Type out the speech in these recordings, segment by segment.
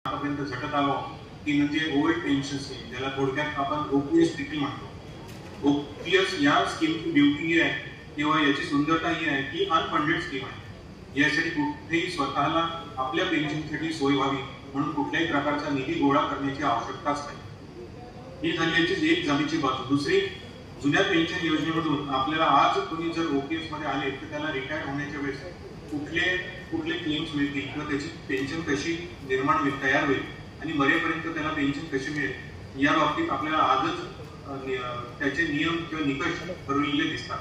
आतापर्यंत झटत आलो ती म्हणजे ओल्ड पेन्शन स्कीम, ज्याला थोडक्यात आपण ओपीएस देखील म्हणतो. ओपीएस या स्कीमची ब्युटी ही आहे किंवा याची सुंदरता ही आहे की अनफंडेड स्कीम आहे. यासाठी कुठेही स्वतःला आपल्या पेन्शनसाठी सोय व्हावी म्हणून कुठल्याही प्रकारचा निधी गोळा करण्याची आवश्यकताच नाही. ही झाली याची एक जमेची बाजू. दुसरी, जुन्या पेन्शन योजनेमधून आपल्याला आज कोणी जर ओपीएस मध्ये आले तर त्याला रिटायर होण्याच्या वेळेस कुठले क्लेम्स मिळतील किंवा त्याची पेन्शन कशी तयार होईल आणि मरेपर्यंत त्याला पेन्शन कशी मिळेल या बाबतीत आपल्याला आजच त्याचे नियम किंवा निकष ठरवलेले दिसतात.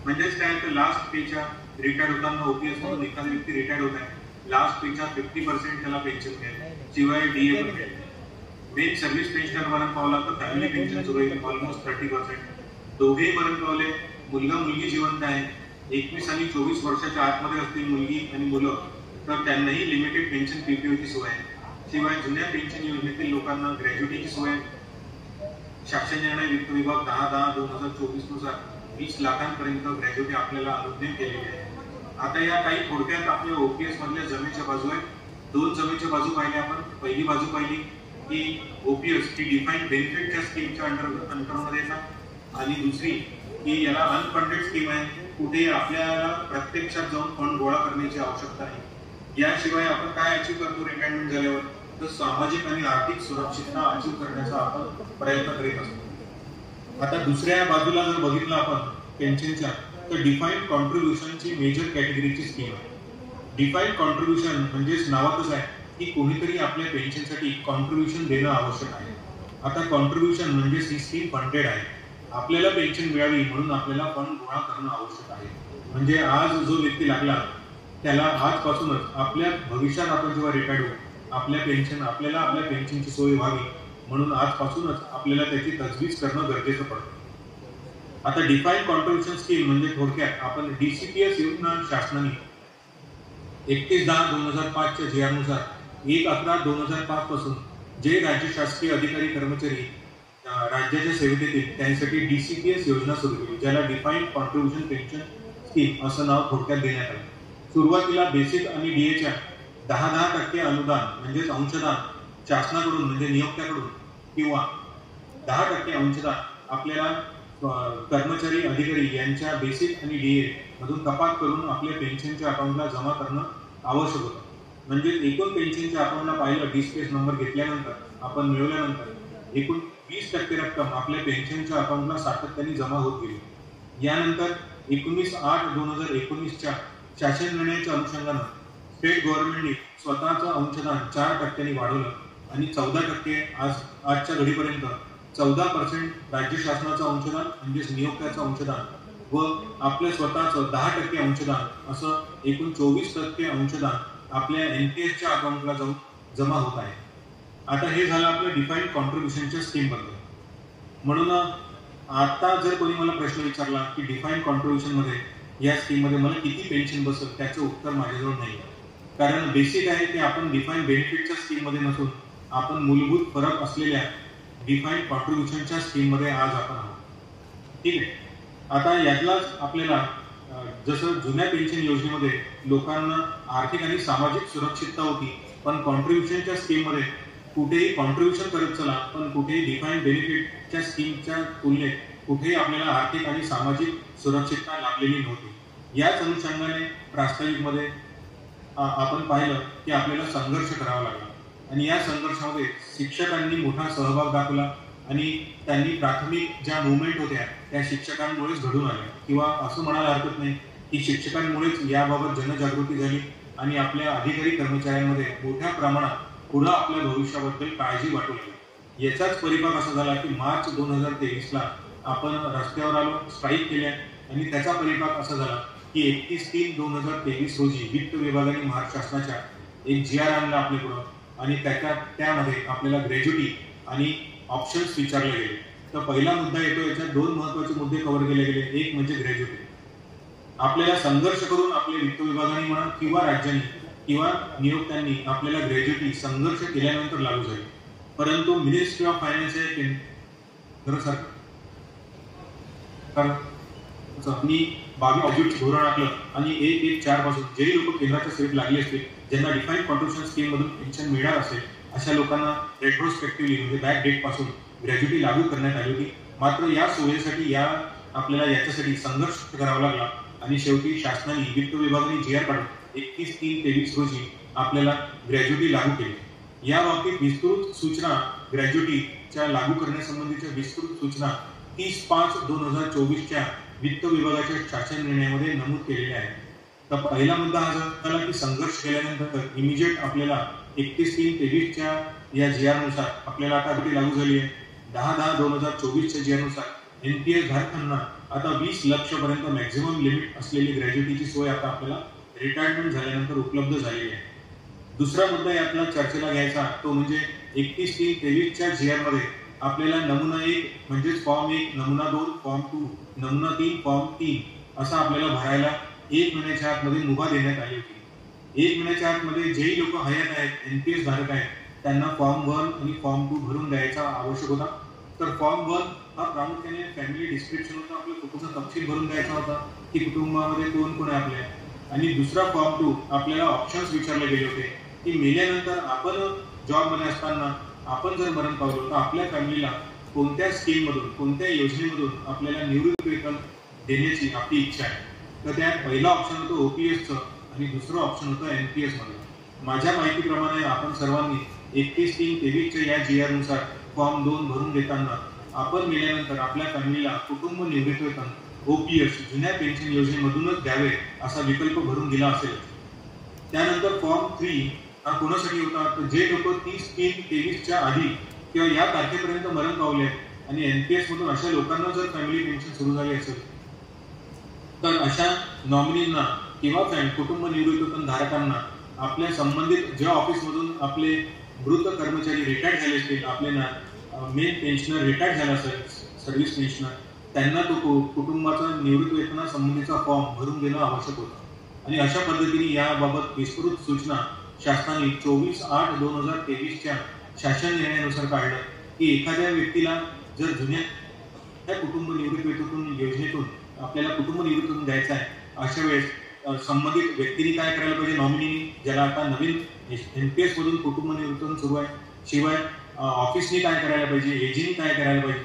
म्हणजेच काय तर लास्ट पेच्या रिटायर होताना ओपीएस मधून एखादा व्यक्ती रिटायर होत आहे, लास्ट पेच्या 50% त्याला पेन्शन मिळेल, शिवाय डीए पण मिळेल. मेन सर्व्हिस पेन्शनर मरण पावला तर फॅमिली पेन्शन सुरू होईल ऑलमोस्ट 30%. दोघेही मरण पावले, मुलगा मुलगी जिवंत आहे, 21 आणि 24 वर्षाच्या आतमध्ये असतील मुलगी आणि मुलं तर त्यांनाही लिमिटेड पेन्शन पीपीओची सोय आहे. शिवाय जुन्या पेन्शन योजनेतील लोकांना ग्रॅज्युएटीची सोय आहे. शासन निर्णय वित्त विभाग 10/10/2024 नुसार 20 लाखांपर्यंत ग्रॅज्युएटी आपल्याला अनुज्ञेय केलेली आहे. आता या काही थोडक्यात आपल्या ओपीएस मधल्या जमेच्या बाजू आहेत. दोन जमेच्या बाजू पाहिल्या आपण. पहिली बाजू पाहिली की ओपीएस ही डिफाईन्ड बेनिफिटच्या स्कीमच्या अंडरमध्ये येतात आणि दुसरी की याला अनफंडेड स्कीम आहे, कुठे आपल्याला प्रत्यक्षात जाऊन फंड गोळा करण्याची आवश्यकता आहे. याशिवाय आपण काय अचीव करतो रिटायरमेंट झाल्यावर तर सामाजिक आणि आर्थिक सुरक्षितता अचीव करण्याचा आपण प्रयत्न करीत असतो. आता दुसऱ्या बाजूला जर बघितलं आपण पेन्शनच्या तर डिफाईन्ड कॉन्ट्रीब्युशनची मेजर कॅटेगरीची स्कीम आहे. डिफाईन्ड कॉन्ट्रीब्युशन म्हणजेच नावातच आहे की कोणीतरी आपल्या पेन्शनसाठी कॉन्ट्रीब्युशन देणं आवश्यक आहे. आता कॉन्ट्रीब्युशन म्हणजे ही स्कीम फंडेड आहे. आपल्याला पेन्शन मिळावी म्हणून आपल्याला फंड गोळा करणं आवश्यक आहे. म्हणजे आज जो व्यक्ती लागला त्याला आजपासूनच आपल्या भविष्यात आपण जेव्हा रिटायर होऊ आपल्याला आपल्या पेन्शनची सोय व्हावी म्हणून आजपासूनच आपल्याला त्याची तजवीज करणं गरजेचं पडतं. आता डिफाईन्ड कॉन्ट्रीब्युशन स्कीम म्हणजे थोडक्यात आपण डीसीपीएस योजना शासनाने 31/10/2005 च्या जी आर नुसार 1/11/2005 पासून जे राज्य शासकीय अधिकारी कर्मचारी राज्याच्या सेवेत येतील त्यांसाठी डीसीपीएस योजना सुरू केली, ज्याला डिफाईन्ड कॉन्ट्रीब्युशन पेन्शन स्कीम असं नाव थोडक्यात देण्यात आलं. सुरुवातीला बेसिक आणि डीएच्या 10% अनुदान म्हणजेच अंशदान शासनाकडून म्हणजे नियोक्त्याकडून किंवा 10% अंशदान आपल्याला कर्मचारी अधिकारी यांच्या बेसिक आणि डीए मधून कपात करून आपल्या पेन्शनच्या अकाउंटला जमा करणं आवश्यक होतं. म्हणजे एकूण पेन्शनच्या अकाउंटला पाहिलं डीसीपीएस नंबर घेतल्यानंतर आपण मिळवल्यानंतर एकूण 20% रक्कम आपल्या पेन्शनच्या अकाउंटला सातत्याने जमा होत गेली. यानंतर 19/8/2019 च्या शासन निर्णयाच्या अनुषंगानं स्टेट गव्हर्नमेंटने स्वतःचं अंशदान 4% वाढवलं आणि 14% आजच्या घडीपर्यंत 14% राज्य शासनाचं अंशदान म्हणजेच नियोक्त्याचं अंशदान व आपल्या स्वतःचं 10% अंशदान असं एकूण 24% अंशदान आपल्या एनपीएसच्या अकाउंटला जाऊन जमा होत आहे. आता हे झालं आपल्या डिफाईन्ड कॉन्ट्रीब्युशनच्या स्कीम बद्दल. म्हणून आता जर कोणी मला प्रश्न विचारला की डिफाईन्ड कॉन्ट्रीब्युशन मध्ये या स्कीम मध्ये मला किती पेन्शन बसेल त्याचं उत्तर माझ्याजवळ नाही. कारण बेसिक आहे की आपण डिफाईन्ड बेनिफिटच्या स्कीम मध्ये नसून आपण मूलभूत फरक असलेल्या डिफाईन्ड कॉन्ट्रीब्युशनच्या स्कीम मध्ये आज आपण आहोत. ठीक आहे. आता यातलाच आपल्याला जसं जुन्या पेन्शन योजनेमध्ये लोकांना आर्थिक आणि सामाजिक सुरक्षितता होती, पण कॉन्ट्रीब्युशनच्या स्कीम मध्ये कुठेही कॉन्ट्रीब्युशन करत चला पण कुठेही डिफाईन्ड बेनिफिटच्या स्कीमच्या तुलनेत कुठेही आपल्याला आर्थिक आणि सामाजिक सुरक्षितता लाभलेली नव्हती. याच अनुषंगाने प्रास्ताविकमध्ये आपण पाहिलं की आपल्याला संघर्ष करावा लागला आणि या संघर्षामध्ये शिक्षकांनी मोठा सहभाग दाखवला आणि त्यांनी प्राथमिक ज्या मुवमेंट होत्या त्या शिक्षकांमुळेच घडून आल्या किंवा असं म्हणायला हरकत नाही की शिक्षकांमुळेच याबाबत जनजागृती झाली आणि आपल्या अधिकारी कर्मचाऱ्यांमध्ये मोठ्या प्रमाणात पुढे आपल्या भविष्याबद्दल काळजी वाटू लागली. याचाच परिपाक असा झाला की मार्च 2023 ला आपण रस्त्यावर आलो, स्ट्राईक केल्या आणि त्याचा परिपाक असा झाला की 31/3/2023 रोजी वित्त विभागाने महाराष्ट्र शासनाच्या एक जी आर आणला आपल्याकडं आणि त्यामध्ये आपल्याला ग्रॅज्युएटी आणि ऑप्शन्स विचारले गेले. तर पहिला मुद्दा येतो, याच्यात दोन महत्वाचे मुद्दे कव्हर केले गेले. एक म्हणजे ग्रॅज्युएटी. आपल्याला संघर्ष करून आपल्या वित्त विभागाने म्हणा किंवा राज्यांनी किंवा नियोक्त्यांनी आपल्याला ग्रॅज्युएटी संघर्ष केल्यानंतर लागू झाली. परंतु मिनिस्ट्री ऑफ फायनान्स हे केंद्र सरकार मी 22 ऑब्जेक्ट धोरण आखलं आणि 1/1/4 पासून जे लोक केंद्राच्या सेवेत लागले असतील ज्यांना डिफाईन्ड कॉन्ट्रीब्युशन स्कीम मधून पेन्शन मिळणार असेल अशा लोकांना रेट्रोस्पेक्टिव्हली म्हणजे बॅक डेट पासून ग्रॅज्युटी लागू करण्यात आली होती. मात्र या सोयीसाठी आपल्याला याच्यासाठी संघर्ष करावा लागला आणि शेवटी शासनाने वित्त विभागाने GR काढून 31/3/23 रोजी आपल्याला ग्रॅज्युटी लागू केली. या बाबतीत विस्तृत सूचना ग्रॅज्युटीच्या लागू करण्यासंबंधीच्या विस्तृत सूचना 30/5/2024 वित्त विभागाच्या शासन निर्णयामध्ये नमूद केलेल्या आहेत. तर पहिला मुद्दा हा झाला की संघर्ष केल्यानंतर इमिजिएट आपल्याला 31/3/23 या GR नुसार आपल्याला आता ग्रॅज्युटी लागू झाली आहे. 10/10/2024 GR नुसार NPS धारकांना आता 20 लाख पर्यंत मॅक्झिमम लिमिट असलेली ग्रॅज्युटीची सोय आता आपल्याला रिटायरमेंट झाल्यानंतर उपलब्ध झालेली आहे. दुसरा मुद्दा यातला चर्चेला घ्यायचा तो म्हणजे 31/3/23 GR मध्ये आपल्याला नमुना 1 म्हणजेच फॉर्म 1, नमुना 2, फॉर्म 2, नमुना 3, फॉर्म 3 असा आपल्याला भरायला 1 महिन्याच्या आतमध्ये मुभा देण्यात आली होती. 1 महिन्याच्या आतमध्ये जेही लोक हयात आहेत NPS धारक आहेत त्यांना फॉर्म 1 आणि फॉर्म 2 भरून द्यायचा आवश्यक होता. तर फॉर्म 1 हा प्रामुख्याने फॅमिली डिस्क्रिप्शन होता, आपल्या कुटुंबाचा तपशील भरून द्यायचा होता की कुटुंबामध्ये कोण आहे आपल्या. आणि दुसरा फॉर्म 2 आपल्याला ऑप्शन्स विचारले गेले होते की मेल्यानंतर आपण जॉबमध्ये असताना आपण जर मरण पावलो तर आपल्या फॅमिलीला कोणत्या स्कीम मधून कोणत्या योजनेमधून आपल्याला निवृत्ती वेतन देण्याची आपली इच्छा आहे. तर त्यात पहिला ऑप्शन होतं OPSचं आणि दुसरं ऑप्शन होतं NPS मध्ये. माझ्या माहितीप्रमाणे आपण सर्वांनी 31/3/23 या GR नुसार फॉर्म 2 भरून देताना आपण मेल्यानंतर आपल्या फॅमिलीला कुटुंब निवृत्ती वेतन OPS जुन्या पेन्शन योजनेमधूनच द्यावे असा विकल्प भरून दिला असेल. त्यानंतर फॉर्म 3 हा कोणासाठी होता तर जे लोक 30/3/23 आधी किंवा या तारखेपर्यंत मरण पावले आणि NPS मधून अशा लोकांना जर फॅमिली पेन्शन सुरू झाली असेल तर अशा नॉमिनींना किंवा कुटुंब निवृत्ती धारकांना आपल्या संबंधित ज्या ऑफिसमधून आपले मृत कर्मचारी रिटायर्ड झाले असतील, आपले मेन पेन्शनर रिटायर्ड झाला असेल, सर्व्हिस पेन्शनर, त्यांना तो कुटुंबाचा निवृत्ती वेतनासंबंधीचा फॉर्म भरून देणं आवश्यक होतं. आणि अशा पद्धतीने याबाबत विस्तृत सूचना शासनाने 24/8/2023 शासन निर्णयानुसार काढलं की एखाद्या व्यक्तीला जर जुन्या कुटुंब निवृत्ती वेतन योजनेतून आपल्याला कुटुंब निवृत्ती द्यायचा आहे अशा वेळेस संबंधित व्यक्तीने काय करायला पाहिजे, नॉमिनीनी ज्याला आता नवीन NPS मधून कुटुंब निवृत्ती सुरू आहे, शिवाय ऑफिसने काय करायला पाहिजे, एजीनी काय करायला पाहिजे,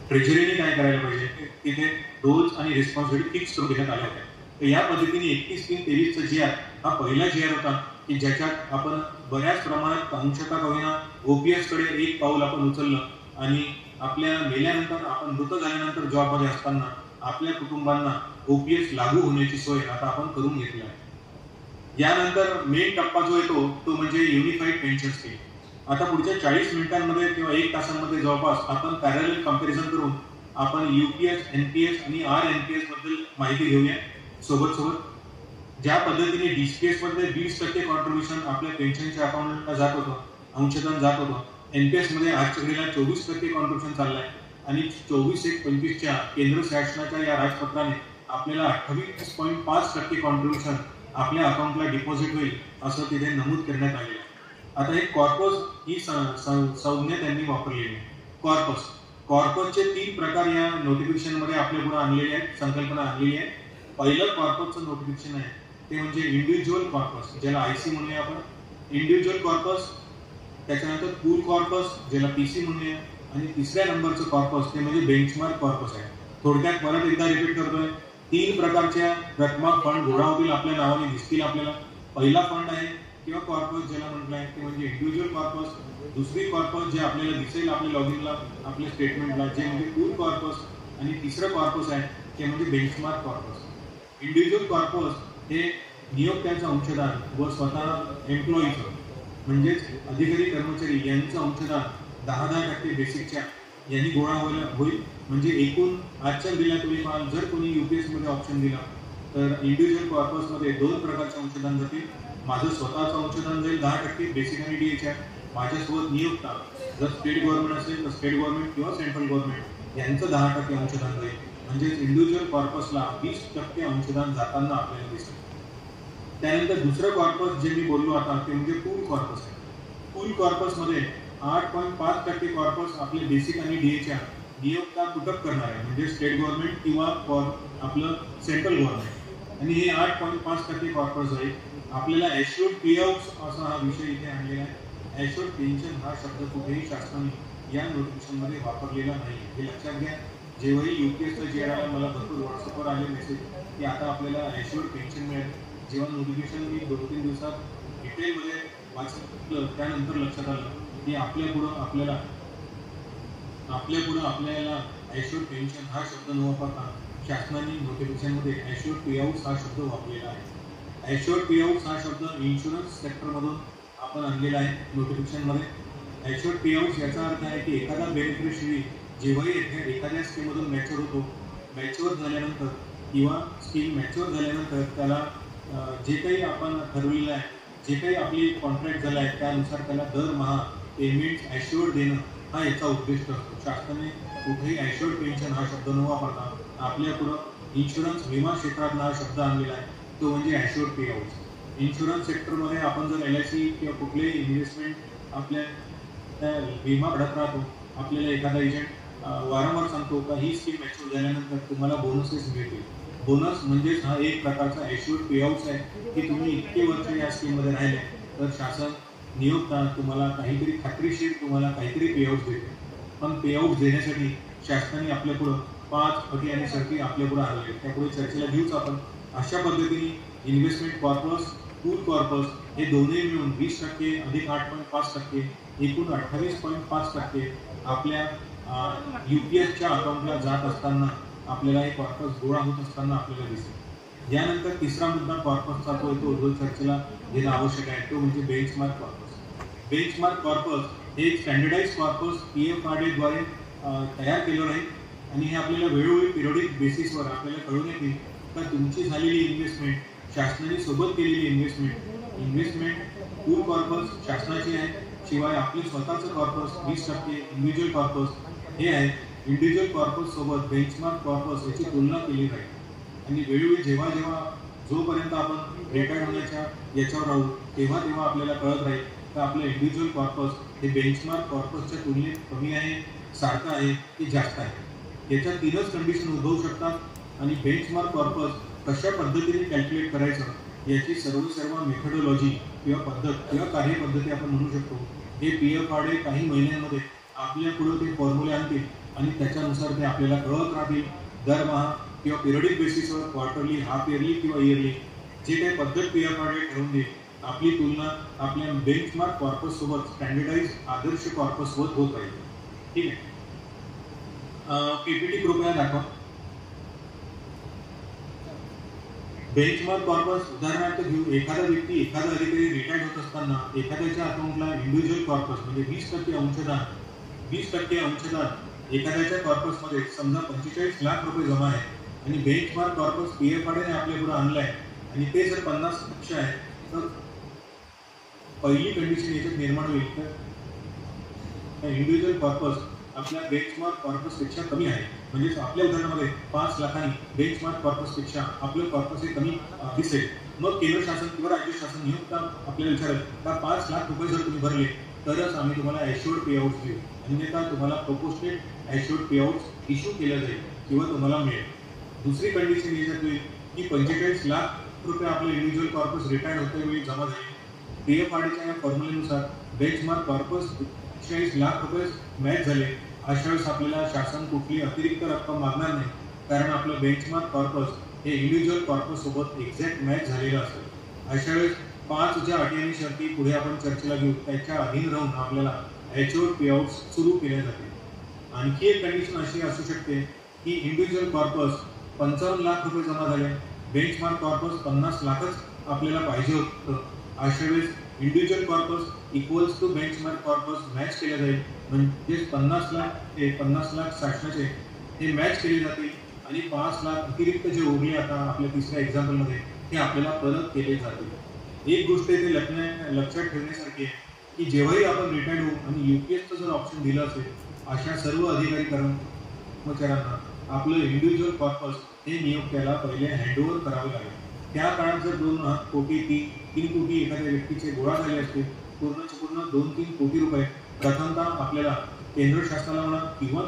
ट्रेजरीने काय करायला पाहिजे, तिथे रोल्स आणि रिस्पॉन्सिबिलिटी फिक्स करून देण्यात आल्या होत्या. तर या पद्धतीने 31/3/23 GR हा पहिला GR होता की ज्याच्यात आपण बऱ्याच प्रमाणात अंशतः का होईना OPS कडे एक पाऊल आपण उचललं आणि आपल्या मेल्यानंतर आपण मृत झाल्यानंतर जॉबमध्ये असताना आपल्या कुटुंबांना OPS लागू होण्याची सोय आता आपण करून घेतली आहे. यानंतर मेन टप्पा जो येतो तो म्हणजे युनिफाईड पेन्शन स्कीम. आता पुढच्या 40 मिनिटांमध्ये किंवा 1 तासांमध्ये जवळपास आपण पॅरलल कंपॅरिझन करून आपण UPS, NPS आणि RNPS बद्दल माहिती घेऊया. सोबत ज्या पद्धतीने DCPS मध्ये 20% कॉन्ट्रीब्युशन आपल्या पेन्शनच्या अकाउंटला जात होतं, अंशदान जात होतं, NPS मध्ये आजच्या घडीला 24% कॉन्ट्रीब्युशन चाललंय आणि 24/1/25 केंद्र शासनाच्या या राजपत्राने आपल्याला 28.5% कॉन्ट्रीब्युशन आपल्या अकाउंटला डिपॉझिट होईल असं तिथे नमूद करण्यात आलेलं आहे. आता हे कॉर्पस ही संज्ञा त्यांनी वापरलेली आहे. कॉर्पसचे 3 प्रकार या नोटिफिकेशन मध्ये आपल्या पुढे आणलेले आहेत, संकल्पना आणलेली आहे. पहिलं कॉर्पसचं नोटिफिकेशन आहे ते म्हणजे इंडिव्हिज्युअल कॉर्पस, ज्याला IC म्हणूया आपण. इंडिव्हिज्युअल कॉर्पस, त्याच्यानंतर पूल कॉर्पस ज्याला PC म्हणूया आणि तिसऱ्या नंबरचं कॉर्पस ते म्हणजे बेंचमार्क कॉर्पस आहे. थोडक्यात परत एकदा रिपीट करतोय, 3 प्रकारच्या रकमा फंड घोडा होतील, आपल्या नावाने दिसतील आपल्याला. पहिला फंड आहे किंवा कॉर्पस ज्याला म्हटलं आहे ते म्हणजे इंडिव्हिज्युअल कॉर्पस. दुसरी कॉर्पस जे आपल्याला दिसेल आपल्या लॉगिनला, आपल्या स्टेटमेंटला, जे म्हणजे पूल कॉर्पस. आणि तिसरं कॉर्पस आहे ते म्हणजे बेंचमार्क कॉर्पस. इंडिव्हिज्युअल कॉर्पस हे नियोक्त्याचं अंशदान व स्वतः एम्प्लॉईचं म्हणजेच अधिकारी कर्मचारी यांचं अंशदान 10% बेसिकच्या यांनी गोळा होईल. म्हणजे एकूण आजच्या दिला तुम्ही पाहाल, जर कोणी UPS मध्ये ऑप्शन दिला तर इंडिव्हिज्युअल कॉर्पस मध्ये 2 प्रकारचे अंशदान जातील. माझं स्वतःचं अंशदान जाईल 10% बेसिक आणि DH. माझ्यासोबत नियुक्ता जर स्टेट गव्हर्नमेंट असेल तर स्टेट गव्हर्नमेंट किंवा सेंट्रल गव्हर्नमेंट यांचं 10% अंशदान जाईल. म्हणजे इंडिव्हिज्युअल कॉर्पसला 20% अंशदान जाताना आपल्याला दिसेल. त्यानंतर दुसरं कॉर्पस जे मी बोललो आता ते म्हणजे पूल कॉर्पस आहे. पूल कॉर्पस मध्ये 8.5% कॉर्पस आपले बेसिक आणि DH नियोक्ता तुटक करणार आहे, म्हणजे स्टेट गव्हर्नमेंट किंवा आपलं सेंट्रल गव्हर्नमेंट. आणि हे 8.5% कॉर्पस आहे. आपल्याला ॲश्युअर्ड पेआउट्स असा हा विषय इथे आणलेला आहे. ॲश्युअर्ड पेन्शन हा शब्द कुठेही शासनाने या नोटिफिकेशनमध्ये वापरलेला नाही, हे लक्षात घ्या. जेव्हाही UPSचं जे आला, मला भरपूर व्हॉट्सअपवर आले मेसेज की आता आपल्याला ॲश्युअर्ड पेन्शन मिळेल. जेव्हा नोटिफिकेशन मी 2-3 दिवसात डिटेलमध्ये वाचलं, त्यानंतर लक्षात आलं की आपल्यापुढं आपल्याला ॲश्युअर्ड पेन्शन हा शब्द न वापरता शासनाने नोटिफिकेशनमध्ये ॲश्युअर्ड पेआउट्स हा शब्द वापरलेला आहे. ॲश्युअर्ड पेआउट्स हा शब्द इन्शुरन्स सेक्टरमधून आपण आणलेला आहे नोटिफिकेशनमध्ये. ॲश्युअर्ड पेआउट्स याचा अर्थ आहे की एखादा बेनिफिशियरी जेव्हाही एखाद्या स्कीममधून मॅच्युअर होतो, मॅच्युअर झाल्यानंतर किंवा स्कीम मॅच्युअर झाल्यानंतर त्याला जे काही आपण ठरवलेलं आहे, जे काही आपली कॉन्ट्रॅक्ट झाला आहे, त्यानुसार त्याला दरमहा पेमेंट ॲश्युअर्ड देणं हा याचा उद्देश असतो. शासनाने कुठेही ॲश्युअर्ड पेन्शन हा शब्द न वापरता आपल्यापुढं इन्शुरन्स विमा क्षेत्रातला हा शब्द आणलेला आहे, तो म्हणजे ॲश्युअर्ड पेआउट्स. इन्शुरन्स सेक्टरमध्ये आपण जर LIC किंवा कुठलेही इन्व्हेस्टमेंट आपल्या विमा भरत राहतो, आपल्याला एखादा एजंट वारंवार सांगतो का ही स्कीम मॅच्युअर झाल्यानंतर तुम्हाला बोनसेस मिळतील. बोनस म्हणजेच हा एक प्रकारचा ॲश्युअर्ड पेआउट्स आहे की तुम्ही इतके वर्ष या स्कीममध्ये राहिले तर शासन नियोक्ता तुम्हाला काहीतरी खात्रीशीर तुम्हाला काहीतरी पेआउट्स देते. पण पेआउट्स देण्यासाठी शासनाने आपल्यापुढं 5 अटी आणि शर्ती आपल्यापुढं आणले, त्यापुढे चर्चेला घेऊच आपण. अशा पद्धतीने इन्व्हेस्टमेंट कॉर्पस, पूल कॉर्पस हे दोन्ही मिळून 20% अधिक 8.5% एकूण 28.5% आपल्या UPSच्या अकाउंटला जात असताना आपल्याला हे कॉर्पस गोळा होत असताना आपल्याला दिसेल. यानंतर तिसरा मुद्दा कॉर्पसचा जो चर्चेला घेणं आवश्यक आहे, तो म्हणजे बेंचमार्क कॉर्पस. बेंचमार्क कॉर्पस हे स्टँडर्डाइज कॉर्पस PFRDA द्वारे तयार केलं आहे आणि हे आपल्याला वेळोवेळी पिरियडिक बेसिसवर आपल्याला कळून येते का तुमची झालेली इन्व्हेस्टमेंट, शासनाने सोबत केलेली इन्व्हेस्टमेंट पूल कॉर्पस शासनाची आहे, शिवाय आपले स्वतःचं कॉर्पस 20% इंडिव्हिज्युअल कॉर्पस हे आहे. इंडिव्हिज्युअल कॉर्पस सोबत बेंचमार्क कॉर्पस याची तुलना केली जाईल आणि वेळोवेळी जेव्हा जोपर्यंत आपण रिटायर्ड होण्याच्या याच्यावर राहू तेव्हा आपल्याला कळत राहील तर आपलं इंडिव्हिज्युअल कॉर्पस हे बेंचमार्क कॉर्पसच्या तुलनेत कमी आहे, सारखं आहे की जास्त आहे. याच्या 3च कंडिशन उद्भवू शकतात आणि बेंचमार्क कॉर्पस कशा पद्धतीने कॅल्क्युलेट करायचं याची सर्व मेथडॉलॉजी किंवा पद्धत किंवा कार्यपद्धती आपण म्हणू शकतो. हे PFRDA काही महिन्यांमध्ये आपल्या पुढे ते फॉर्म्युले आणतील आणि त्याच्यानुसार ते आपल्याला कळत राहतील. दरमहा किंवा पिरियडिक बेसिसवर, क्वार्टरली, हाफ इयरली किंवा इयरली जे काही पद्धत PFRDA ठरवून देईल, आपली तुलना आपल्या बेंचमार्क कॉर्पस सोबत स्टँडर्डाइज आदर्श कॉर्पस सोबत होत राहील. ठीक आहे. PPT कृपया दाखवा. बेंचमार्क कॉर्पस उदाहरणार्थ घेऊ. एखादा अधिकारी रिटायर्ड होत असताना एखाद्याच्या अकाउंटला इंडिव्हिज्युअल कॉर्पस म्हणजे 20% अंशदान एखाद्याच्या कॉर्पसमध्ये समजा 45 लाख रुपये जमा आहे आणि बेंचमार्क कॉर्पस PFRDA ने आपल्यापुढे आणलं आहे आणि ते जर 50% आहे तर पहिली कंडिशन याच्यात निर्माण होईल तर इंडिव्हिज्युअल कॉर्पस आपल्या बेंचमार्क कॉर्पसपेक्षा कमी आहे. म्हणजे आपल्या उदाहरणामध्ये 5 लाखांनी बेंचमार्क कॉर्पसपेक्षा आपलं कॉर्पस हे कमी दिसेल. मग केंद्र शासन किंवा राज्य शासन नियुक्त आपल्याला विचारेल का 5 लाख रुपये जर तुम्ही भरले तरच आम्ही तुम्हाला ॲश्युअर्ड पेआउट्स देऊ, अन्यथा तुम्हाला प्रोपोर्शनेट ॲश्युअर्ड पेआउट्स इश्यू केलं जाईल किंवा तुम्हाला मिळेल. दुसरी कंडिशन याच्यात होईल की 45 लाख रुपये आपले इंडिव्हिज्युअल कॉर्पस रिटायर्ड होतेवेळी जमा झाले. PFRDAच्या या फॉर्म्युलेनुसार बेंचमार्क कॉर्पस 40 लाख रुपये मॅच झाले. अशा वेळेस आपल्याला शासन कुठली अतिरिक्त रक्कम मागणार नाही, कारण आपलं बेंचमार्क कॉर्पस हे इंडिव्हिज्युअल कॉर्पस सोबत एक्झॅक्ट मॅच झालेलं असेल. अशा वेळेस 5 ज्या अटी आणि शर्ती पुढे आपण चर्चेला घेऊ त्याच्या अधीन राहून आपल्याला ॲश्युअर्ड पेआउट्स सुरू केले जाते. आणखी एक कंडिशन अशी असू शकते की इंडिव्हिज्युअल कॉर्पस 55 लाख रुपये जमा झाले, बेंचमार्क कॉर्पस 50 लाखच आपल्याला पाहिजे होतं. अशा वेळेस individual corpus equals to benchmark corpus match केले जाईल. म्हणजे 50 लाख शासनाचे हे मॅच केले जातील आणि 5 लाख अतिरिक्त जे उरले आता आपल्या तिसऱ्या एक्झाम्पलमध्ये ते आपल्याला परत केले जातील. एक गोष्ट इथे लक्षात ठेवण्यासारखी आहे की जेव्हाही आपण रिटायर्ड होऊ आणि UPSचं जर ऑप्शन दिलं असेल अशा सर्व अधिकारी कर्मचाऱ्यांना आपलं इंडिव्हिज्युअल कॉर्पस हे नियोक्त्याला पहिले हँडओव्हर करावे लागेल. त्या काळात जर 2 कोटी 3 कोटी एखाद्या व्यक्तीचे गोळा झाले असतील, पूर्ण 2-3 कोटी रुपये प्रथमतः आपल्याला केंद्र शासनाला म्हणा किंवा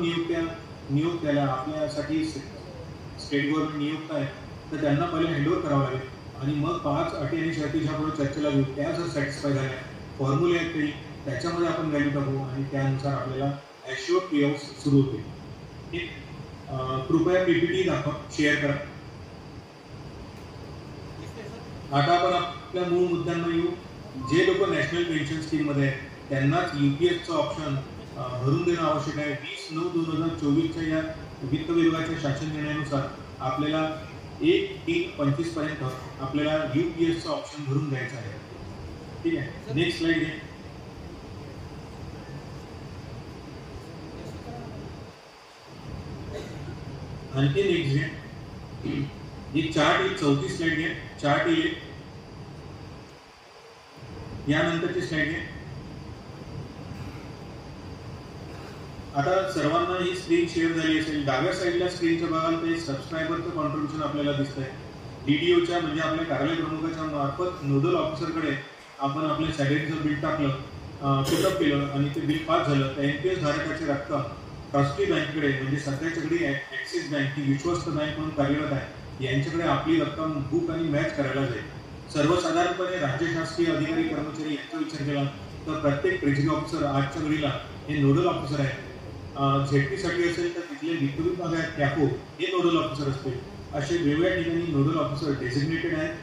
नियोक्त्याला आपल्यासाठी स्टेट गव्हर्नमेंट नियुक्त आहे तर त्यांना पहिले हँडओव्हर करावं लागेल आणि मग 5 अटी आणि शर्तीच्या पुढे चर्चेला घेऊ. त्या जर सॅटिस्फाय झाल्या, फॉर्म्युले आहेत काही, त्याच्यामध्ये आपण व्हॅल्यू टाकू आणि त्यानुसार आपल्याला ॲश्युअर्ड पे आउट सुरू होतील. ठीक. कृपया PPT दाखवा, शेअर करा. आता आपण आपल्या मूळ मुद्द्यांना येऊ. जे लोक नॅशनल पेन्शन स्कीममध्ये आहेत त्यांनाच UPSचं ऑप्शन भरून देणं आवश्यक आहे. 20/9/2024च्या या वित्त विभागाच्या शासन निर्णयानुसार आपल्याला 1/3/25 पर्यंत आपल्याला UPSचं ऑप्शन भरून द्यायचं आहे. ठीक आहे. नेक्स्ट स्लाइड घ्या. आणखी नेक्स्ट घ्या. एक चार्ट येईल, 34 स्लाइड घ्या. चार्ट येईल, यानंतरची स्लाइड घ्या. आता सर्वांना ही स्क्रीन शेअर झाली असेल. डाव्या साईडला स्क्रीनच्या बघाल तर सबस्क्रायबरचं कॉन्ट्रीब्युशन आपल्याला दिसतंय. DDOच्या म्हणजे आपल्या कार्यालय प्रमुखाच्या मार्फत नोडल ऑफिसरकडे आपण आपल्या सॅलरीचं बिल टाकलं, पिकअप केलं आणि ते बिल पास झालं तर NPS धारकाची रक्कम ट्रस्टी बँकेकडे म्हणजे सध्याच्याकडे ॲक्सिस बँक ही विश्वस्त बँक म्हणून कार्यरत आहे, यांच्याकडे आपली रक्कम बुक आणि मॅच करायला जाईल. सर्वसाधारणपणे राज्य शासकीय अधिकारी कर्मचारी यांचा विचार केला तर प्रत्येक ट्रेजरी ऑफिसर आजच्या घडीला हे नोडल ऑफिसर आहे. ZP साठी असेल तर तिथले वित्त विभाग आहेत, कॅपो हे नोडल ऑफिसर असते. असे वेगवेगळ्या ठिकाणी नोडल ऑफिसर डेझिग्नेटेड आहेत.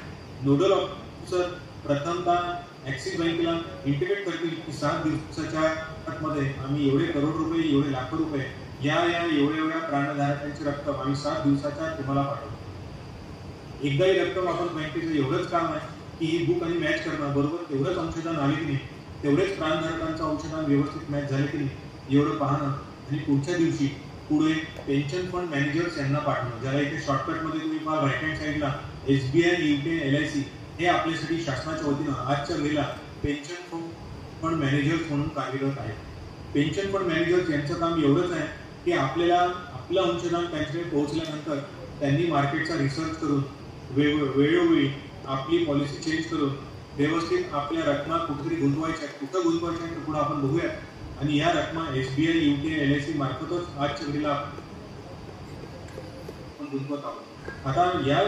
नोडल ऑफिसर प्रथमतः ॲक्सिस बँकेला इंटिमेट करतील की 7 दिवसाच्या आतमध्ये आम्ही एवढे करोड रुपये, एवढे लाखो रुपये या एवढ्या प्राणधारकांची रक्कम आम्ही 7 दिवसाच्या तुम्हाला पाठवतो. एकदा ही रक्कम आपण बँकेचं एवढंच काम आहे की ही बुक आणि मॅच करणं, बरोबर तेवढंच अंशदान आले की नाही, तेवढेच प्राणधारकांचं अंशदान व्यवस्थित मॅच झाले की नाही एवढं पाहणं आणि पुढच्या दिवशी पुढे पेन्शन फंड मॅनेजर्स यांना पाठवणं, ज्याला इथे शॉर्टकटमध्ये तुम्ही पहा राईट हँड साईडला SBI, UTI, LIC हे आपल्यासाठी शासनाच्या वतीनं आजच्या वेळेला पेन्शन फंड मॅनेजर्स म्हणून कार्यरत आहेत. पेन्शन फंड मॅनेजर्स यांचं काम एवढंच आहे की आपल्याला आपलं अंशदान त्यांच्याकडे पोहोचल्यानंतर त्यांनी मार्केटचा रिसर्च करून वेळोवेळी आपली पॉलिसी चेंज करून व्यवस्थित आपल्या रकमा कुठेतरी गुंतवायच्या, कुठं गुंतवायच्या तर पुढे आपण बघूया. आणि या रकमा SBI, UTI, LIC मार्फतच आजच्या घडीला आपण गुंतवत आहोत. आता या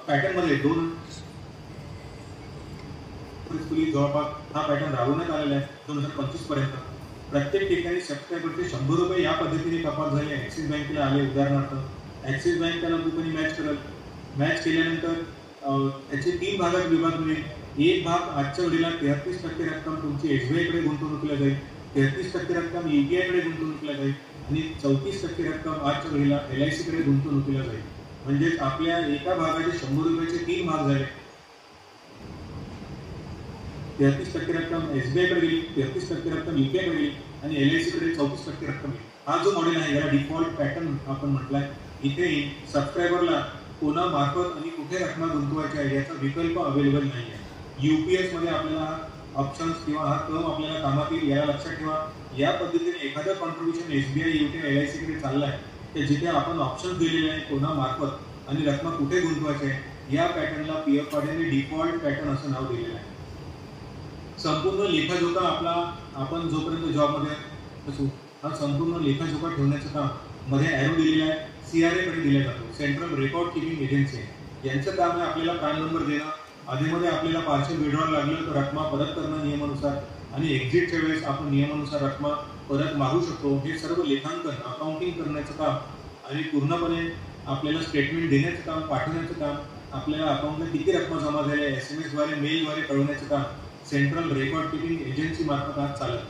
पॅटर्न मध्ये जवळपास हा पॅटर्न राबवण्यात आलेला आहे 2025 पर्यंत. प्रत्येक ठिकाणी सबस्क्रायबरचे 100 रुपये या पद्धतीने कपात झाले. ॲक्सिस बँकेला आले. उदाहरणार्थ ॲक्सिस बँक त्याला बुकनी मॅच करेल. मॅच केल्यानंतर त्याचे 3 भागात विभाग मिळेल. एक भाग आजच्या घडीला 33% रक्कम तुमची SBI कडे गुंतवणुकीला जाईल, 33% रक्कम UTI कडे गुंतवणुकीला जाईल आणि 34% रक्कम आजच्या घडीला LIC कडे गुंतवणुकीला जाईल. म्हणजे आपल्या एका भागाचे 100 रुपयाचे 3 भाग झाले. 33% रक्कम SBI कडे गेली, 33% रक्कम UTI कडे गेली आणि LIC कडे 34% रक्कम गेली. हा जो मॉडेल आहे याला डिफॉल्ट पॅटर्न आपण म्हटलाय. इथे सबस्क्रायबरला कोणा मार्फत आणि कुठे रक्कम गुंतवायची आहे याचा विकल्प अवेलेबल नाही आहे. UPS मध्ये आपल्याला ऑप्शन्स किंवा हा टर्म आपल्याला कामात येईल, याला लक्षात ठेवा. या पद्धतीने एखादं कॉन्ट्रीब्युशन SBI, UTI, LIC कडे चाललंय तर जिथे आपण ऑप्शन्स दिलेले आहे कोणा मार्फत आणि रक्कम कुठे गुंतवायची आहे या पॅटर्नला PF पाटीलने डिफॉल्ट पॅटर्न असं नाव दिलेलं आहे. संपूर्ण लेखाजोखा आपला आपण जोपर्यंत जॉबमध्ये असू हा संपूर्ण लेखाजोखा ठेवण्याचं काम मध्ये ॲरो दिलेला आहे. CRA कडे दिला जातो, सेंट्रल रेकॉर्ड कीपिंग एजन्सी. यांचं काम आहे आपल्याला पॅन नंबर देणं, आधीमध्ये आपल्याला पार्शल विड्रॉल लागलं तर रक्कम परत करणं नियमानुसार आणि एक्झिटच्या वेळेस आपण नियमानुसार रक्कम परत मागू शकतो. हे सर्व लेखांकन अकाउंटिंग करण्याचं काम आणि पूर्णपणे आपल्याला स्टेटमेंट देण्याचं काम, पाठवण्याचं काम, आपल्याला अकाउंटला किती रक्कम जमा झाली SMS द्वारे, मेलद्वारे कळवण्याचं काम सेंट्रल रेकॉर्ड कीपिंग एजन्सी मार्फत आज चालत.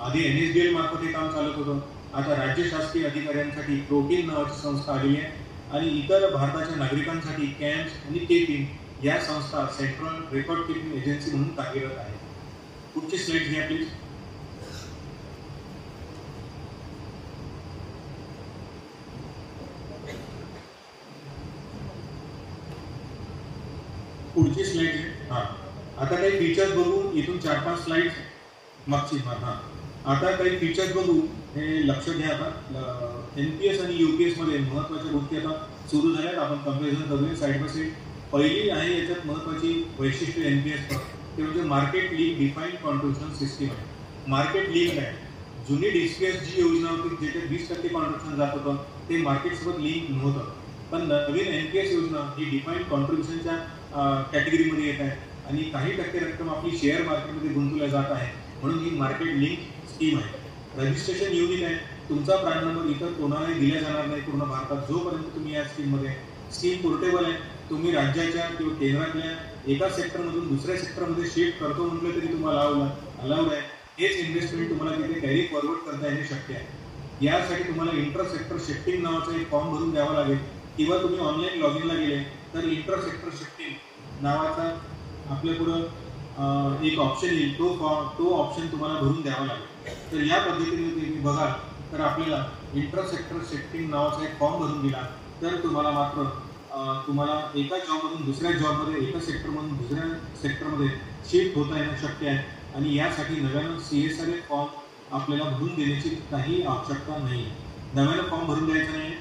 आधी NSDL मार्फत हे काम चालत होतं. आता राज्य शासकीय अधिकाऱ्यांसाठी प्रोटीन नावाची संस्था आलेली आहे आणि इतर भारताच्या नागरिकांसाठी कॅम्प्स आणि केपिंग या संस्था सेंट्रल रेकॉर्ड कीपिंग एजन्सी म्हणून कार्यरत आहे. पुढची स्लाइड घ्या प्लीज. पुढची स्लाइड हा. आता काही फीचर्स बघू. इथून 4-5 स्लाइड मागची. हा आता काही फीचर्स बघू. हे लक्ष घ्या. आता NPS आणि UPS मध्ये महत्त्वाच्या गोष्टी आता सुरू झाल्यात. आपण कंपॅरिझन करूया साईड बाय साईड. पहिली आहे याच्यात महत्त्वाची वैशिष्ट्य NPS ते म्हणजे market link defined contribution system आहे. मार्केट लिंक आहे. जुनी DCS जी योजना होती ज्याच्यात 20% कॉन्ट्रीब्युशन जात होतं ते मार्केटसोबत लिंक नव्हतं. पण नवीन NPS योजना ही डिफाईन्ड कॉन्ट्रीब्युशनच्या कॅटेगरीमध्ये येत आहे आणि काही टक्के रक्कम आपली शेअर मार्केटमध्ये गुंतवल्या जात आहे, म्हणून ही मार्केट लिंक स्कीम आहे। रजिस्ट्रेशन युनिक आहे, तुमचा प्राण नंबर इतर कोणालाही दिला जाणार नाही पूर्ण भारतात जोपर्यंत तुम्ही या स्कीममध्ये। स्कीम पोर्टेबल आहे, तुम्ही राज्याच्या किंवा केंद्रातल्या एका सेक्टरमधून दुसऱ्या सेक्टरमध्ये शिफ्ट करतो म्हटलं तरी तुम्हाला अलाउड आहे। हेच इन्व्हेस्टमेंट तुम्हाला तिथे कॅरी फॉरवर्ड करता येणे शक्य आहे। यासाठी तुम्हाला इंटर सेक्टर शिफ्टिंग नावाचा एक फॉर्म भरून द्यावा लागेल किंवा तुम्ही ऑनलाईन लॉग इनला गेले तर इंटर सेक्टर शिफ्टिंग नावाचा आपल्या पुढं एक ऑप्शन येईल, तो ऑप्शन तुम्हाला भरून द्यावा लागेल। तर या पद्धतीने तुम्ही बघाल तर आपल्याला इंटर सेक्टर शिफ्टिंग नावाचा एक फॉर्म भरून दिला तर तुम्हाला मात्र तुम्हाला एका जॉबमधून दुसऱ्या जॉबमध्ये, एका सेक्टरमधून दुसऱ्या सेक्टरमध्ये शिफ्ट होता येणं शक्य आहे आणि यासाठी नव्यानं CSR फॉर्म आपल्याला भरून देण्याची काही आवश्यकता नाही। नव्यानं फॉर्म भरून द्यायचा नाही।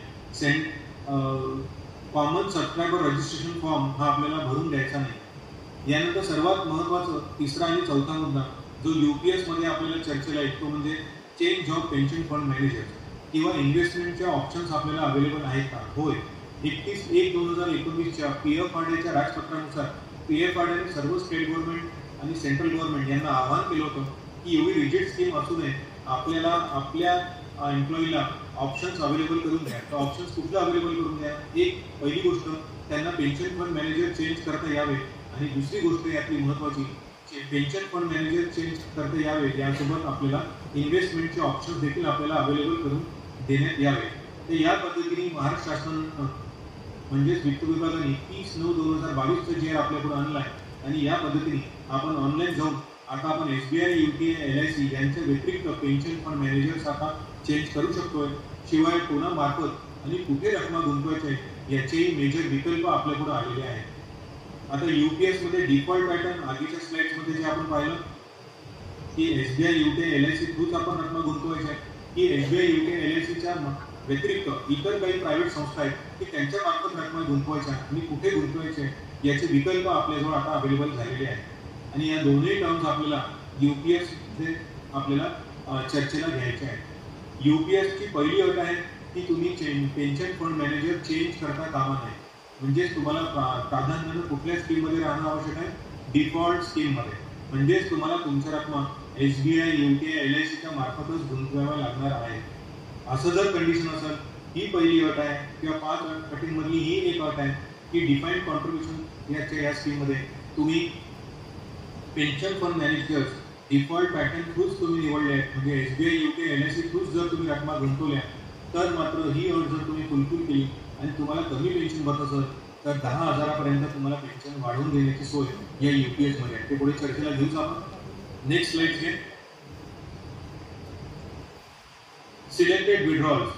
कॉमन सबस्क्रायबर रजिस्ट्रेशन फॉर्म हा आपल्याला भरून द्यायचा नाही। यानंतर सर्वात महत्त्वाचं तिसरा आणि चौथा मुद्दा जो UPS मध्ये आपल्याला चर्चेला येतो म्हणजे change of pension fund manager किंवा इन्व्हेस्टमेंटचे ऑप्शन्स आपल्याला अवेलेबल आहेत का? होय, 31/1/2019च्या PFRDAच्या राजपत्रानुसार PFRDAने सर्व स्टेट गव्हर्नमेंट आणि सेंट्रल गव्हर्नमेंट यांना आवाहन केलं होतं की एवढी रिजिड स्कीम असू नये, आपल्याला आपल्या एम्प्लॉईला ऑप्शन्स अवेलेबल करून द्या। तर ऑप्शन्स कुठले अवेलेबल करून द्या? एक पहिली गोष्ट त्यांना पेन्शन फंड मॅनेजर चेंज करता यावे आणि दुसरी गोष्ट यातली महत्त्वाची पेन्शन फंड मॅनेजर चेंज करता यावे यासोबत आपल्याला इन्व्हेस्टमेंटचे ऑप्शन्स देखील आपल्याला अवेलेबल करून देण्यात यावे। तर या पद्धतीने महाराष्ट्र शासनानं म्हणजेच वित्त विभागाने 30/9/2022 जे आपल्याकडे आणलं आहे आणि या पद्धतीने आपण ऑनलाईन जाऊन आता आपण SBI, UTI, LIC यांच्या व्यतिरिक्त पेन्शन फंड मॅनेजर्स आता चेंज करू शकतोय। शिवाय कोणामार्फत आणि कुठे रक्कम गुंतवायचे याचेही मेजर विकल्प आपल्याकडे आलेले आहेत। आता UPS मध्ये डिफॉल्ट पॅटर्न आधीच्या स्लाइड्समध्ये जे आपण पाहिलं की SBI, UTI, LIC थ्रूच आपण रक्कम गुंतवायच्या की SBI, UTI, LIC च्या व्यतिरिक्त इतर काही प्रायव्हेट संस्था आहेत की त्यांच्या मार्फत रक्कम गुंतवायच्या आणि कुठे गुंतवायचे याचे विकल्प आपल्याजवळ आता अवेलेबल झालेले आहेत आणि या दोन्ही टर्म्स आपल्याला UPS मध्ये आपल्याला चर्चेला घ्यायचे आहेत। UPS ची पहिली अट आहे की तुम्ही पेन्शन फंड मॅनेजर चेंज करता कामा नये, म्हणजेच तुम्हाला प्राधान्यानं कुठल्या स्कीममध्ये राहणं आवश्यक आहे? डिफॉल्ट स्कीममध्ये, म्हणजेच तुम्हाला तुमच्या रक्कम SBI, UTI, LIC च्या मार्फतच गुंतवाव्या लागणार आहे। असं जर कंडिशन असेल ही पहिली अट आहे किंवा 5 अटींमधली ही एक अट आहे की डिफाईन्ड कॉन्ट्रीब्युशन या स्कीममध्ये तुम्ही pension fund managers default pattern थ्रूच तुम्ही निवडले आहेत, म्हणजे SBI, UTI, LIC थ्रूच जर तुम्ही रक्कम गुंतवल्या तर मात्र ही अट जर तुम्ही फुलफिल केली आणि तुम्हाला कमी पेन्शन भरत असेल तर 10,000 पर्यंत तुम्हाला पेन्शन वाढवून देण्याची सोय या UPS मध्ये आहे। ते पुढे चर्चेला घेऊच आपण। नेक्स्ट स्लाइड घे। सिलेक्टेड विड्रॉल्स,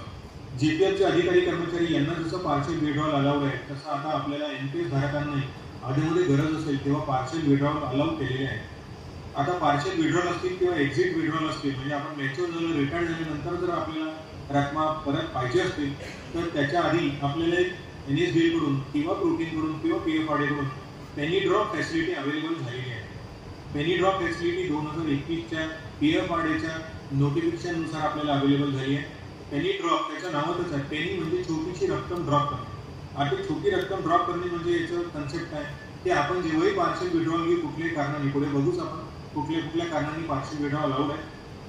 GPF चे अधिकारी कर्मचारी यांना जसं पार्शियल विड्रॉल अलाउड आहे तसं आता आपल्याला NPS धारकांना आधीमध्ये गरज असेल तेव्हा पार्शियल विड्रॉल अलाउड केलेले आहे। आता पार्शियल विड्रॉल असतील किंवा एक्झिट विड्रॉल असतील, म्हणजे आपण मॅच्युअर झालं, रिटायर झाल्यानंतर जर आपल्याला रक्कम परत पाहिजे असतील तर त्याच्या आधी आपल्याला NSDL कडून किंवा प्रोटीन कडून किंवा PFRDA कडून पेनी ड्रॉप फॅसिलिटी अवेलेबल झालेली आहे। पेनी ड्रॉप फॅसिलिटी 2021च्या PFRDAच्या नोटिफिकेशननुसार आपल्याला अवेलेबल झाली आहे। पेनी ड्रॉप त्याच्या नावातच आहे, पेनी म्हणजे छोटीशी रक्कम ड्रॉप करणे। आता छोटी रक्कम ड्रॉप करणे म्हणजे याचं कन्सेप्ट आहे की आपण जेव्हाही पार्शियल विड्रॉल घेऊ कुठल्याही कारणाने, पुढे बघूच आपण कुठल्या कारणाने पार्शियल विड्रॉल अलाउड आहे,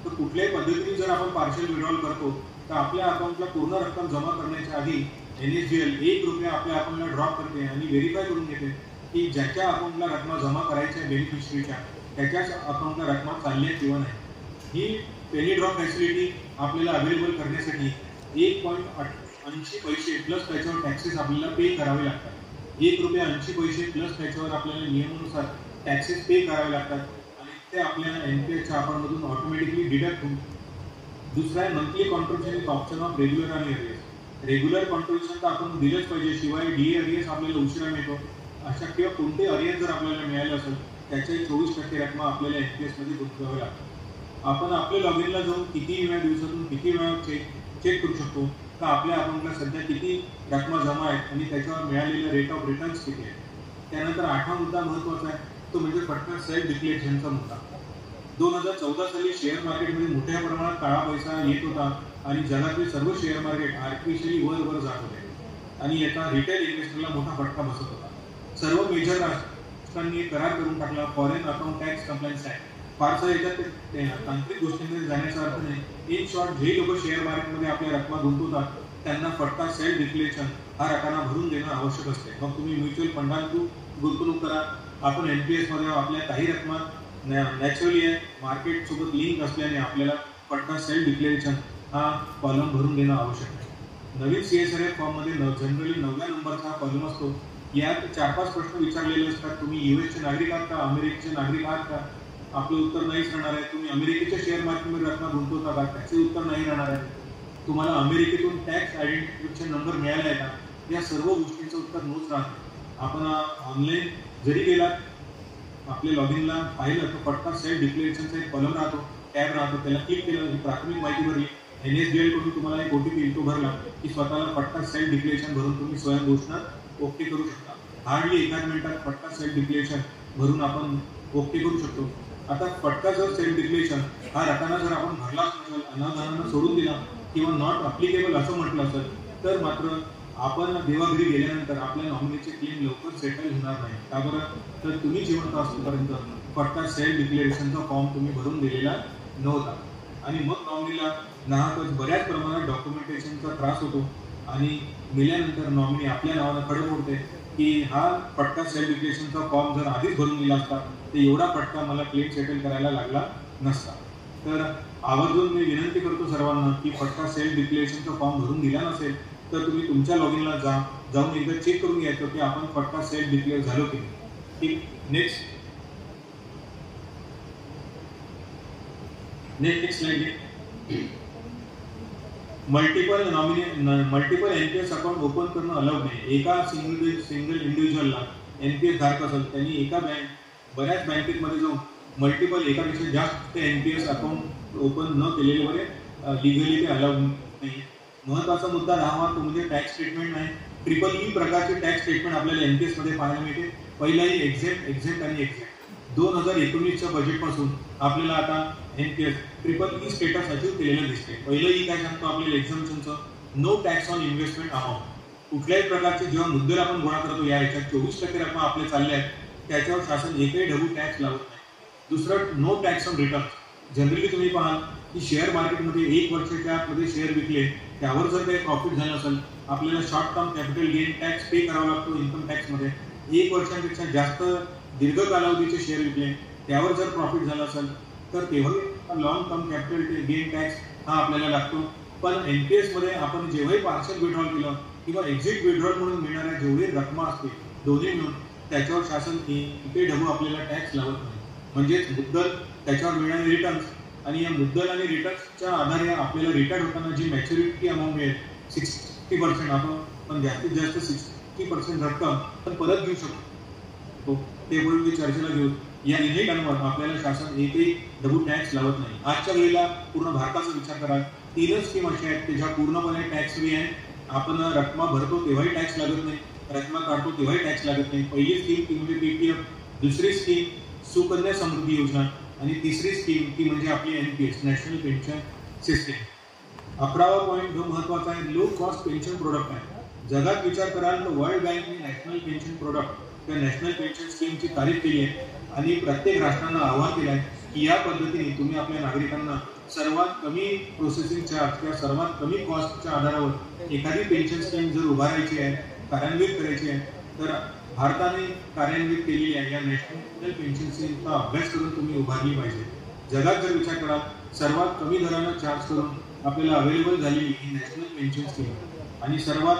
तर कुठल्याही पद्धतीने जर आपण पार्शियल विड्रॉल करतो तर आपल्या अकाउंटला पूर्ण रक्कम जमा करण्याच्या आधी NSDL ₹1 आपल्या अकाउंटला ड्रॉप करते आणि व्हेरीफाय करून घेते की ज्याच्या अकाउंटला रक्कम जमा करायच्या बेनिफिशरीच्या त्याच्याच अकाउंटला रक्कम चालली आहे किंवा नाही। ही पेनी ड्रॉप फॅसिलिटी आपल्याला अवेलेबल करण्यासाठी 1.80 पैसे प्लस त्याच्यावर टॅक्सेस आपल्याला पे करावे लागतात। ₹1.80 प्लस त्याच्यावर आपल्याला नियमानुसार टॅक्सेस पे करावे लागतात आणि ते आपल्याला NPS च्या अकाउंटमधून ऑटोमॅटिकली डिडक्ट होऊन दुसरा आहे monthly contribution option of regular आणि अरियर्स। रेग्युलर कॉन्ट्रीब्युशन तर आपण दिलंच पाहिजे, शिवाय DA अरियर्स आपल्याला उशिरा मिळतो अशा किंवा कोणते अरियर्स जर आपल्याला मिळालं असेल त्याच्याही 24% रक्कम आपल्याला NPS मध्ये गुंतवावी लागतात। आपण आपल्या लॉग इनला जाऊन किती वेळा दिवसातून किती वेळा चेक करू शकतो तर आपल्या अकाउंटला सध्या किती रक्कम जमा आहेत आणि त्याच्यावर मिळालेला रेट ऑफ रिटर्न्स किती आहे। त्यानंतर 8हा मुद्दा महत्त्वाचा आहे तो म्हणजे पटकन सेल्फ डिक्लेरेशनचा मुद्दा। 2014 साली शेअर मार्केटमध्ये मोठ्या प्रमाणात काळा पैसा येत होता आणि जगातले सर्व शेअर मार्केट आर्टिफिशियली वर जात होते। आणि याचा रिटेल इन्व्हेस्टरला मोठा फटका बसत होता. सर्व मेजर राष्ट्रांनी करार करून टाकला. Foreign account tax compliance act. फारसा याच्यात तांत्रिक गोष्टींमध्ये जाण्याचा अर्थ नाही. इन शॉर्ट, जे लोक शेअर मार्केटमध्ये आपल्या रक्कमा गुंतवतात त्यांना फटका सेल्फ डिक्लेरेशन हा रकाना भरून देणं आवश्यक असते. मग तुम्ही म्युच्युअल फंडात गुंतवणूक करा, आपण एनपीएस मध्ये आपल्या काही रकमा नॅचरली मार्केट सोबत लिंक असल्याने आपल्याला फटका सेल्फ डिक्लेरेशन हा कॉलम भरून देणं आवश्यक आहे. नवीन CSRF फॉर्म मध्ये जनरली 9व्या नंबरचा कॉलम असतो. यात 4-5 प्रश्न विचारलेले असतात. तुम्ही US चे नागरिक आहात का, अमेरिकेचे नागरिक आहात का? आपलं उत्तर नाहीच राहणार आहे. तुम्ही अमेरिकेच्या शेअर मार्केटमध्ये रक्कम गुंतवता का? त्याचे उत्तर नाही राहणार आहे. तुम्हाला अमेरिकेतून टॅक्स आयडेंटिफिकेशन नंबर मिळाला आहे का? या सर्व गोष्टींचं उत्तर नोच राहते. आपण ऑनलाईन जरी गेलात आपल्या लॉगिनला पाहिलं तर फटका सेल्फ डिक्लेरेशनचा एक कॉलम राहतो, टॅब राहतो. त्याला क्लिक केलं की प्राथमिक माहिती भरली, NSDL कडून तुम्हाला एक OTP येतो भरला की स्वतःला फटका सेल्फ डिक्लेरेशन भरून तुम्ही स्वयं घोषणा ओके करू शकता. हार्डली 1 मिनिटात फटका सेल्फ डिक्लेरेशन भरून आपण ओके करू शकतो. आता फटका जर सेल्फ डिक्लेरेशन हा रकाना जर आपण भरलाच नसेल, अनावधानानं सोडून दिला किंवा नॉट अप्लिकेबल असं म्हटलं असेल तर मात्र आपण देवाघरी गेल्यानंतर आपल्या नॉमिनीचे क्लेम लवकर सेटल होणार नाही. का बरं? तर तुम्ही जिवंत असतोपर्यंत फटका सेल्फ डिक्लेरेशनचा फॉर्म तुम्ही भरून दिलेला नव्हता आणि मग नॉमिनीला नाहकच बऱ्याच प्रमाणात डॉक्युमेंटेशनचा त्रास होतो आणि मेल्यानंतर नॉमिनी आपल्या नावानं खडं मोडते की हा फटका सेल्फ डिक्लेरेशनचा फॉर्म जर आधीच भरून दिला असता तर एवढा फटका मला क्लेम सेटल करायला लागला नसता. तर आवर्जून मी विनंती करतो सर्वांना की फटका सेल्फ डिक्लेरेशनचा फॉर्म भरून दिला नसेल तर तुम्ही तुमच्या लॉगिनला जाऊन एकदा चेक करून घ्यायचं की आपण फटका सेल्फ डिक्लेअर झालो की नाही. ठीक. Next slide. Multiple NPS account open करणं अलाउड नाही. एका सिंगल इंडिव्हिज्युअलला एनपीएस धारक असेल त्यांनी एका बऱ्याच बँकेमध्ये जाऊन मल्टिपल एकापेक्षा जास्त एनपीएस अकाउंट ओपन न केलेले लिगली ते अलाउड नाही. महत्वाचा मुद्दा राहावा तो म्हणजे टॅक्स स्टेटमेंट नाही. EEE प्रकारचे टॅक्स स्टेटमेंट आपल्याला एनपीएस मध्ये पाहायला मिळते. पहिलाही एक्झेम्प्ट आणि एक्झेम्प्ट. 2019च्या बजेटपासून आपल्याला आता एनपीएस EEE स्टेटस अचीव केलेलं दिसते. पहिलंही काय सांगतो आपल्याला एक्झम्पशनचं, no tax on investment amount. कुठल्याही प्रकारचे जेव्हा मुद्दल आपण गोळा करतो या ह्याच्यात 24% रक्कम आपल्या चालल्या आहेत त्याच्यावर शासन एकही ढबू टॅक्स लावत नाही. दुसरं, no tax on return. Generally तुम्ही पाहाल की शेअर मार्केटमध्ये 1 वर्षाच्या आतमध्ये शेअर विकले त्यावर जर काही प्रॉफिट झालं असेल आपल्याला short term capital gain tax pay करावा लागतो इन्कम टॅक्समध्ये. 1 वर्षापेक्षा जास्त दीर्घ कालावधीचे शेअर विकले त्यावर जर प्रॉफिट झालं असेल तर तेव्हा long term capital gain tax हा आपल्याला लागतो. पण एनपीएस मध्ये आपण जेव्हाही पार्शल विड्रॉल केलं किंवा एक्झिट विड्रॉल म्हणून मिळणाऱ्या जेवढी रक्कम असते दोन्ही मिळून त्याच्यावर शासन एकही ढबू आपल्याला टॅक्स लावत नाही. म्हणजेच मुद्दल, त्याच्यावर मिळणारे रिटर्न्स आणि या मुद्दल आणि रिटर्न्सच्या आधारे आपल्याला रिटायर होताना जी मॅच्युरिटी अमाऊंट मिळेल 60%, आपण जास्तीत जास्त 60% रक्कम आपण परत घेऊ शकतो. ते बोलून चर्चेला घेऊ. या निधीकांवर आपल्याला शासन एकही ढबू टॅक्स लावत नाही. आजच्या वेळेला पूर्ण भारताचा विचार करा, 3च स्कीम अशा आहेत की ज्या पूर्णपणे टॅक्स फ्री आहे. आपण रक्कमा भरतो तेव्हाही टॅक्स लागत नाही, रक्कमा काढतो तेव्हाही टॅक्स लागत नाही. पहिली स्कीम ती म्हणजे PPF, दुसरी स्कीम सुकन्या समृद्धी योजना आणि तिसरी स्कीम ती म्हणजे आपली NPS नॅशनल पेन्शन सिस्टीम. 11वा पॉईंट जो महत्वाचा आहे, लो कॉस्ट पेन्शन प्रोडक्ट आहे. जगात विचार कराल तर वर्ल्ड बँकने नॅशनल पेन्शन प्रोडक्ट किंवा नॅशनल पेन्शन स्कीमची तारीफ केली आहे आणि प्रत्येक राष्ट्रांना आवाहन केलं आहे की या पद्धतीने तुम्ही आपल्या नागरिकांना सर्वात कमी प्रोसेसिंग चार्ज किंवा सर्वात कमी कॉस्टच्या आधारावर एखादी पेन्शन स्कीम जर उभारायची आहे, कार्यान्वित करायची आहे तर भारताने कार्यान्वित केलेली आहे या नॅशनल पेन्शन स्कीमचा अभ्यास करून तुम्ही उभारली पाहिजे. जगात जर विचार कराल सर्वात कमी दरानं चार्ज करून आपल्याला अवेलेबल झालेली ही नॅशनल पेन्शन स्कीम आणि सर्वात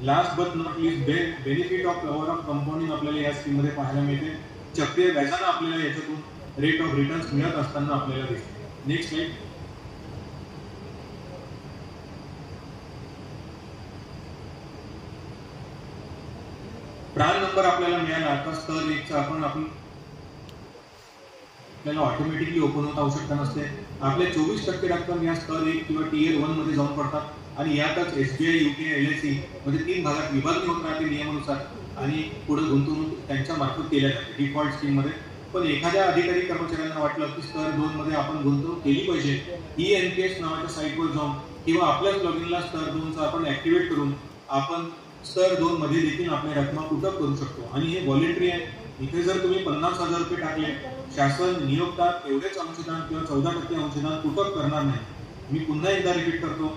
last but not least benefit of power of compounding आपल्याला या स्कीम मध्ये पाहायला मिळते. चक्रीय व्याजानं आपल्याला याच्यातून रेट ऑफ रिटर्न्स मिळत असताना आपल्याला दिसते. Next slide. प्राण नंबर आपल्याला मिळाला आता स्तर 1 चा आपण आपल्याला ऑटोमॅटिकली ओपन होत आवश्यकता नसते. आपले 24% रक्कम या स्तर 1 किंवा टियर 1 मध्ये जाऊन पडतात आणि यातच SBI, UK, LIC मध्ये 3 भागात विभागणी होत राहते नियमानुसार आणि पुढे गुंतवणूक त्यांच्या मार्फत केल्या जाते डिफॉल्ट स्कीम मध्ये. पण एखाद्या अधिकारी कर्मचाऱ्यांना वाटलं की स्तर 2 मध्ये आपण गुंतवणूक केली पाहिजे, NPS नावाच्या साईटवर जाऊन किंवा आपल्याच लॉगिनला स्तर 2 चा आपण ऍक्टिव्हेट करून आपण स्तर 2 मध्ये देखील आपल्या रक्कम कुटक करू शकतो आणि हे व्हॉलेंटरी आहे. इथे जर तुम्ही 50,000 रुपये टाकले, शासन नियोक्ता एवढेच अंशदान किंवा 14% अंशदान कुटक करणार नाही. मी पुन्हा एकदा रिपीट करतो.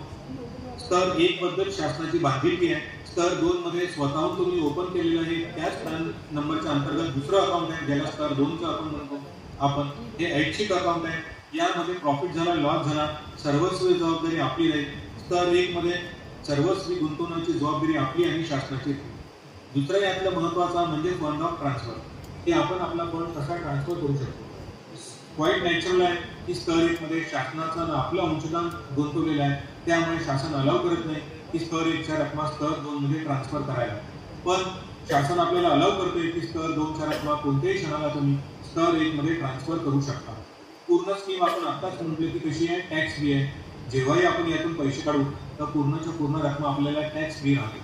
स्तर 1 बद्दल शासनाची बांधिलकी आहे. स्तर 2 मध्ये स्वतःहून तुम्ही ओपन केलेलं आहे त्याच पॅन नंबरच्या अंतर्गत दुसरं अकाउंट आहे ज्याला स्तर 2चं अकाउंट म्हणतो आपण. हे ऐच्छिक अकाउंट आहे. यामध्ये प्रॉफिट झाला, लॉस झाला, सर्वस्वी जबाबदारी आपली राहील. स्तर 1 मध्ये सर्वस्वी गुंतवणुकीची जबाबदारी आपली आणि शासनाची. दुसरा यातलं महत्वाचा म्हणजे फंड ऑफ ट्रान्सफर. हे आपण आपला फंड कसा ट्रान्सफर करू शकतो. क्वाईट नॅचरल आहे की स्तर 1 मध्ये शासनाचं आपलं अंशदान गुंतवलेलं आहे, त्यामुळे शासन अलाव करत नाही की स्तर 1च्या रक्कमा स्तर 2 मध्ये ट्रान्सफर करायला. पण शासन आपल्याला अलाव करते की स्तर 2च्या रक्कमा कोणत्याही क्षणाला तुम्ही स्तर 1 मध्ये ट्रान्सफर करू शकता. पूर्ण स्कीम आपण आताच म्हटलं की कशी आहे, टॅक्स फ्री आहे. जेव्हाही आपण यातून पैसे काढू तर पूर्णच्या पूर्ण रक्कम आपल्याला टॅक्स फ्री राहते.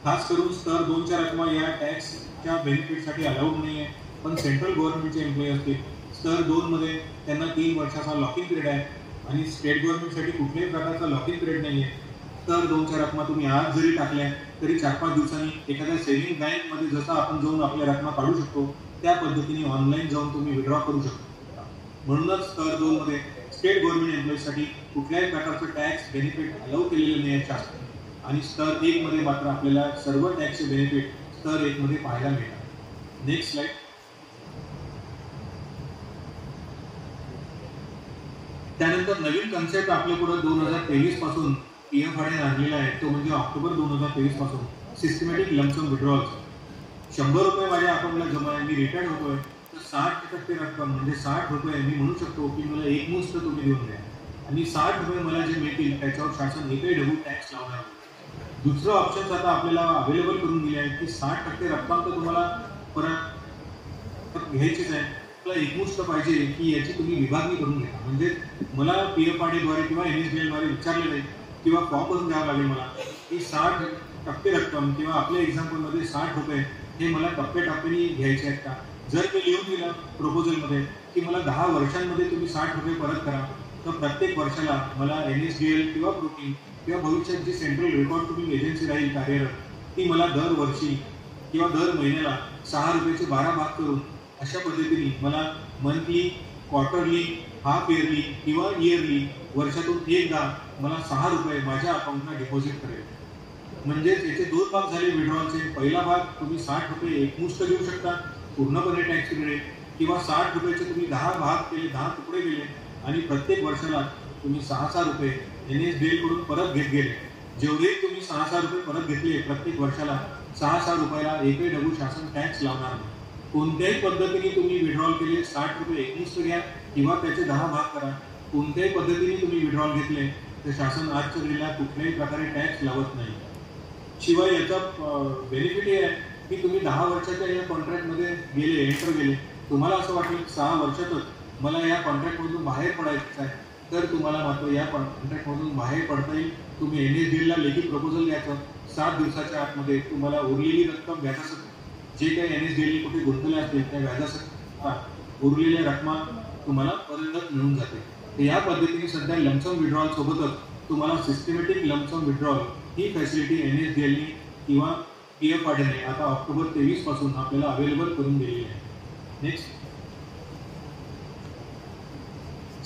खास करून स्तर 2च्या रक्कमा या टॅक्सच्या बेनिफिटसाठी अलाउड नाही आहे. पण सेंट्रल गव्हर्नमेंटचे एम्प्लॉई असतील स्तर 2 मध्ये त्यांना 3 वर्षाचा लॉक इन पिरियड आहे आणि स्टेट गव्हर्नमेंटसाठी कुठल्याही प्रकारचा लॉक इन पिरियड नाही आहे. स्तर 2च्या रक्कमा तुम्ही आज जरी टाकल्या तरी 4-5 दिवसांनी एखाद्या सेव्हिंग बँकमध्ये जसं आपण जाऊन आपल्या रक्कमा काढू शकतो त्या पद्धतीने ऑनलाईन जाऊन तुम्ही विड्रॉ करू शकतो. म्हणूनच स्तर 2 मध्ये स्टेट गव्हर्नमेंट एम्प्लॉईसाठी कुठल्याही प्रकारचं टॅक्स बेनिफिट अलाउ केलेलं नाही आहे शासन. आणि स्तर 1 मध्ये मात्र आपल्याला सर्व टॅक्सचे बेनिफिट स्तर 1 मध्ये पाहायला मिळतात. Next slide. त्यानंतर नवीन कन्सेप्ट आपल्यापुढे 2023 पासून पीएफआरडीने आणलेला आहे, तो म्हणजे ऑक्टोबर 2023 पासून सिस्टमॅटिक लमसम विड्रॉल. 100 रुपये माझ्या अकाउंटला जमा आहे, मी रिटायर्ड होतोय, तर 60% रक्कम म्हणजे 60 रुपये मी म्हणू शकतो की मला एकमुष्ट तुम्ही देऊन द्या आणि 60 रुपये मला जे मिळतील त्याच्यावर शासन एकही डबल टॅक्स लावणार. दुसरं ऑप्शन आता आपल्याला अवेलेबल करून दिले आहे की 60% रक्कम तर तुम्हाला परत घ्यायचीच आहे, मला एकमुष्ट पाहिजे की याची तुम्ही विभागणी करून घ्या. म्हणजे मला पीएफआरडीद्वारे किंवा एनएसडीएलद्वारे विचारले नाही किंवा फॉर्म भरून द्यावं लागेल मला की 60% रक्कम किंवा आपल्या एक्झाम्पलमध्ये 60 रुपये हे मला टप्प्याटप्प्याने घ्यायचे आहेत का. जर मी लिहून दिलं प्रपोजलमध्ये की मला 10 वर्षांमध्ये तुम्ही 60 रुपये परत करा, तर प्रत्येक वर्षाला मला एनएसडीएल किंवा प्रोटीन किंवा भविष्यात जी सेंट्रल रेकॉर्ड कीपिंग एजन्सी राहील कार्यरत ती मला दरवर्षी किंवा दर महिन्याला 6 रुपयाचे 12 भाग करून अशा पद्धतीने मला मंथली, क्वार्टरली, हाफ इयरली किंवा इयरली वर्षातून एकदा मला 6 रुपये माझ्या अकाउंटला डिपॉझिट करेल. म्हणजेच याचे 2 भाग झाले विड्रॉलचे. पहिला भाग तुम्ही 60 रुपये एकमुष्ट देऊ शकता, पूर्णपणे टॅक्स मिळेल, किंवा 60 रुपयाचे तुम्ही 10 भाग केले, 10 तुकडे केले आणि प्रत्येक वर्षाला तुम्ही 6-6 रुपये एनएसडीएल कडून परत घेत गेले. जेवढे तुम्ही 6-6 रुपये परत घेतले प्रत्येक वर्षाला 6-6 रुपयाला एकही डबल शासन टॅक्स लावणार नाही. कोणत्याही पद्धतीने तुम्ही विड्रॉल केले 60 रुपये एकमुष्ट घ्या किंवा त्याचे 10 भाग करा. कोणत्याही पद्धतीने तुम्ही विड्रॉल घेतले तर शासन आजच्या घडीला कुठल्याही प्रकारे टॅक्स लावत नाही. शिवाय याचा बेनिफिट हे आहे की तुम्ही 10 वर्षाच्या या कॉन्ट्रॅक्टमध्ये गेले, एंटर गेले, तुम्हाला असं वाटलं की 6 वर्षातच मला या कॉन्ट्रॅक्टमधून बाहेर पडायचं आहे, तर तुम्हाला मात्र या कॉन्ट्रॅक्टमधून बाहेर पडता येईल. तुम्ही एनएसडीएलला लेखी प्रपोजल द्यायचं, 7 दिवसाच्या आतमध्ये तुम्हाला उरलेली रक्कम व्याजासकट जे काही एनएसडीएलने कुठे गुंतवले असतील त्या व्याजासकट उरलेल्या रक्कमा तुम्हाला परत मिळून जाते. तर या पद्धतीने सध्या लमसम विड्रॉल सोबतच तुम्हाला सिस्टमॅटिक लमसम विड्रॉल ही फॅसिलिटी एनएसडीएलने किंवा पीएफआरडीने आता ऑक्टोबर 23 पासून आपल्याला अवेलेबल करून दिलेली आहे. नेक्स्ट.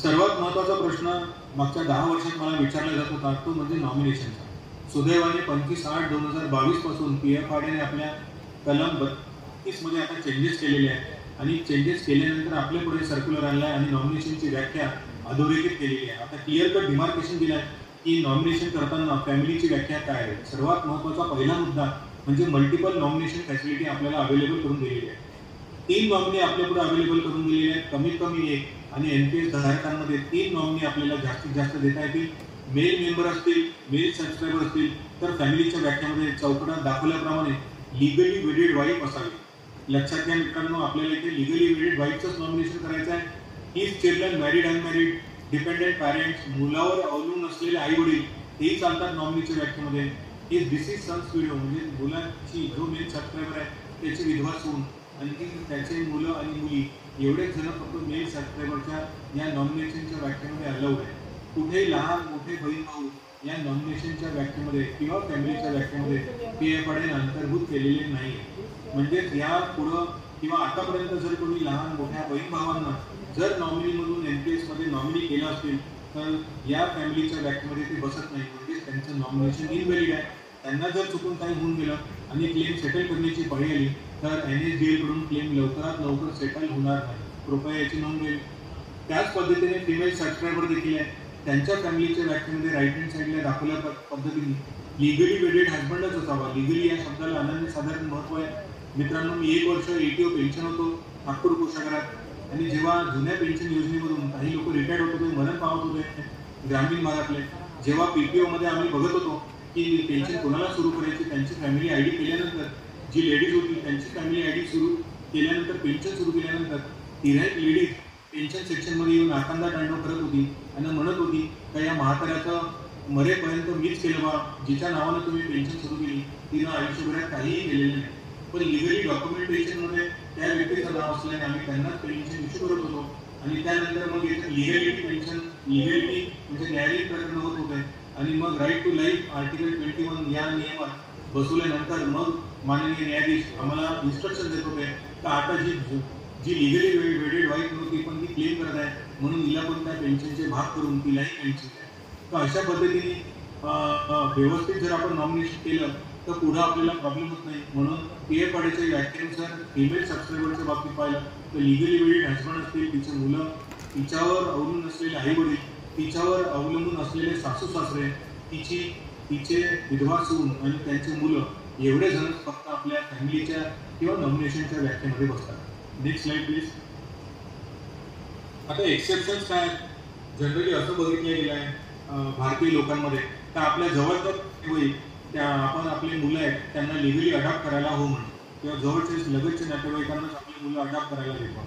सर्वात महत्त्वाचा प्रश्न मागच्या 10 वर्षात मला विचारला जात होता तो म्हणजे नॉमिनेशनचा. सुदैवाने 25/8/2022 पासून पीएफआरडीने आपल्या कलम 32 मध्ये आता चेंजेस केलेले आहेत आणि चेंजेस केल्यानंतर आपल्या पुढे सर्क्युलर आणला आहे आणि नॉमिनेशनची व्याख्या अधोरेखित केलेली आहे. आता क्लिअर कट डिमार्केशन दिलं आहे की नॉमिनेशन करताना फॅमिलीची व्याख्या काय आहे. सर्वात महत्त्वाचा पहिला मुद्दा म्हणजे मल्टिपल नॉमिनेशन फॅसिलिटी आपल्याला अवेलेबल करून दिलेली आहे. 3 नॉमिनी आपल्या पुढे अवेलेबल करून दिलेले आहेत, कमीत कमी 1, आणि एनपीएस धारकांमध्ये 3 नॉमिनी आपल्याला जास्तीत जास्त देता येतील. मेल मेंबर असतील, मेल सबस्क्रायबर असतील तर फॅमिलीच्या व्याख्यामध्ये चौकटात दाखवल्याप्रमाणे लिगली वेडेड वाईफ असावी. लक्षात घ्या मित्रांनो, आपल्याला इथे लिगली वेडेड वाईफचंच नॉमिनेशन करायचं आहे. हीच children, married, unmarried, dependent parents, मुलावर अवलंबून असलेले आई वडील हेही चालतात नॉमिनीच्या व्याख्येमध्ये. ही डिसीज सन्स व्हिडिओ म्हणजे मुलाची जो मेल सबस्क्रायबर आहे त्याची विधवा सून आणि त्याचे मुलं आणि मुली एवढेच जण फक्त मेल सबस्क्रायबरच्या या नॉमिनेशनच्या व्याख्येमध्ये अलाउड आहे. कुठेही लहान मोठे बहीण भाऊ या नॉमिनेशनच्या व्याख्येमध्ये किंवा फॅमिलीच्या व्याख्येमध्ये पीएफआरडीने अंतर्भूत केलेले नाही. म्हणजेच या पुढं किंवा आतापर्यंत जर कोणी लहान मोठ्या बहीण भावांना जर नॉमिनीमधून एनपीएस मध्ये नॉमिनी केलं असेल तर या फॅमिलीच्या व्याख्येमध्ये ते बसत नाही. म्हणजेच त्यांचं नॉमिनेशन इनव्हॅलिड आहे. त्यांना जर चुकून काही होऊन गेलं आणि क्लेम सेटल करण्याची पाळी आली तर NSDL कडून क्लेम लवकरात लवकर सेटल होणार नाही. कृपया याची नोंद घ्यावी. त्याच पद्धतीने फिमेल सबस्क्रायबर देखील आहे. त्यांच्या फॅमिलीच्या व्याख्येमध्ये राईट हँड साईडला दाखवल्या पद्धतीने लिगली वेडेड हजबंडच असावा. लिगली या शब्दाला अनन्यसाधारण महत्व आहे. मित्रांनो, मी 1 वर्ष ATO पेन्शन होतो नागपूर कोषागारात आणि जेव्हा जुन्या पेन्शन योजनेमधून काही लोक रिटायर्ड होत होते, मरण पावत होते ग्रामीण भागातले, जेव्हा PPO मध्ये आम्ही बघत होतो की पेन्शन कोणाला सुरू करायची, त्यांची फॅमिली आयडी केल्यानंतर जी लेडीज होती त्यांची फॅमिली आयडी सुरू केल्यानंतर पेन्शन सुरू केल्यानंतर तिऱ्याही लेडीज पेन्शन सेक्शनमध्ये येऊन आकांदा तांडव करत होती आणि म्हणत होती का या म्हाताऱ्याचं मरेपर्यंत मीच केलं बा, जिच्या नावानं तुम्ही पेन्शन सुरू केली तिनं आयुष्यभरात काहीही केलेलं नाही. पण लिगली डॉक्युमेंटेशनमध्ये त्या व्यक्तीचं नाव असल्याने आम्ही त्यांनाच पेन्शन इश्यू करत होतो आणि त्यानंतर मग याचं लिगॅलिटी पेन्शन लिगॅलिटी म्हणजे न्यायालयीन प्रकरण होत होते आणि मग राईट टू लाईफ आर्टिकल 21 या नियमात बसवल्यानंतर मग माननीय न्यायाधीश आम्हाला इन्स्ट्रक्शन देत होते तर आता जी लिगली वेडेड वाईफ नव्हती पण ती क्लेम करत आहे म्हणून तिला पण त्या पेन्शनचे भाग करून तिलाही पेन्शन आहे. तर अशा पद्धतीने व्यवस्थित जर आपण नॉमिनेशन केलं तर पुढे आपल्याला प्रॉब्लेम होत नाही. म्हणून पीएफआरडीच्या व्याख्येनुसार फिमेल सबस्क्रायबरच्या बाबतीत पाहिलं तर लिगली वेडेड हजबंड असतील, तिचे मुलं, तिच्यावर अवलंबून असलेले आई वडील, तिच्यावर अवलंबून असलेले सासू सासरे, तिचे विधवा सून आणि त्यांचे मुलं एवढे जण फक्त आपल्या फॅमिलीच्या किंवा नॉमिनेशनच्या व्याख्येमध्ये बसतात. Next slide please. आता एक्सेप्शन्स काय जनरली असं बघितलं गेलं आहे भारतीय लोकांमध्ये तर आपल्या जवळच्या होईल त्या आपण आपले मुलं आहेत त्यांना लिगली अडॉप्ट करायला हो म्हणतो किंवा जवळचे लगतच्या नातेवाईकांनाच आपली मुलं अडॉप्ट करायला देतो.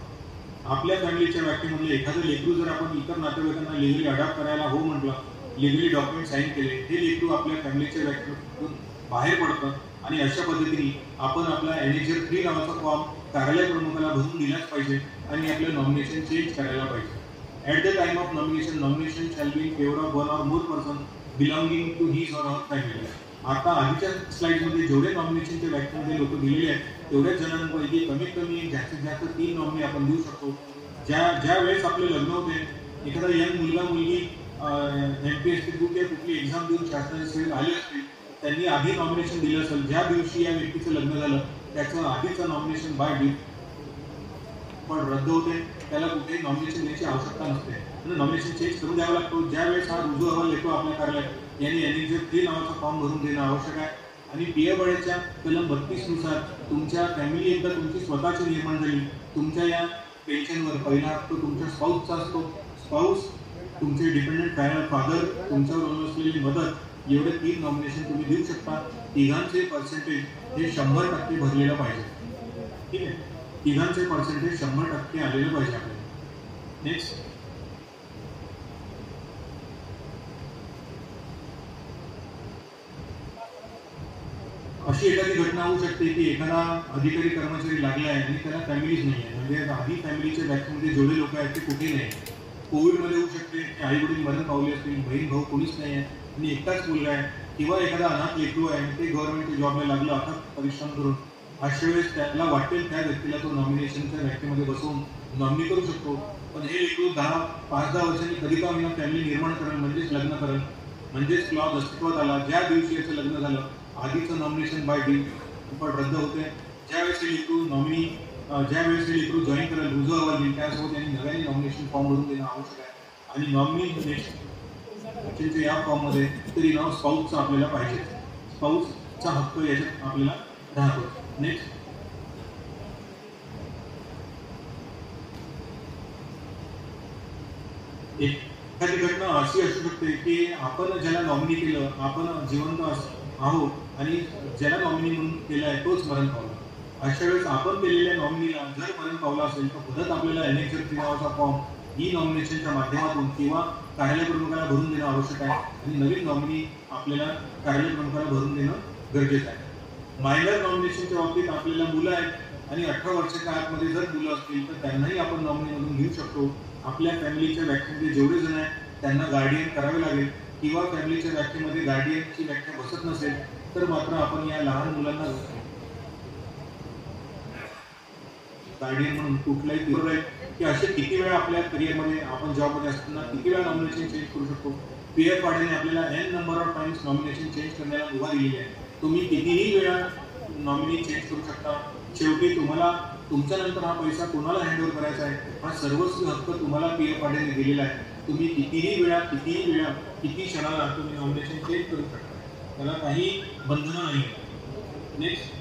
आपल्या फॅमिलीच्या व्याख्येमधले एखादं लेकरू जर आपण इतर नातेवाईकांना लिगली अडॉप्ट करायला हो म्हटलं, लिगली डॉक्युमेंट साईन केले, हे लेकरू आपल्या फॅमिलीच्या व्याख्येतून बाहेर पडतं आणि अशा पद्धतीने आपण आपला NHR 3 नावाचा फॉर्म कार्यालय प्रमुखाला भरून दिलाच पाहिजे आणि आपलं नॉमिनेशन चेंज करायला पाहिजे. At the time of nomination shall be in favour of 1 or more person belonging to his or her family. आता आधीच्या स्लाइडमध्ये जेवढे नॉमिनेशनच्या व्याख्येमध्ये लोक दिलेले आहेत तेवढ्याच जणांपैकी कमीत कमी जास्तीत जास्त 3 नॉमिनी आपण देऊ शकतो. ज्या वेळेस आपले लग्न होते, एखादा यंग मुलगा मुलगी MPSC किंवा कुठली एक्झाम देऊन शासनाच्या सेवेत आले असतील, त्यांनी आधी नॉमिनेशन दिलं असेल, ज्या दिवशी या व्यक्तीचं लग्न झालं त्याचं आधीचं नॉमिनेशन बाय पण रद्द होते, त्याला कुठेही नॉमिनेशन द्यायची आवश्यकता नसते. नॉमिनेशन चेंज करून द्यावा लागतो. ज्यावेळेस हा रुजू अहवाल येतो आपल्या कार्यालयात यांनी NHR 3 नावाचा फॉर्म भरून देणं आवश्यक आहे. आणि पीएफआरडीच्या कलम 32 नुसार तुमच्या फॅमिली एकदा तुमची स्वतःची निर्माण झाली, तुमच्या या पेन्शनवर पहिला हक्क तुमच्या स्पाऊसचा असतो. स्पाऊस, तुमचे डिपेंडंट फादर, तुमच्यावर अवलंबून असलेली मदत, एवढे 3 नॉमिनेशन तुम्ही देऊ शकता. तिघांचे पर्सेंटेज हे 100% भरलेलं पाहिजे. ठीक आहे, तिघांचे पर्सेंटेज 100% आलेलं पाहिजे आपल्याला. नेक्स्ट. अशी एखादी घटना होऊ शकते की एखादा अधिकारी कर्मचारी लागला आहे आणि त्याला फॅमिलीच नाही आहे, म्हणजे आधी फॅमिलीच्या व्याख्येमध्ये जेवढे लोक आहेत ते कुठे नाही. कोविडमध्ये होऊ शकते की आई वडील मरण पावले असतील, बहीण भाऊ कोणीच नाही आहे आणि एकटाच मुलगा आहे, किंवा एखादा अनाथ लेकरू आहे आणि ते गव्हर्नमेंटच्या जॉबला लागलं अथक परिश्रम करून. अशा वेळेस त्याला वाटेल त्या व्यक्तीला तो नॉमिनेशनच्या व्याख्येमध्ये बसवून नॉमिनी करू शकतो. पण हे लेकरू 5-10 वर्षांनी कधी का होईना फॅमिली निर्माण करेल, म्हणजेच लग्न करेल, म्हणजेच क्लॉज अस्तित्वात आला. ज्या दिवशी याचं लग्न झालं आधीचं नॉमिनेशन बाय डिफॉल्ट पण रद्द होते. ज्यावेळेस हे लेकरू जॉईन करेल, रुजू अहवाल देईल, त्यासोबत त्यांनी नव्याने नॉमिनेशन फॉर्म भरून देणं आवश्यक आहे. आणि नॉमिनेशनच्या या फॉर्ममध्ये तरी नाव स्पाऊसचा आपल्याला पाहिजे. स्पाऊसचा हक्क याच्यात आपल्याला राहतो. नेक्स्ट. एखादी घटना अशी असू शकते की आपण ज्याला नॉमिनी केलं, आपण जिवंत आहोत आणि ज्याला नॉमिनी म्हणून केलं आहे तोच मरण पावला. अशा वेळेस आपण केलेल्या नॉमिनीला जर मरण पावला असेल तर परत आपल्याला NHR 3 नावाचा फॉर्म ई नॉमिनेशनच्या माध्यमातून किंवा कार्यालय प्रमुखाला भरून देणं आवश्यक आहे आणि नवीन नॉमिनी आपल्याला कार्यालय प्रमुखाला भरून देणं गरजेचं आहे. मायनर नॉमिनेशनच्या बाबतीत आपल्याला मुलं आहेत आणि 18 वर्षाच्या आतमध्ये जर मुलं असतील तर त्यांनाही आपण नॉमिनीमधून घेऊ शकतो. आपल्या फॅमिलीच्या व्याख्येमध्ये जेवढे जण आहेत त्यांना गार्डियन करावे लागेल किंवा फॅमिलीच्या व्याख्येमध्ये गार्डियनची व्याख्या बसत नसेल तर मात्र आपण या लहान मुलांना गार्डियन म्हणून कुठलाही किंवा की असे किती वेळा आपल्या करिअरमध्ये आपण जॉबमध्ये असताना किती वेळा नॉमिनेशन चेंज करू शकतो. पीएफ पाड्याने आपल्याला n number of times nomination change करण्याला मुभा दिलेली आहे. तुम्ही कितीही वेळा नॉमिनी चेंज करू शकता. शेवटी तुम्हाला तुमच्यानंतर हा पैसा कोणाला हँडओव्हर करायचा आहे हा सर्वस्वी हक्क तुम्हाला पीएफ पाड्याने दिलेला आहे. तुम्ही कितीही वेळा किती क्षणाला तुम्ही नॉमिनेशन चेंज करू शकता. त्याला काही बंधनं नाही. नेक्स्ट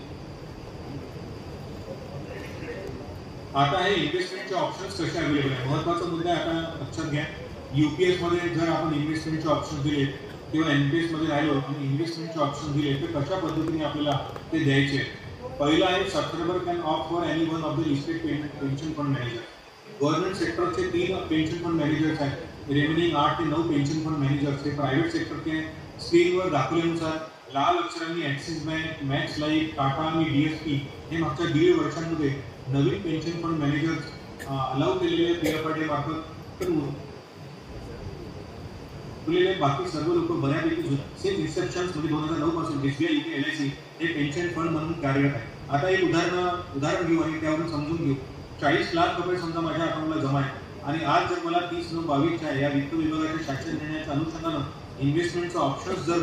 आता हे इन्व्हेस्टमेंटचे ऑप्शन्स कसे अवेलेबल आहे. महत्त्वाचा मुद्दा आता लक्षात घ्या. यूपीएस मध्ये जर आपण इन्व्हेस्टमेंटचे ऑप्शन दिले किंवा एनपीएस मध्ये राहिलो आणि इन्व्हेस्टमेंटचे ऑप्शन दिले तर कशा पद्धतीने आपल्याला ते द्यायचे. पहिलं आहे subscriber can opt for any one of the listed pension fund manager. Government सेक्टरचे 3 पेन्शन फंड मॅनेजर्स आहेत. रिमेनिंग 8 ते 9 पेन्शन फंड मॅनेजर्स हे प्रायव्हेट सेक्टरचे स्क्रीनवर दाखवल्यानुसार लाल अक्षरांनी Axis bank, Max life, Tata आणि डीएसपी हे मागच्या 1.5 वर्षांमध्ये नवीन पेन्शन फंड मॅनेजर्स अलाउ केलेले पीएफआरडी मार्फत तर उरलेले बाकी सर्व लोक बऱ्यापैकी सेम इन्स्ट्रक्शन्स म्हणजे 2009 पासून एसबीआय यूके एलआयसी हे पेन्शन फंड म्हणून कार्यरत आहे. आता एक उदाहरण घेऊ आणि त्यावरून समजून घेऊ. 40 लाख रुपये समजा माझ्या अकाउंटला जमा आहे आणि आज जर मला 30/9/22 या वित्त विभागाच्या शासन निर्णयाच्या अनुषंगानं इन्व्हेस्टमेंटचे ऑप्शन्स जर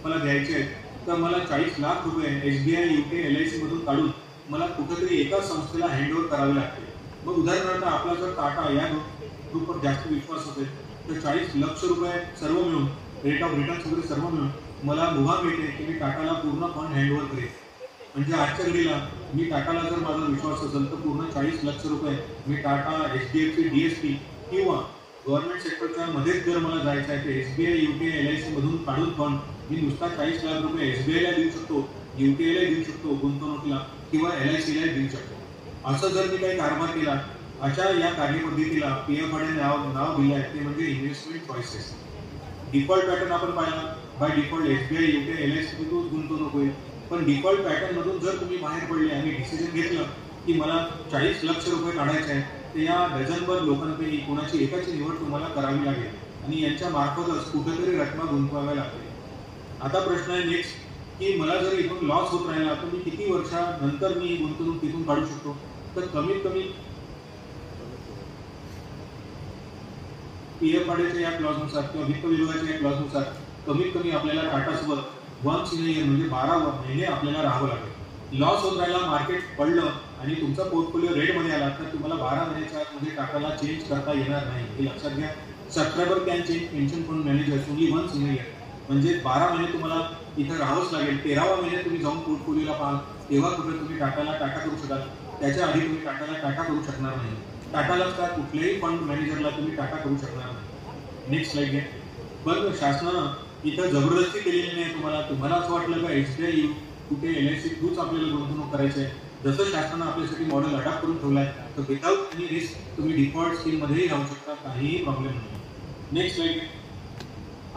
मला द्यायचे आहेत तर मला 40 लाख रुपये एसबीआय यूके एलआयसी मधून काढून मला कुठेतरी एका संस्थेला हँडओव्हर करावे लागते. मग उदाहरणार्थ आपला जर टाटा या ग्रुपवर जास्त विश्वास असेल तर 40 लाख रुपये सर्व मिळून रेट ऑफ रिटर्न्स वगैरे सर्व मिळून मला मुभा मिळते की मी टाटाला पूर्ण फंड हँडओव्हर करेन. म्हणजे आजच्या घडीला मी टाटाला जर माझा विश्वास असेल तर पूर्ण 40 लाख रुपये मी टाटा, एचडीएफसी, डीएसपी किंवा गव्हर्नमेंट सेक्टरच्या मध्येच जर मला जायचं आहे तर एसबीआय यूके एलआयसी मधून काढून फंड मी नुसता 40 लाख रुपये एसबीआयला देऊ शकतो, यूकेला देऊ शकतो गुंतवणुकीला किंवा एलआयसीला देऊ शकतो. असं जर मी काही कारभार केला अशा या कार्यपद्धतीला पीएफआरडी नाव दिलं आहे ते म्हणजे इन्व्हेस्टमेंट चॉईसेस. डिफॉल्ट पॅटर्न आपण पाहिला. By default SBI UK LIC तोच गुंतवणूक होईल. पण डिफॉल्ट पॅटर्न मधून जर तुम्ही बाहेर पडले आणि डिसिजन घेतलं की मला 40 लाख रुपये काढायचे आहेत तर या डझनभर लोकांपैकी कोणाची एकाची निवड तुम्हाला करावी लागेल आणि यांच्या मार्फतच कुठेतरी रक्कम गुंतवाव्या लागतील. आता प्रश्न आहे नेक्स्ट की मला जर इथून लॉस होत राहिला तर मी किती वर्षानंतर मी गुंतवणूक तिथून काढू शकतो. तर कमीत कमी पीएफआरडीच्या या क्लॉजनुसार किंवा वित्त विभागाच्या या क्लॉजनुसार कमीत कमी आपल्याला टाटासोबत 1 इयर म्हणजे 12 महिने आपल्याला राहावं लागेल. लॉस होत राहिला, मार्केट पडलं आणि तुमचा पोर्टफोलिओ रेडमध्ये आला तर तुम्हाला 12 महिन्याच्या आतमध्ये टाटाला चेंज करता येणार नाही हे लक्षात घ्या. Subscriber can change pension fund manager only 1 year म्हणजे 12 महिने तुम्हाला इथं राहावंच लागेल. 13व्या महिन्यात तुम्ही जाऊन पोर्टफोलिओला पाहाल तेव्हा कुठे तुम्ही टाटाला टाटा करू शकाल. त्याच्या आधी तुम्ही टाटाला टाटा करू शकणार नाही. टाटालाच का कुठल्याही फंड मॅनेजरला तुम्ही टाटा करू शकणार नाही. नेक्स्ट स्लाइड घ्या. पण शासनानं इथं जबरदस्ती केलेली नाही. तुम्हाला असं वाटलं का एसबीआय कुठे एलआयसी थ्रूच आपल्याला गुंतवणूक करायची आहे. जसं शासनानं आपल्यासाठी मॉडेल अडॉप्ट करून ठेवलं आहे तर विदाउट एनी रिस्क तुम्ही डिफॉल्ट स्कीममध्येही राहू शकता. काहीही प्रॉब्लेम नाही. नेक्स्ट स्लाइड घ्या.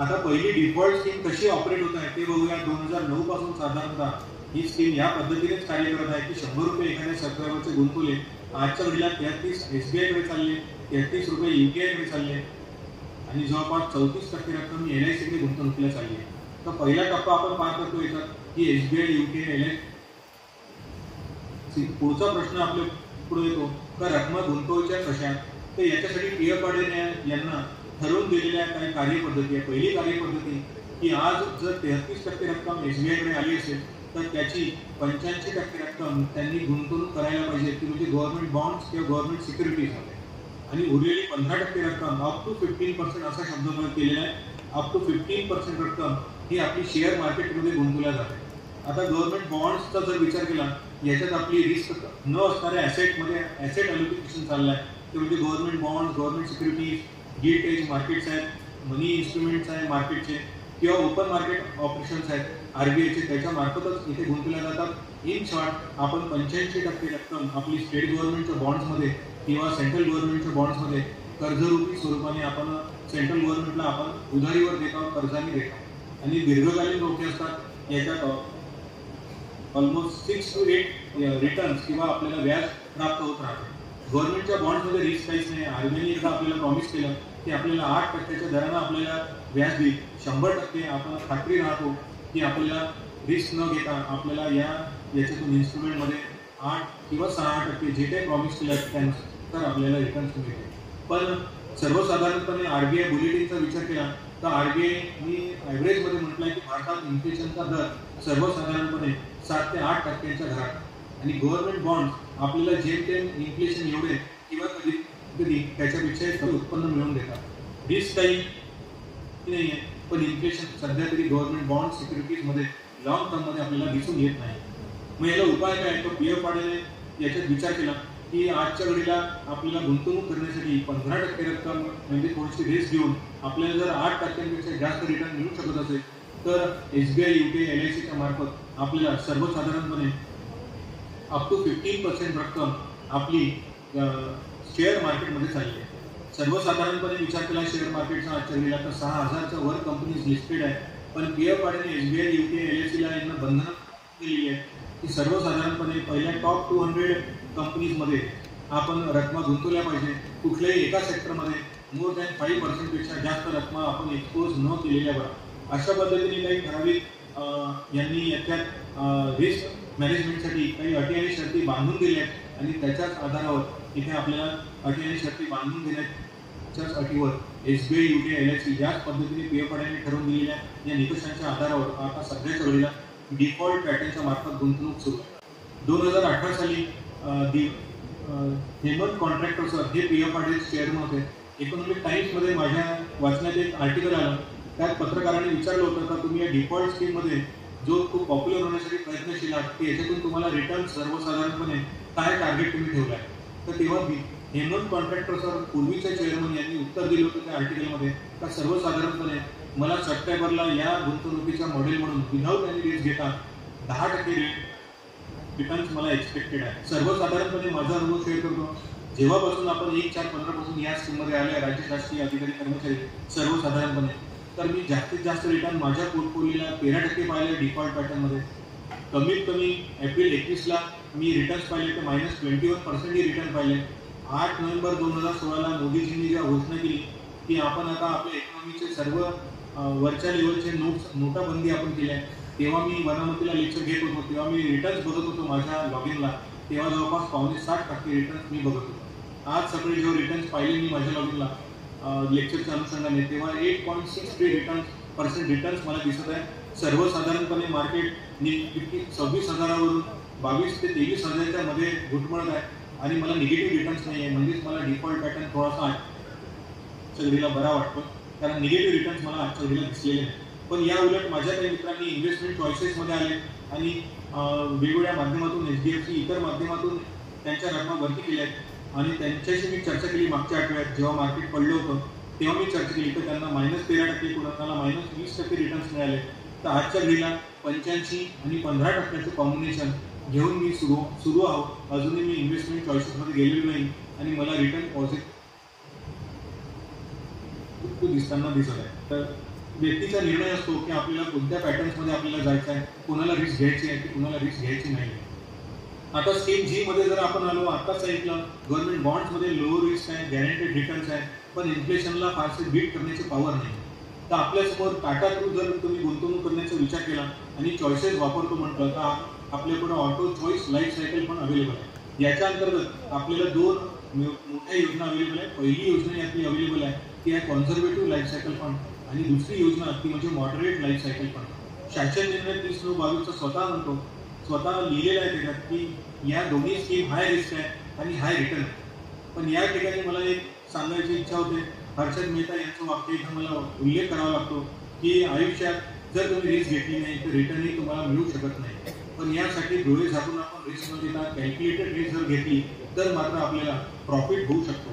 आता पहिली डिफॉल्ट स्कीम कशी ऑपरेट होत आहे ते बघूया. 2009 पासून साधारणतः ही स्कीम या पद्धतीनेच कार्य करत आहे की 100 रुपये एखाद्या सबस्क्रायबरचे गुंतवले आजच्या घडीला 33 एसबीआयकडे चालले, 33 रुपये यूकेआयकडे चालले आणि जवळपास 34% रक्कम एलआयसीकडे गुंतवणुकीला चालली आहे. तर पहिला टप्पा आपण पार करतो याच्यात की एसबीआय यूके एलआयसी. पुढचा प्रश्न आपल्या पुढे येतो का रक्कम गुंतवायच्या कशा. तर याच्यासाठी पीएफआरडी यांना ठरवून दिलेल्या काही कार्यपद्धती आहे. पहिली कार्यपद्धती की आज जर 33% रक्कम एसबीआयकडे आली असेल तर त्याची 85% रक्कम त्यांनी गुंतवणूक करायला पाहिजे ती म्हणजे गव्हर्नमेंट बॉन्ड्स किंवा गव्हर्नमेंट सिक्युरिटीज मध्ये आणि उरलेली 15% रक्कम अप टू 15% असा शब्द प्रयोग केलेला आहे. अप टू 15% रक्कम ही आपली शेअर मार्केटमध्ये गुंतवल्या जाते. आता गव्हर्नमेंट बॉन्ड्सचा जर विचार केला याच्यात आपली रिस्क न असणाऱ्या ॲसेटमध्ये ॲसेट अलोकेशन चाललं आहे. ते म्हणजे government bonds, government securities, gilt edge markets आहेत, मनी इन्स्ट्रुमेंट्स आहे मार्केटचे किंवा ओपन मार्केट ऑपरेशन्स आहेत आरबीआयचे त्याच्या मार्फतच इथे गुंतवल्या जातात. इन शॉर्ट आपण 85% रक्कम आपली स्टेट गव्हर्नमेंटच्या बॉन्ड्समध्ये किंवा सेंट्रल गव्हर्नमेंटच्या बॉन्ड्समध्ये कर्जरूपी स्वरूपाने आपण सेंट्रल गव्हर्नमेंटला आपण उधारीवर देत आहोत, कर्जाने देत आहोत. आणि दीर्घकालीन रोखे असतात याच्यात ऑलमोस्ट 6 to 8 रिटर्न्स किंवा आपल्याला व्याज प्राप्त होत राहते. गव्हर्नमेंटच्या बॉन्डमध्ये रिस्क काहीच नाही. आरबीआयने एकदा आपल्याला प्रॉमिस केलं की आपल्याला 8% दरानं आपल्याला व्याज देईल. 100% आपण खात्री राहतो की आपल्याला रिस्क न घेता आपल्याला याच्यातून इन्स्ट्रुमेंटमध्ये 8 किंवा 6% जे काही प्रॉमिस केलं त्यानुसार आपल्याला रिटर्न्स मिळते. पण सर्वसाधारणपणे आरबीआय बुलेटिनचा विचार केला तर आरबीआयनी ॲव्हरेजमध्ये म्हटलं की भारतात इन्फ्लेशनचा दर सर्वसाधारणपणे 7 ते 8% घरात आणि गव्हर्नमेंट बॉन्ड आपल्याला जेमतेम इन्फ्लेशन एवढे किंवा कधी त्याच्यापेक्षा कमी उत्पन्न मिळवून देतात. रिस्क काही नाही आहे, पण इन्फ्लेशन सध्या तरी गव्हर्नमेंट बॉन्ड सिक्युरिटीजमध्ये लॉंग टर्ममध्ये आपल्याला दिसून येत नाही. मग याला उपाय काय? तो पी एफ पाडेने याच्यात विचार केला की आजच्या घडीला आपल्याला गुंतवणूक करण्यासाठी 15% रक्कम म्हणजे थोडीशी रिस्क घेऊन आपल्याला जर 8%पेक्षा जास्त रिटर्न मिळू शकत असेल तर SBI, UTI, LICच्या मार्फत आपल्याला सर्वसाधारणपणे अप टू 15% रक्कम आपली शेअर मार्केटमध्ये चालली आहे. सर्वसाधारणपणे विचार केला शेअर मार्केटचा आजच्या घडीला तर 6,000च्या वर कंपनीज लिस्टेड आहे. पण पी एफ पाडेने SBI, UTI, LICला यांना बंधनं दिलेली आहे की सर्वसाधारणपणे पहिल्या टॉप 200 कंपनीजमध्ये आपण रक्कम गुंतवल्या पाहिजे. कुठल्याही एका सेक्टरमध्ये मोर दॅन 5% पेक्षा जास्त रक्कम आपण एक्सपोज न केलेल्या बरं. अशा पद्धतीने काही ठराविक यांनी याच्यात रिस्क मॅनेजमेंटसाठी काही अटी आणि शर्ती बांधून दिल्या आहेत आणि त्याच्याच आधारावर इथे आपल्याला अटी आणि शर्ती बांधून देण्याच्याच अटीवर SBI, UTI, LIC याच पद्धतीने पी एफ पाड्याने ठरवून दिलेल्या या निकषांच्या आधारावर आता सध्याच्या वेळेला डिफॉल्ट पॅटर्नच्या मार्फत गुंतवणूक सुरू आहे. 2018 साली हेमंत कॉन्ट्रॅक्टर सर हे पी एफ पाडे चेअरमन होते. इकॉनॉमिक टाइम्समध्ये माझ्या वाचण्यात एक आर्टिकल आलं. त्यात पत्रकारांनी विचारलं होतं का तुम्ही या डिफॉल्ट स्कीममध्ये जो खूप पॉप्युलर होण्यासाठी प्रयत्नशील आहात की याच्यातून तुम्हाला रिटर्न सर्वसाधारणपणे काय टार्गेट तुम्ही ठेवलं आहे. तर तेव्हा हेमंत कॉन्ट्रॅक्टर सर पूर्वीचे चेअरमन यांनी उत्तर दिलं होतं त्या आर्टिकलमध्ये का सर्वसाधारणपणे मला सप्टेंबरला या गुंतवणुकीच्या मॉडेल म्हणून विदाऊट एनी रिस्क घेता 10% रिटर्न्स मला एक्सपेक्टेड आहे. सर्वसाधारणपणे माझा अनुभव शेअर करतो. जेव्हापासून आपण 1/4/15 पासून या स्कीममध्ये आले राज्य शासकीय अधिकारी कर्मचारी सर्वसाधारणपणे तर मी जास्तीत जास्त रिटर्न माझ्या पोर्टफोलिओला 13% पाहिले डिफॉल्ट पॅटर्नमध्ये. कमीत कमी एप्रिल 21ला मी रिटर्न्स पाहिले तर -21% ही रिटर्न पाहिले. 8 नोव्हेंबर 2016ला मोदीजींनी ज्या घोषणा केली की आपण आता आपल्या इकॉनॉमीचे सर्व वरच्या लेवलचे नोटाबंदी आपण केल्या आहे तेव्हा मी वनामतीला लेक्चर घेत होतो. तेव्हा मी रिटर्न्स बघत होतो माझ्या लॉग इनला. तेव्हा जवळपास 60% रिटर्न्स मी बघत होतो. आज सकाळी जेव्हा रिटर्न्स पाहिले मी माझ्या लॉग इनला लेक्चरच्या अनुषंगाने तेव्हा 8.63% रिटर्न्स मला दिसत आहे. सर्वसाधारणपणे मार्केट निफ्टी 26,000वरून 22 ते 23,000च्या मध्ये घुटमळत आहे आणि मला निगेटिव्ह रिटर्न्स नाही आहे. म्हणजेच मला डिफॉल्ट पॅटर्न थोडासा आजच्या घडीला बरा वाटतो कारण निगेटिव्ह रिटर्न्स मला आजच्या घडीला दिसलेले नाही. पण या उलट माझ्या काही मित्रांनी इन्व्हेस्टमेंट चॉईसेसमध्ये आले आणि वेगवेगळ्या माध्यमातून HDFC इतर माध्यमातून त्यांच्या रकमा वरती केल्या आहेत आणि त्यांच्याशी मी चर्चा केली मागच्या आठवड्यात जेव्हा मार्केट पडलं होतं तेव्हा मी चर्चा केली तर त्यांना -13% कोणाला -20% रिटर्न्स मिळाले. तर आजच्या घडीला 85 आणि 15%चं कॉम्बिनेशन घेऊन मी सुरू आहोत. अजूनही मी इन्व्हेस्टमेंट चॉईसेसमध्ये गेलेलो नाही आणि मला रिटर्न पॉझिटिव्ह दिसताना दिसत आहे. तर व्यक्तीचा निर्णय असतो की आपल्याला कोणत्या पॅटर्न्समध्ये आपल्याला जायचं आहे, कोणाला रिस्क घ्यायची आहे की कोणाला रिस्क घ्यायची नाही. आता स्कीम जी मध्ये जर आपण आलो आताच ऐकलं गव्हर्नमेंट बॉन्ड्समध्ये लो रिस्क आहे, गॅरंटेड रिटर्न्स आहे, पण इन्फ्लेशनला फारसे बीट करण्याची पॉवर नाही. तर आपल्यासमोर टाटा थ्रू जर तुम्ही गुंतवणूक करण्याचा विचार केला आणि चॉईसेस वापरतो म्हटलं तर आपल्याकडे ऑटो चॉईस लाईफ सायकल पण अवेलेबल आहे. याच्या अंतर्गत आपल्याला 2 मोठ्या योजना अवेलेबल आहे. पहिली योजना यातली अवेलेबल आहे ती आहे कॉन्झर्वेटिव्ह लाईफ सायकल फंड आणि दुसरी योजना ती म्हणजे मॉडरेट लाईफ सायकल फंड. शासन निर्णय 30/22 स्वतः म्हणतो, स्वतः लिहिलेलं आहे त्याच्यात की या दोन्ही स्कीम हाय रिस्क आहे आणि हाय रिटर्न आहे. पण या ठिकाणी मला एक सांगायची इच्छा होते. हर्षद मेहता यांचं वाक्य इथं मला उल्लेख करावा लागतो की आयुष्यात जर तुम्ही रिस्क घेतली नाही तर रिटर्नही तुम्हाला मिळू शकत नाही. पण यासाठी डोळे झाकून आपण रिस्क न घेता कॅल्क्युलेटेड रिस्क जर घेतली तर मात्र आपल्याला प्रॉफिट होऊ शकतो.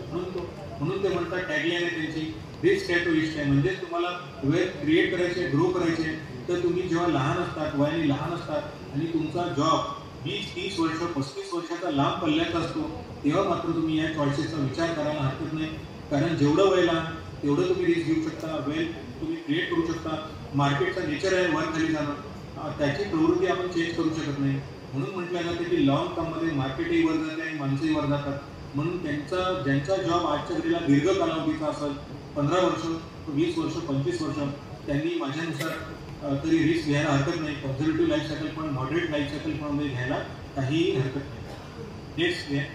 म्हणून ते म्हणतात टॅगलाईन आहे त्यांची रिस्क आहे तो इष्ट आहे. म्हणजे तुम्हाला वेल्थ क्रिएट करायचे, ग्रो करायचे तर तुम्ही जेव्हा लहान असतात, वयाने लहान असतात आणि तुमचा जॉब 20-30 वर्ष 35 वर्षाचा लांब पल्ल्याचा असतो तेव्हा मात्र तुम्ही या चॉईसेसचा विचार करायला हरकत नाही. कारण जेवढं वय लहान तेवढं तुम्ही रिस्क घेऊ शकता, वेल्थ तुम्ही क्रिएट करू शकता. मार्केटचा नेचर आहे वर खाली जाणं, त्याची प्रवृत्ती आपण चेंज करू शकत नाही. म्हणून म्हटलं जातं की लॉंग टर्ममध्ये मार्केटही वर जाते आणि माणसंही वर जातात. म्हणून ज्यांचा जॉब आजच्या घडीला दीर्घ कालावधीचा असेल 15 वर्ष 20 वर्ष 25 वर्ष त्यांनी माझ्यानुसार तरी रिस्क घ्यायला हरकत नाही. कन्झर्वेटिव्ह लाईफ सायकल पण मॉडरेट लाईफ सायकल पण मध्ये घ्यायला काहीही हरकत नाही. Next slide.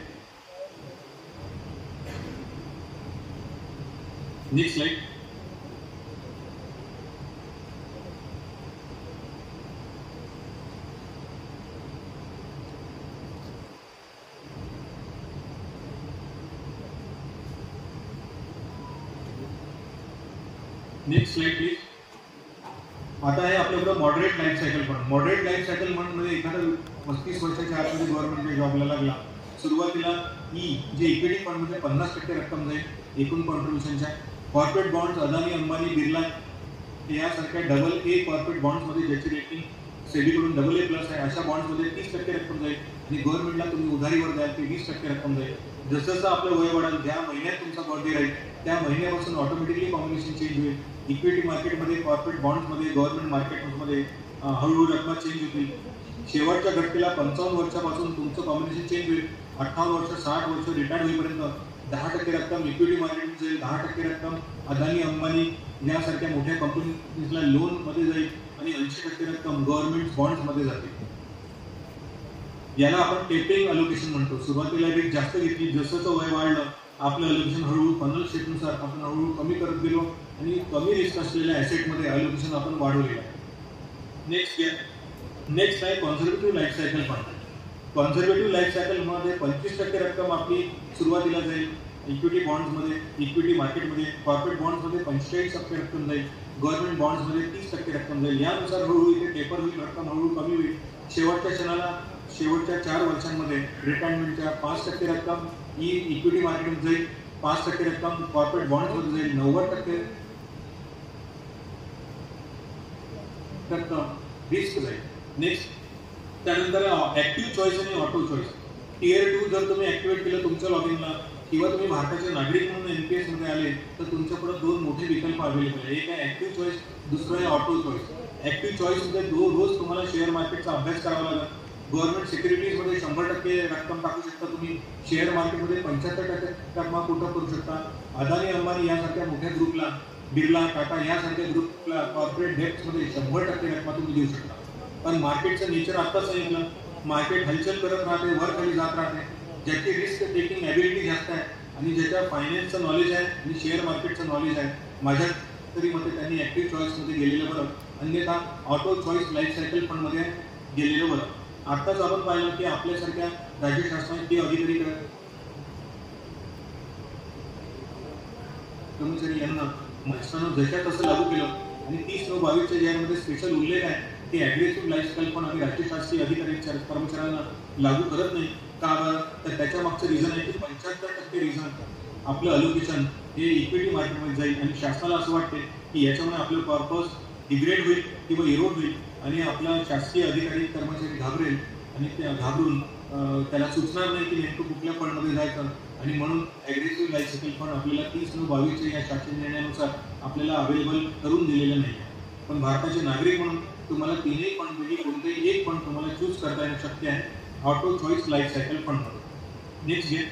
Next slide please. आता आहे आपल्याकडे moderate life cycle fund. Moderate life cycle fund मध्ये एखादा 35 वर्षाच्या आतमध्ये गव्हर्नमेंटच्या जॉबला लागला, सुरुवातीला जे इक्विटी फंड मध्ये 50% रक्कम जाईल एकूण कॉन्ट्रीब्युशनच्या. कॉर्पोरेट बॉन्ड्स अदानी अंबानी बिर्ला यासारख्या AA कॉर्पोरेट बॉन्ड्स मध्ये ज्याची रेटिंग सेबीकडून AA+ आहे अशा बॉन्ड्स मध्ये 30% रक्कम जाईल आणि गव्हर्नमेंटला तुम्ही उधारीवर द्याल ते 20% रक्कम जाईल. जसं जसं आपलं वय वाढेल, ज्या महिन्यात तुमचा बर्थडे राहील त्या महिन्यापासून ऑटोमॅटिकली कॉम्बिनेशन चेंज होईल. इक्विटी मार्केटमध्ये, कॉर्पोरेट बॉन्ड्समध्ये, गव्हर्नमेंट मार्केटमध्ये हळूहळू रक्कम चेंज होतील. शेवटच्या घटकेला 55 वर्षापासून तुमचं कॉम्बिनेशन चेंज होईल. 58 वर्ष 60 वर्ष रिटायर्ड होईपर्यंत 10% रक्कम इक्विटी मार्केट जाईल, 10% रक्कम अदानी अंबानी यासारख्या मोठ्या कंपनीजला लोन मध्ये जाईल आणि 80% रक्कम गव्हर्नमेंट बॉन्ड्स मध्ये जाते. याला आपण टेपिंग अलोकेशन म्हणतो. सुरुवातीला रिस्क जास्त घेतली, जसं वय वाढलं आपलं अलोकेशन हळूहळू फनल शेपनुसार आपण हळूहळू कमी करत गेलो आणि कमी रिस्क असलेल्या ॲसेटमध्ये अलोकेशन आपण वाढवलेलं आहे. नेक्स्ट आहे conservative life cycle fund. Conservative life सायकलमध्ये 25% रक्कम आपली सुरुवातीला जाईल इक्विटी बॉन्ड्समध्ये, इक्विटी मार्केटमध्ये. कॉर्पोरेट बॉन्ड्समध्ये 45% रक्कम जाईल, गव्हर्नमेंट बॉन्ड्समध्ये 30% रक्कम जाईल. यानुसार हळूहळू इथे टेपर होईल, रक्कम हळूहळू कमी होईल. शेवटच्या 4 वर्षांमध्ये रिटायरमेंटच्या 5% रक्कम ही इक्विटी मार्केटमध्ये जाईल, 5% रक्कम कॉर्पोरेट बॉन्ड्समध्ये जाईल, 90% रक्कम रिस्क जाईल. नेक्स्ट त्यानंतर ऍक्टिव्ह चॉईस आणि ऑटो चॉईस. Tier 2 जर तुम्ही ऍक्टिव्हेट केलं तुमच्या लॉगिनला किंवा तुम्ही भारताचे नागरिक म्हणून NPS मध्ये आले तर तुमच्याकडे 2 मोठे विकल्प अवेलेबल आहे. एक आहे ऍक्टिव्ह चॉईस, दुसरं आहे ऑटो चॉईस. ऍक्टिव्ह चॉईस मध्ये रोज तुम्हाला शेअर मार्केटचा अभ्यास करावा लागेल. गव्हर्नमेंट सिक्युरिटीज मध्ये 100% रक्कम टाकू शकता तुम्ही. शेअर मार्केटमध्ये 75% रक्कम कुठं करू शकता. अदानी अंबानी यासारख्या मोठ्या ग्रुपला, बिर्ला टाटा यासारख्या ग्रुपला कॉर्पोरेट डेप्स मध्ये 100% रक्कम तुम्ही देऊ शकता. पण मार्केटचं नेचर आत्ताच सांगितलं, मार्केट हलचल करत राहते, वर खाली जात राहते. ज्याची रिस्क टेकिंग ॲबिलिटी जास्त आहे आणि ज्याच्या फायनान्सचं नॉलेज आहे आणि शेअर मार्केटचं नॉलेज आहे, माझ्या तरी मते त्यांनी ऍक्टिव्ह चॉईसमध्ये गेलेलं बरं, अन्यथा ऑटो चॉईस लाईफ सायकल फंडमध्ये गेलेलं बरं. आत्ताच आपण पाहिलं की आपल्यासारख्या राज्य शासनाचे अधिकारी कर्मचारी यांना शासनानं जशा तसं लागू केलं आणि 30/22 ज्यामध्ये स्पेशल उल्लेख आहे की ॲग्रेसिव्ह लाईफ सायकल फंड आम्ही राज्य शासकीय अधिकारी कर्मचाऱ्यांना लागू करत नाही. का बरं? तर त्याच्या मागचं रिझन आहे की 75% रिझन आपलं अलोकेशन हे इक्विटी मार्केटमध्ये जाईल आणि शासनाला असं वाटते की याच्यामुळे आपलं पर्पज डिग्रेड होईल किंवा इरोड होईल आणि आपला शासकीय अधिकारी कर्मचारी घाबरेल आणि त्या घाबरून त्याला सुचणार नाही की नेमकं कुठल्या फंडमध्ये जायचं आणि म्हणून ॲग्रेसिव्ह लाईफ सायकल फंड आपल्याला 30/22 या शासन निर्णयानुसार आपल्याला अवेलेबल करून दिलेलं नाही. पण भारताचे नागरिक म्हणून तुम्हाला 3ही फंडपैकी कोणतेही एक फंड तुम्हाला चूज करता येणं शक्य आहे auto choice life cycle fund. Next घे.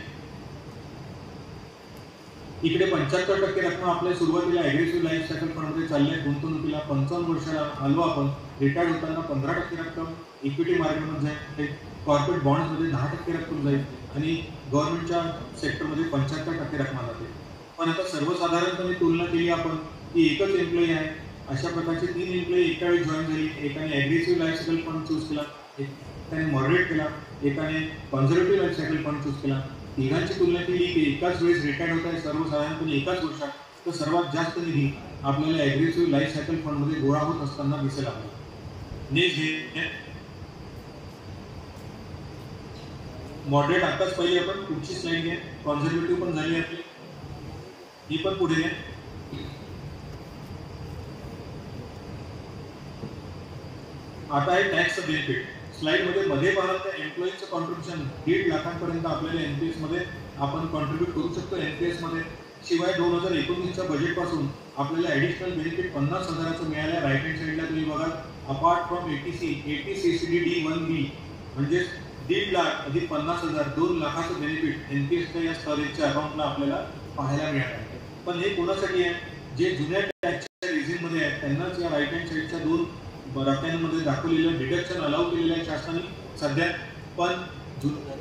इकडे 75% रक्कम आपल्या सुरुवातीला ॲग्रेसिव्ह लाईफ सायकल फंडमध्ये चालली आहे. गुंतवणुकीला 55 वर्षाला आलो आपण. रिटायर्ड होताना 15% रक्कम इक्विटी मार्केटमध्ये जाईल, कॉर्पोरेट बॉन्ड्समध्ये 10% रक्कम जाईल आणि गव्हर्नमेंटच्या सेक्टरमध्ये 75% रक्कम जाते. पण आता सर्वसाधारणपणे तुलना केली आपण की एकच एम्प्लॉई आहे, अशा प्रकारचे 3 एम्प्लॉई एका वेळी जॉईन झाली. एकाने aggressive life cycle fund choose केला, एकाने मॉडरेट केला, एकाने conservative life cycle fund choose केला. तिघांची तुलना केली की एकाच वेळेस रिटायर्ड होत आहे सर्वसाधारणपणे एकाच वर्षात, तर सर्वात जास्त निधी आपल्याला ॲग्रेसिव्ह लाईफ सायकल फंडमध्ये गोळा होत असताना दिसेल आपल्याला. नेक्स्ट हे मॉडरेट आताच पाहिजे आपण. पुढची स्लाइड घ्या. कॉन्झर्वेटिव्ह पण झाली आपली, ही पण पुढे घ्या. आता आहे टॅक्स बेनिफिट. स्लाइड मध्ये पाहाल तर एम्प्लॉईचं कॉन्ट्रीब्युशन 1.5 लाखांपर्यंत आपल्याला एनपीएस मध्ये आपण कॉन्ट्रीब्यूट करू शकतो एनपीएस मध्ये. शिवाय 2019च्या बजेटपासून आपल्याला ॲडिशनल बेनिफिट 50,000चं मिळालं. राईट हँड साईडला तुम्ही बघा, अपार्ट फ्रॉम ATCCD D1B म्हणजे 1.5 लाख अधिक 50,000 2 लाखाचं बेनिफिट एनपीएसच्या या स्टोरेजच्या अकाउंटला आपल्याला पाहायला मिळालं आहे. पण हे कोणासाठी आहे? जे जुन्या टॅक्सच्या रिझिम मध्ये आहेत त्यांनाच या राईट हँड साईडच्या 2 रकान्यांमध्ये दाखवलेलं डिडक्शन अलाउ केलेलं आहे शासनाने सध्या. पण जुन्या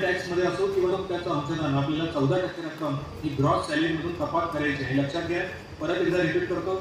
टॅक्स मध्ये असो किंवा त्याचं अंशदान आपल्याला 14% रक्कम ही ग्रॉस सॅलरीमधून कपात करायची आहे. लक्षात घ्या, परत एकदा रिपीट करतो,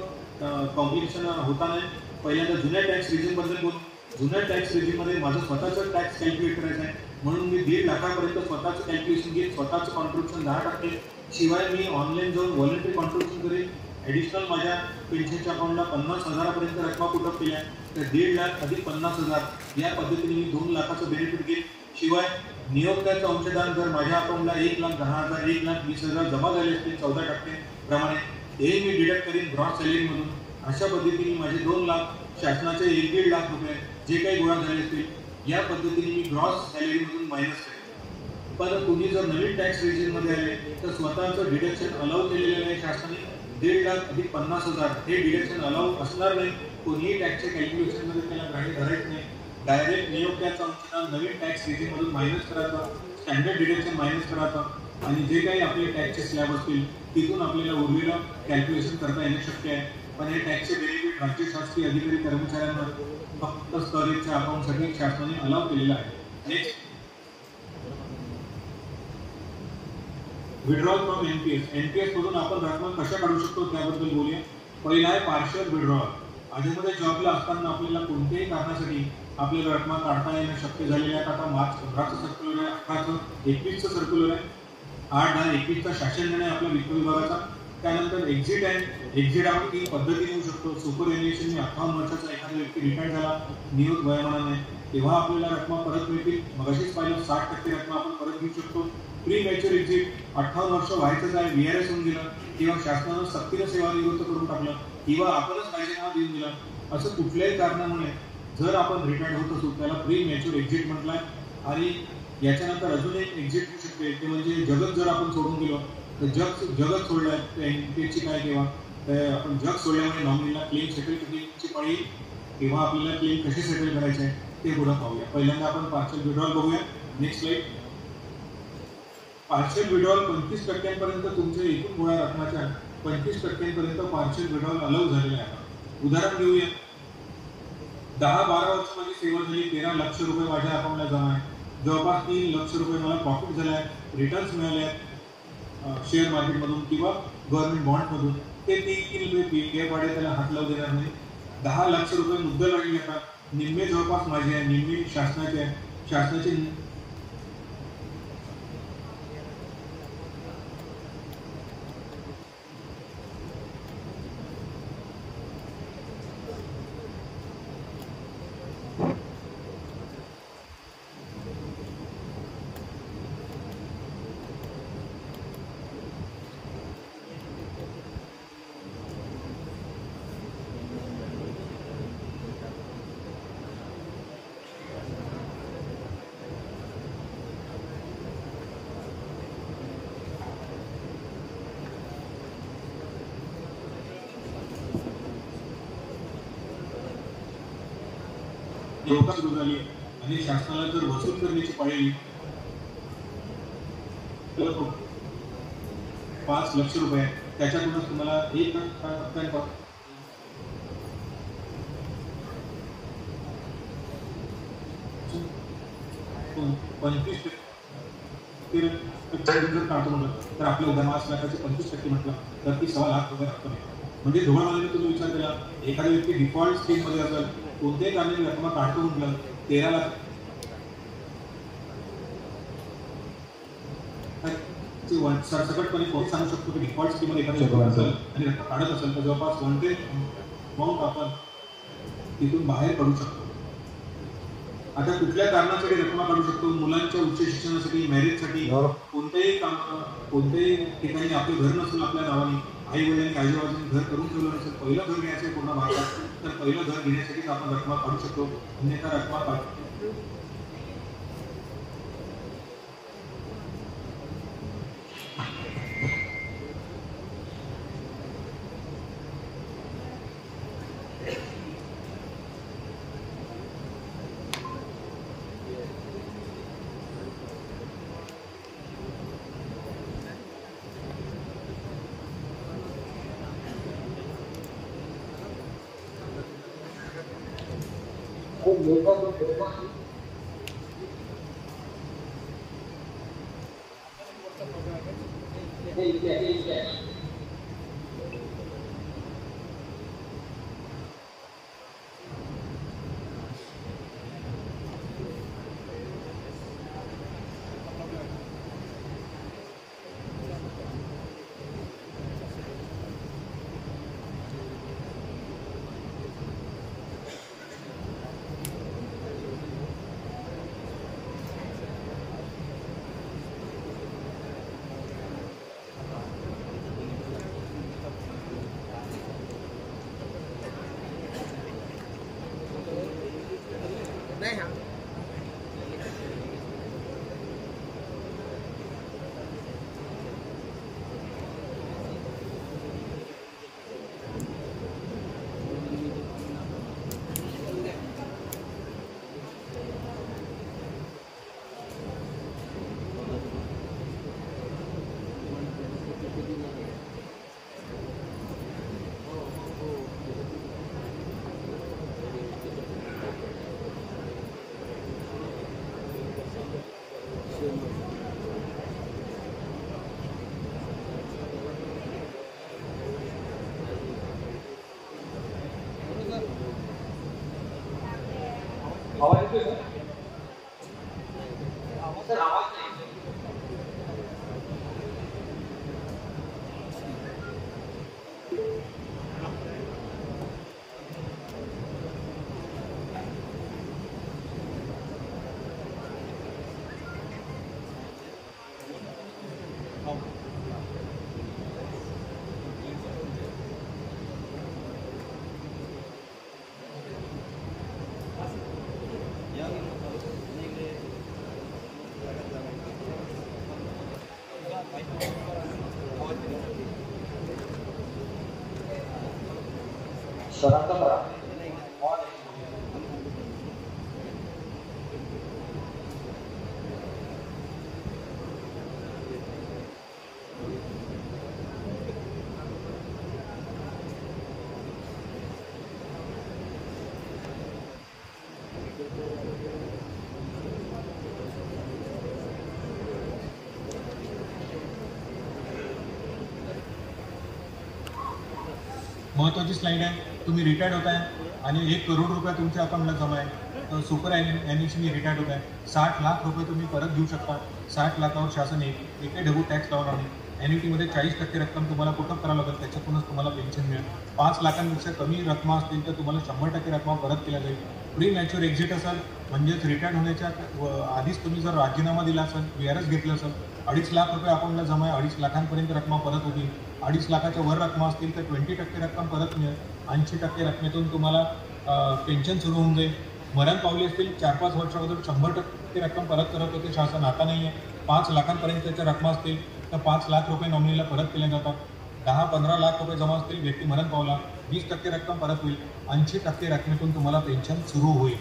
कॉम्प्लिकेशन होता नाही. पहिल्यांदा जुन्या टॅक्स रिझिम बद्दल बोल. जुन्या टॅक्स रिझिम मध्ये माझं स्वतःचं टॅक्स कॅल्क्युलेट करायचं आहे म्हणून मी 1.5 लाखापर्यंत स्वतःचं कॅल्क्युलेशन घेत स्वतःचं कॉन्ट्रिब्युशन 10%, शिवाय मी ऑनलाईन जाऊन व्हॉलंटरी कॉन्ट्रिब्युशन करेल. ॲडिशनल माझ्या पेन्शनच्या अकाउंटला 50,000पर्यंत रक्कम पुटअप केल्या, तर 1.5 लाख अधिक 50,000 या पद्धतीने मी 2 लाखाचं बेनिफिट घेईल. शिवाय नियोक्त्याचं अंशदान जर माझ्या अकाउंटला 1,10,000 1,20,000 जमा झाले असतील 14% प्रमाणे, हे मी डिडक्ट करीन ग्रॉस सॅलरीमधून. अशा पद्धतीने माझे 2 लाख शासनाचे 1.5 लाख रुपये जे काही गोळा झाले असतील या पद्धतीने मी ग्रॉस सॅलरीमधून मायनस करेन. पण तुम्ही जर नवीन टॅक्स रिजिममध्ये आले तर स्वतःचं डिडक्शन अलाउ केलेलं आहे शासनाने. 1.5 लाख अधिक 50,000 हे डिडक्शन अलाउ असणार नाही. कोणीही टॅक्सच्या कॅल्क्युलेशनमध्ये त्याला ग्राह्य धरायचं नाही. डायरेक्ट नियोक्त्याचं अंशदान नवीन टॅक्स रिजिममधून मायनस करायचं, स्टँडर्ड डिडक्शन मायनस करायचं आणि जे काही आपले टॅक्सचे स्लॅब असतील तिथून आपल्याला उरलेलं कॅल्क्युलेशन करता येणं शक्य आहे. पण हे टॅक्सचे बेनिफिट राज्य शासकीय अधिकारी कर्मचाऱ्यांना फक्त स्टोरेजच्या अकाउंटसाठी शासनाने अलाउ केलेला आहे. Next, withdrawal from NPS. NPS मधून आपण रक्कम कशा काढू शकतो त्याबद्दल बोलूया. पहिला आहे पार्शियल विड्रॉल. आधीमध्ये जॉबला असताना आपल्याला कोणत्याही कारणासाठी आपल्याला रक्कम काढता येणं शक्य झालेलं आहे. आता मार्च 15चं सर्क्युलर आहे, 18चं 21चं सर्क्युलर आहे, 8/10/21चा शासन निर्णय आपल्या वित्त विभागाचा. त्यानंतर एक्झिट आहे. एक्झिट आपण 3 पद्धतीने होऊ शकतो. सुपर एन्युएशनने 58 वर्षाचा एखादा व्यक्ती रिटायर झाला नियुक्त वयोमानाने तेव्हा आपल्याला रक्कम परत मिळतील. मगाशीच पाहिलं 60% रक्कम आपण परत घेऊ शकतो. प्री मॅच्युअर एक्झिट 58 वर्ष व्हायचंच आहे, व्हीआरएस होऊन गेलं किंवा शासनानं सक्तीनं सेवानिवृत्त करून टाकलं किंवा आपणच राजीनामा देऊन दिला, असं कुठल्याही कारणामुळे जर आपण रिटायर होत असू त्याला प्री मॅच्युअर एक्झिट म्हटलंय. आणि याच्यानंतर अजून एक एक्झिट होऊ शकते ते म्हणजे जगत जर आपण सोडून गेलो तर जगत सोडलंय तर एनपीएसची काय केव्हा तर आपण जग सोडल्यामुळे नॉमिनीला क्लेम सेटल करण्याची पाळी किंवा आपल्याला क्लेम कसे सेटल करायचे ते पुढे पाहूया. पहिल्यांदा आपण पार्शियल विड्रॉल बघूया. Next slide. पार्शियल विड्रॉल 25% तुमच्या एकूण गोळा रकमाच्या 25% पार्शियल विड्रॉल अलाउ झालेला आहे. उदाहरण घेऊया. 10-12 वर्ष माझी सेवा झाली, 13 लाख रुपये माझ्या अकाउंटला जमा आहे. जवळपास 3 लाख रुपये मला प्रॉफिट झाला आहे, रिटर्न्स मिळाले आहेत शेअर मार्केटमधून किंवा गव्हर्नमेंट बॉन्डमधून. ते 3 रुपये पीएफ वाढे त्याला हात लावू देणार नाही. 10 लाख रुपये मुद्दल लागली आता, निम्मे जवळपास माझे आहे, निम्मे शासनाचे आहे. शासनाचे सुरू झाली आणि शासनाला जर वसूल करण्याची पाळी 5 लाख रुपये त्याच्यातूनच तुम्हाला 1 लाख 25% जर काढतो म्हटलं तर आपल्या उद्या 5 लाखाचे 25% म्हटलं तर ती 6 लाख रुपये रक्कम आहे. म्हणजे धोरणामध्ये तुम्ही विचार केला एखादा व्यक्ती डिफॉल्ट स्कीम मध्ये असेल कोणत्याही कारणाने रक्कम काढतो म्हटलं 13 लाख सरसकटपणे कोणी सांगू शकतो की डिफॉल्ट स्कीम मध्ये एखादा असेल आणि रक्कम काढत असेल तर जवळपास 1/3 अमाऊंट आपण तिथून बाहेर पडू शकतो. आता कुठल्या कारणासाठी रक्कम काढू शकतो? मुलांच्या उच्च शिक्षणासाठी, मॅरेजसाठी, कोणत्याही ठिकाणी आपलं घर नसून आपल्या नावाने आई वडिलांनी आजूबाजूने घर करून ठेवलं नसेल, पहिलं घर घ्यायचं पूर्ण भारतात तर पहिलं घर घेण्यासाठीच आपण रक्कम काढू शकतो. अन्यथा रक्कम काढू đây hả? आवाज येतोय सर? आवाज नाही. सरांचा करा. महत्त्वाची स्लाईड आहे. तुम्ही रिटायर्ड होत आहे आणि 1 करोड रुपये तुमच्या अकाउंटला जमा आहे. तर सुपर ॲन्युएशननी रिटायर्ड होत आहे. 60 लाख रुपये तुम्ही परत घेऊ शकता. 60 लाखावर शासन एके ढगू टॅक्स लावणार नाही. ॲन्युइटीमध्ये 40% रक्कम तुम्हाला पुटअप करावं लागेल, त्याच्यातूनच तुम्हाला पेन्शन मिळेल. 5 लाखांपेक्षा कमी रक्कम असतील तर तुम्हाला 100% रक्कम परत केल्या जाईल. प्री मॅच्युअर एक्झिट असेल म्हणजेच रिटायर्ड होण्याच्या आधीच तुम्ही जर राजीनामा दिला असेल, VRS घेतलं असेल, 2.5 लाख रुपये अकाउंटला जमा आहे. 2.5 लाखांपर्यंत रक्कम परत होतील. 2.5 लाखाच्या वर रक्कम असतील तर 20% रक्कम परत मिळेल. 80% रकमेतून तुम्हाला पेन्शन सुरू होऊन जाईल. मरण पावली असतील 4-5 वर्षाअगोदर 100% रक्कम परत करत होते शासन, आता नाही आहे. 5 लाखांपर्यंतच्या रक्कम असतील तर 5 लाख रुपये नॉमिनीला परत केले जातात. 10-15 लाख रुपये जमा असतील, व्यक्ती मरण पावला, 20% रक्कम परत होईल. 80% रकमेतून तुम्हाला पेन्शन सुरू होईल.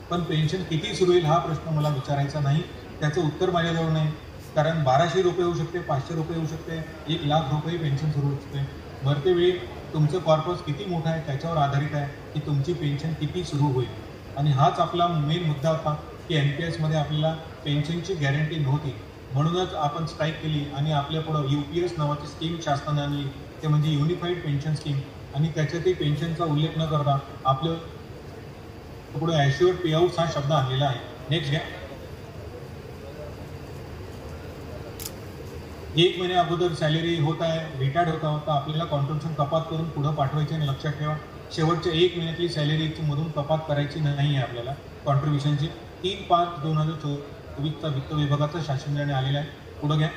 पण पेन्शन किती सुरू होईल हा प्रश्न मला विचारायचा नाही, त्याचं उत्तर माझ्याजवळ नाही. कारण 1200 रुपये होऊ शकते, 500 रुपये होऊ शकते, 1 लाख रुपये पेन्शन सुरू होऊ शकते. मरतेवेळी तुमचं कॉर्पस किती मोठं आहे त्याच्यावर आधारित आहे की तुमची पेन्शन किती सुरू होईल. आणि हाच आपला मेन मुद्दा होता की NPSमध्ये आपल्याला पेन्शनची गॅरंटी नव्हती. म्हणूनच आपण स्ट्राईक केली आणि आपल्यापुढं UPS नावाची स्कीम शासनाने आणली, ते म्हणजे युनिफाईड पेन्शन स्कीम. आणि त्याच्यातही पेन्शनचा उल्लेख न करता आपलं पुढे ॲश्युअर्ड पेआउट्स हा शब्द आणलेला आहे. नेक्स्ट घ्या. 1 महिन्या अगोदर सॅलरी होत आहे, रिटायर्ड होता आपल्याला कॉन्ट्रिब्युशन कपात करून पुढं पाठवायचे. आणि लक्षात ठेवा, शेवटच्या 1 महिन्यातली सॅलरीची मधून कपात करायची नाही आहे आपल्याला कॉन्ट्रिब्युशनची. 3/5/2024चा वित्त विभागाचा शासन निर्णय आलेला आहे. पुढं घ्या.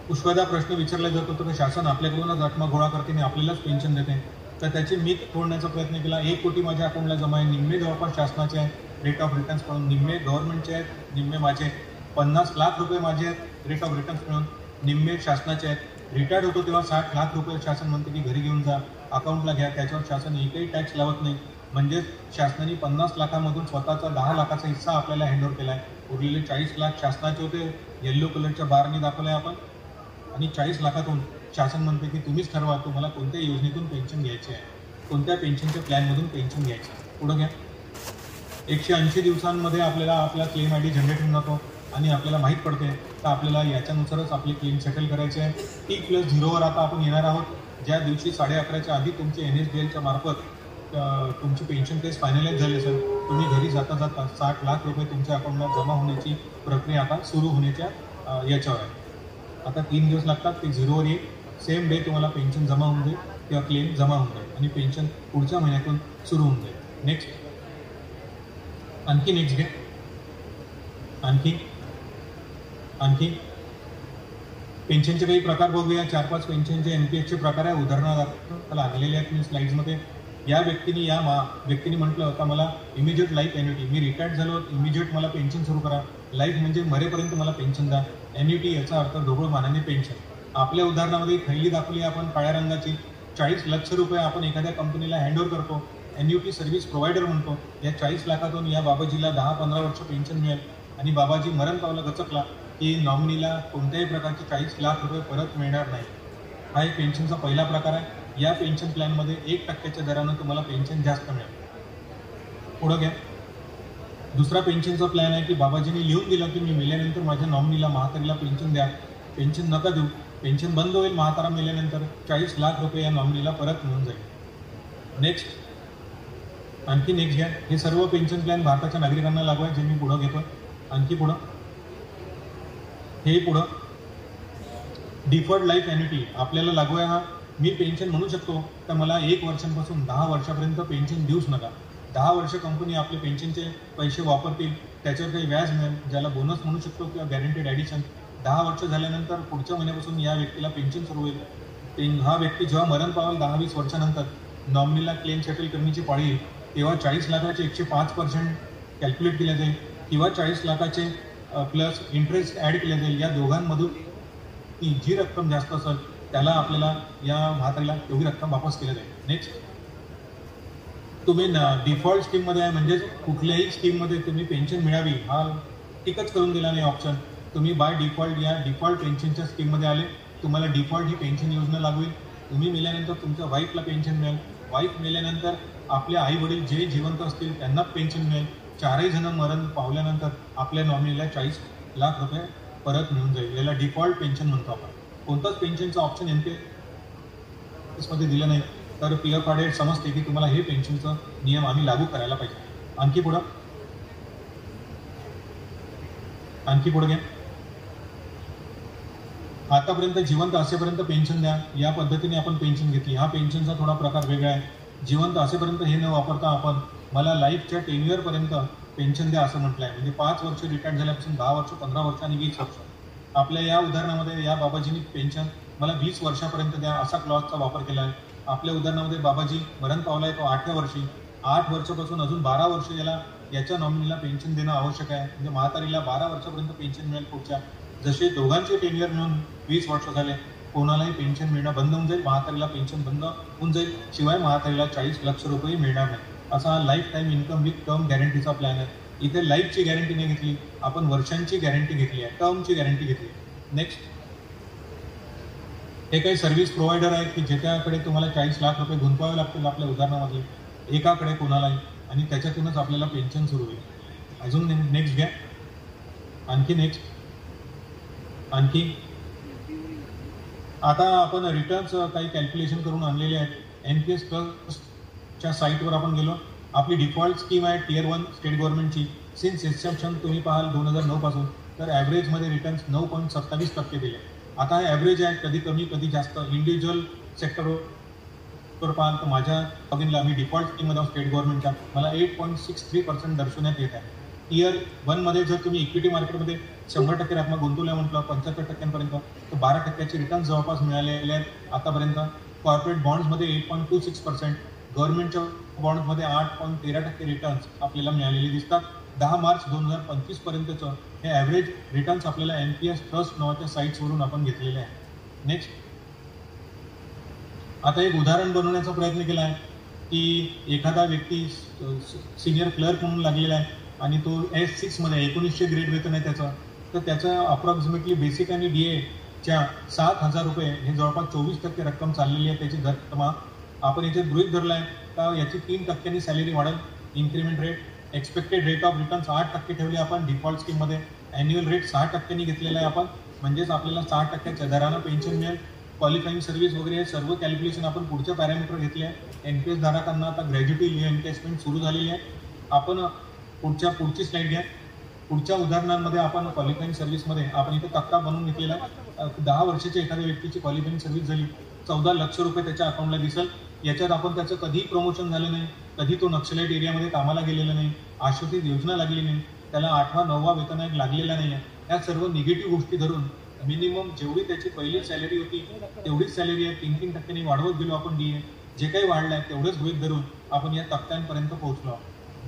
पुष्कळदा प्रश्न विचारला जात होता की शासन आपल्याकडूनच रक्कम गोळा करते आणि आपल्यालाच पेन्शन देते. तर त्याचे मीत तोडण्याचा प्रयत्न केला. 1 कोटी माझ्या अकाउंटला जमा आहे, निम्मे जवळपास शासनाचे आहेत रेट ऑफ रिटर्न्स म्हणून, निम्मे गव्हर्नमेंटचे आहेत, निम्मे माझे. 50 लाख रुपये माझे आहेत रेट ऑफ रिटर्न्स मिळून, निम्मे शासनाचे आहेत. रिटायर्ड होतो तेव्हा 60 लाख रुपये शासन म्हणते की घरी घेऊन जा, अकाउंटला घ्या, त्याच्यावर शासन एकही टॅक्स लावत नाही. म्हणजेच शासनाने 50 लाखांमधून स्वतःचा 10 लाखाचा हिस्सा आपल्याला हँडओव्हर केला आहे. उरलेले 40 लाख शासनाचे होते, येल्लो कलरच्या बारने दाखवलं आहे आपण. आणि 40 लाखातून शासन म्हणते की तुम्हीच ठरवा तुम्हाला कोणत्या योजनेतून पेन्शन घ्यायची आहे, कोणत्या पेन्शनच्या प्लॅनमधून पेन्शन घ्यायचं आहे. पुढं घ्या. 180 दिवसांमध्ये आपल्याला आपला क्लेम आय डी जनरेट होऊन जातो आणि आपल्याला माहीत पडते तर आपल्याला याच्यानुसारच आपले क्लेम सेटल करायचे आहे. T+0वर आता आपण येणार आहोत. ज्या दिवशी 11:30च्या आधी तुमचे NSDLच्या मार्फत तुमची पेन्शन केस फायनलाइज झाली असेल, तुम्ही घरी जाता जाता 60 लाख रुपये तुमच्या अकाउंटला जमा होण्याची प्रक्रिया आता सुरू होण्याच्या याच्यावर आहे. आता 3 दिवस लागतात, ते 0वर येईल. सेम डे तुम्हाला पेन्शन जमा होऊन जाईल किंवा क्लेम जमा होऊन जाईल आणि पेन्शन पुढच्या महिन्यातून सुरू होऊन जाईल. नेक्स्ट घ्या. आणखी पेन्शनचे काही प्रकार बघूया. 4-5 पेन्शनचे NPSचे प्रकार आहे. उदाहरणार्थ आणलेले आहेत मी स्लाइड्समध्ये. या व्यक्तीने म्हटलं का मला इमिजिएट लाईफ एन्युटी, मी रिटायर्ड झालो, इमिजिएट मला पेन्शन सुरू करा. लाईफ म्हणजे मरेपर्यंत मला पेन्शन द्या. एन्युटी याचा अर्थ ढोबळ मानाने पेन्शन. आपल्या उदाहरणामध्ये थैली दाखवली आपण काळ्या रंगाची. 40 लाख रुपये आपण एखाद्या कंपनीला हँडओव्हर करतो. एन्युटी सर्व्हिस प्रोव्हायडर म्हणतो. या 40 लाखातून या बाबाजीला 10-15 वर्ष पेन्शन मिळेल आणि बाबाजी मरण पावला गचकला की नॉमिनीला कोणत्याही प्रकारचे 40 लाख रुपये परत मिळणार नाही. हा एक पेन्शनचा पहिला प्रकार आहे. या पेन्शन प्लॅनमध्ये 1% दरानं तुम्हाला पेन्शन जास्त मिळेल. पुढं घ्या. दुसरा पेन्शनचा प्लॅन आहे की बाबाजींनी लिहून दिलं की मी मेल्यानंतर माझ्या नॉमिनीला म्हातारीला पेन्शन द्या. पेन्शन नका देऊ, पेन्शन बंद होईल म्हातारा मेल्यानंतर. 40 लाख रुपये या नॉमिनीला परत मिळून जाईल. नेक्स्ट घ्या. हे सर्व पेन्शन प्लॅन भारताच्या नागरिकांना लागू आहे, जे मी पुढं घेतो. पुढं डिफर्ड लाईफ एन्युटी आपल्याला लागू आहे. हा मी पेन्शन म्हणू शकतो तर मला 1 वर्षांपासून 10 वर्षापर्यंत पेन्शन देऊच नका. 10 वर्ष कंपनी आपले पेन्शनचे पैसे वापरतील, त्याच्यावर काही व्याज मिळेल, ज्याला बोनस म्हणू शकतो किंवा गॅरंटेड ॲडिशन. 10 वर्ष झाल्यानंतर पुढच्या महिन्यापासून या व्यक्तीला पेन्शन सुरू होईल. हा व्यक्ती जेव्हा मरण पावेल 10-20 वर्षानंतर नॉमिनीला क्लेम सेटल करण्याची पाळी येईल, तेव्हा 40 लाखाचे 105% कॅल्क्युलेट केले जाईल किंवा 40 लाखाचे प्लस इंटरेस्ट ॲड केले जाईल. या दोघांमधून जी रक्कम जास्त असेल त्याला आपल्याला या म्हातारीला तेवढी रक्कम वापस केली जाईल. नेक्स्ट तुम्ही डिफॉल्ट स्कीममध्ये आहे, म्हणजेच कुठल्याही स्कीममध्ये तुम्ही पेन्शन मिळावी हा टिकच करून दिला नाही ऑप्शन. तुम्ही बाय डिफॉल्ट या डिफॉल्ट पेन्शनच्या स्कीममध्ये आले, तुम्हाला डिफॉल्ट ही पेन्शन योजना लागू होईल. तुम्ही मेल्यानंतर तुमच्या वाईफला पेन्शन मिळेल. वाईफ मेल्यानंतर आपल्या आई वडील जे जिवंत असतील त्यांना पेन्शन मिळेल. 4ही जण मरण पावल्यानंतर आपल्या नॉमिनीला 40 लाख रुपये परत मिळून जाईल. याला डिफॉल्ट पेन्शन म्हणतो आपण. कोणताच पेन्शनचं ऑप्शन NPSमध्ये दिलं नाही तर पीएफ ऑडिट समजते की तुम्हाला हे पेन्शनचं नियम आम्ही लागू करायला पाहिजे. आणखी पुढे घ्या. आतापर्यंत जिवंत असेपर्यंत पेन्शन द्या, या पद्धतीने आपण पेन्शन घेतली. हा पेन्शनचा थोडा प्रकार वेगळा आहे. जिवंत असेपर्यंत हे न वापरता आपण मला लाईफच्या 10 इयरपर्यंत पेन्शन द्या असं म्हटलं आहे. म्हणजे 5 वर्ष रिटायर्ड झाल्यापासून 10 वर्ष, 15 वर्ष आणि 20 वर्ष. आपल्या या उदाहरणामध्ये या बाबाजींनी पेन्शन मला 20 वर्षापर्यंत द्या असा क्लॉजचा वापर केला आहे. आपल्या उदाहरणामध्ये बाबाजी मरण पावला आहे तो 8व्या वर्षी. 8 वर्षापासून अजून 12 वर्ष याच्या नॉमिनीला पेन्शन देणं आवश्यक आहे. म्हणजे म्हातारीला 12 वर्षापर्यंत पेन्शन मिळेल पुढच्या. जसे दोघांचे 10 इयर मिळून 20 वर्ष झाले, कोणालाही पेन्शन मिळणं बंद होऊन जाईल, म्हातारीला पेन्शन बंद होऊन जाईल. शिवाय म्हातारीला 40 लाख रुपये मिळणार नाही. असा हा life time income with term गॅरंटीचा प्लॅन आहे. इथे लाईफची गॅरंटी नाही घेतली आपण, वर्षांची गॅरंटी घेतली आहे, टर्मची गॅरंटी घेतली. नेक्स्ट हे काही सर्व्हिस प्रोव्हायडर आहेत की ज्याच्याकडे तुम्हाला 40 लाख रुपये गुंतवावे लागतील आपल्या उदाहरणामध्ये एकाकडे कोणालाही, आणि त्याच्यातूनच आपल्याला पेन्शन सुरू होईल. अजून नेक्स्ट घ्या. आणखी आता आपण रिटर्न्स काही कॅल्क्युलेशन करून आणलेले आहेत. NPS प्लसच्या साईटवर आपण गेलो. आपली डिफॉल्ट स्कीम आहे Tier 1 स्टेट गव्हर्नमेंटची. सिन्स इन्सेप्शन तुम्ही पाहाल 2009 पासून तर ॲव्हरेजमध्ये रिटर्न्स 9.27% दिले. आता हे ॲव्हरेज आहे, कधी कमी कधी जास्त. इंडिव्हिज्युअल सेक्टरवर पाहाल तर माझ्या लॉगिनला मी डिफॉल्ट स्कीममध्ये स्टेट गव्हर्नमेंटच्या मला 8.63% दर्शवण्यात येत आहे. Tier 1मध्ये जर तुम्ही इक्विटी मार्केटमध्ये 100% रक्कम गुंतवल्या म्हटलं 75%पर्यंत तर 12% रिटर्न्स जवळपास मिळालेले आहेत आतापर्यंत. कॉर्पोरेट बॉन्ड्समध्ये 8.26%, गव्हर्नमेंटच्या बॉन्ड्समध्ये 8.13% रिटर्न्स आपल्याला मिळालेले दिसतात. 10 मार्च 2025 पर्यंतचं हे ॲव्हरेज रिटर्न्स आपल्याला NPS ट्रस्ट नावाच्या साईट्सवरून आपण घेतलेले आहे. नेक्स्ट आता एक उदाहरण बनवण्याचा प्रयत्न केला आहे की एखादा व्यक्ती सिनियर क्लर्क म्हणून लागलेला आहे आणि तो S6मध्ये 1900 ग्रेड वेतन आहे त्याचं. तर त्याचं अप्रॉक्सिमेटली बेसिक आणि DAच्या 7,000 रुपये हे जवळपास 24% रक्कम चाललेली आहे त्याची दर. आपण याच्यात गृहीत धरलं आहे का याची 3% सॅलरी वाढेल increment rate. Expected rate of returns 8% ठेवले आपण डिफॉल्ट स्कीममध्ये. ॲन्युअल रेट 6% घेतलेला आहे आपण, म्हणजेच आपल्याला 6% दरानं पेन्शन मिळेल. क्वालिफाईंग सर्व्हिस वगैरे हे सर्व कॅल्क्युलेशन आपण पुढचे पॅरामीटर घेतले आहे. एनपीएस धारकांना आता ग्रॅज्युटी एनकॅशमेंट सुरू झालेली आहे. आपण पुढची स्लाईड घ्या. पुढच्या उदाहरणांमध्ये आपण क्वालिफाईंग सर्व्हिसमध्ये आपण इथे तक्ता बनवून घेतलेला आहे. 10 वर्षाच्या एखाद्या व्यक्तीची क्वालिफाईंग सर्व्हिस झाली, 14 लाख रुपये त्याच्या अकाउंटला दिसेल. याच्यात आपण त्याचं कधीही प्रमोशन झालं नाही, कधी तो नक्षलाईट एरियामध्ये कामाला गेलेला नाही, आश्वासित योजना लागली नाही, त्याला 8वा 9वा वेतन आयोग लागलेला नाही आहे. या सर्व निगेटिव्ह गोष्टी धरून मिनिमम जेवढी त्याची पहिली सॅलरी होती तेवढीच सॅलरी आहे 3% वाढवत गेलो आपण. DA जे काही वाढलं आहे तेवढंच गृहीत धरून आपण या तक्त्यांपर्यंत पोहोचलो.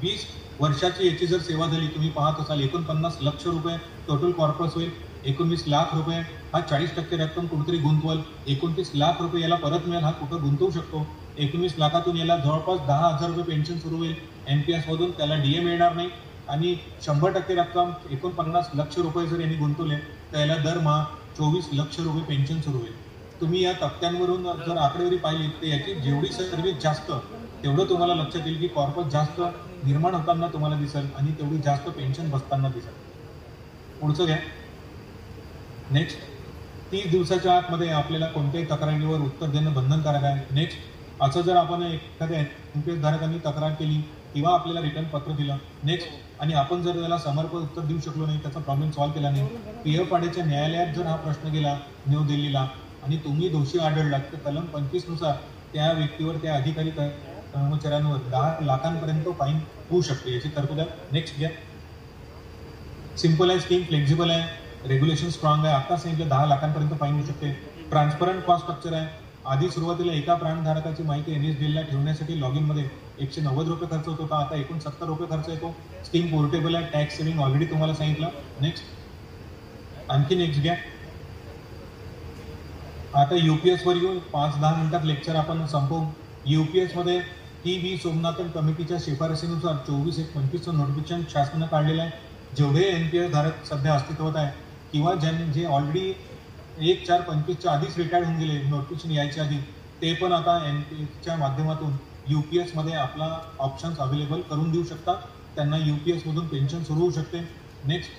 20 वर्षाची याची जर सेवा झाली, तुम्ही पाहत असाल 49 लाख रुपये टोटल कॉर्पस होईल. 19 लाख रुपये हा 40% रक्कम कुठेतरी गुंतवाल. 29 लाख रुपये याला परत मिळेल, हा कुठं गुंतवू शकतो. 19 लाखातून याला जवळपास 10,000 रुपये पेन्शन सुरू होईल NPS मधून, त्याला DA मिळणार नाही. आणि 100% रक्कम 49 लाख रुपये जर यांनी गुंतवले तर याला दरमहा 24 लाख रुपये पेन्शन सुरू होईल. तुम्ही या तक्त्यांवरून जर आकडेवारी पाहिली तर याची जेवढी सर्व्हिस जास्त तेवढं तुम्हाला लक्षात येईल की कॉर्पस जास्त निर्माण होताना तुम्हाला दिसेल आणि तेवढी जास्त पेन्शन बसताना दिसेल. पुढचं घ्या. नेक्स्ट, 30 दिवसाच्या आतमध्ये आपल्याला कोणत्याही तक्रारीवर उत्तर देणं बंधनकारक आहे. नेक्स्ट, असं जर आपण एखाद्या NPS धारकांनी तक्रार केली किंवा आपल्याला रिटर्न पत्र दिलं, नेक्स्ट, आणि आपण जर त्याला समर्पक उत्तर देऊ शकलो नाही, त्याचा प्रॉब्लेम सॉल्व्ह केला नाही, PF पाड्याच्या न्यायालयात जर हा प्रश्न गेला न्यू दिल्लीला आणि तुम्ही दोषी आढळलात तर कलम 25 नुसार त्या व्यक्तीवर, त्या अधिकारी कर्मचाऱ्यांवर 10 लाखांपर्यंत फाईन होऊ शकते. याची तरतूद आहे. नेक्स्ट घ्या. सिंपल आहे, स्कीम फ्लेक्झिबल आहे, रेग्युलेशन स्ट्रॉंग आहे. आता सांगितलं 10 लाखांपर्यंत फाईन होऊ शकते. ट्रान्सपरंट कॉस्ट स्ट्रक्चर आहे. आधी सुरुवातीला एका प्राणधारकाची माहिती NSDL ला ठेवण्यासाठी लॉगिन मध्ये 190 रुपये खर्च होत होता, आता 69 रुपये खर्च येतो. स्कीम पोर्टेबल आहे, टॅक्स सेव्हिंग ऑलरेडी तुम्हाला सांगितलं. नेक्स्ट, आणखी नेक्स्ट घ्या. आता UPS वर येऊन 5-10 मिनिटात लेक्चर आपण संपवू. UPS मध्ये TB सोमनाथन कमिटीच्या शिफारसीनुसार 24/1/25 नोटिफिकेशन शासनानं काढलेलं आहे. जेवढे NPS धारक सध्या अस्तित्वात आहे किंवा जे ऑलरेडी 1/4/25 आधीच रिटायर्ड होऊन गेले नोटिफिकेशन यायच्या आधी, ते पण आता NPSच्या माध्यमातून UPS मध्ये आपला ऑप्शन्स अवेलेबल करून देऊ शकतात. त्यांना UPS मधून पेन्शन सुरू होऊ शकते. नेक्स्ट,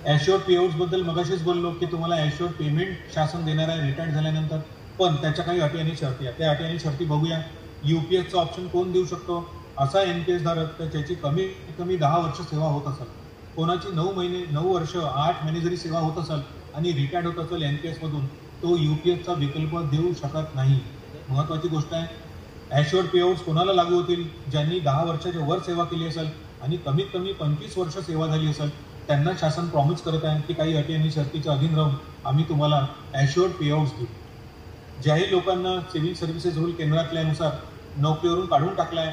ॲश्युअर्ड पेआउट्स बद्दल मगाशीच बोललो की तुम्हाला ॲश्युअर्ड पेमेंट शासन देणार आहे रिटायर्ड झाल्यानंतर, पण त्याच्या काही अटी आणि शर्ती आहेत. त्या अटी आणि शर्ती बघूया. UPSचं ऑप्शन कोण देऊ शकतो? असा NPS धारक तर त्याची कमीत कमी 10 वर्ष सेवा होत असेल, कोणाची 9 वर्ष 8 महिने जरी सेवा होत असेल आणि रिटायर्ड होत असेल NPS मधून, तो UPSचा विकल्प देऊ शकत नाही. महत्वाची गोष्ट आहे. ॲश्युअर्ड पेआउट्स कोणाला लागू होतील? ज्यांनी 10 वर्षाच्या वर सेवा केली असेल आणि कमीत कमी 25 वर्ष सेवा झाली असेल, त्यांना शासन प्रॉमिस करत आहे की काही अटी आणि शर्तीच्या अधीन राहून आम्ही तुम्हाला ॲश्युअर्ड पेआउट्स देऊ. ज्याही लोकांना सिव्हिल सर्व्हिसेस रूल केंद्रातल्यानुसार नोकरीवरून काढून टाकला आहे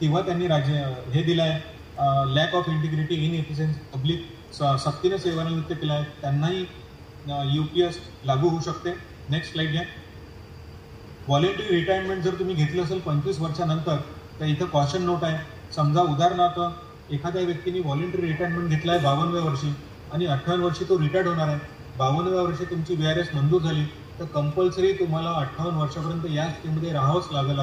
किंवा त्यांनी हे दिलं आहे lack of integrity, in efficiency, public सक्तीने सेवानिवृत्त केला आहे, त्यांनाही UPS लागू होऊ शकते. नेक्स्ट स्लाइड घ्या. व्हॉलेंटरी रिटायरमेंट जर तुम्ही घेतलं असेल 25 वर्षानंतर तर इथं कॉशन नोट आहे. समजा उदाहरणार्थ एखाद्या व्यक्तीने व्हॉलेंटरी रिटायरमेंट घेतला आहे 52व्या वर्षी आणि 58 वर्षी तो रिटायर्ड होणार आहे. 52व्या वर्षी तुमची VRS मंजूर झाली तर कंपल्सरी तुम्हाला 58 वर्षापर्यंत या स्कीममध्ये राहावंच लागेल.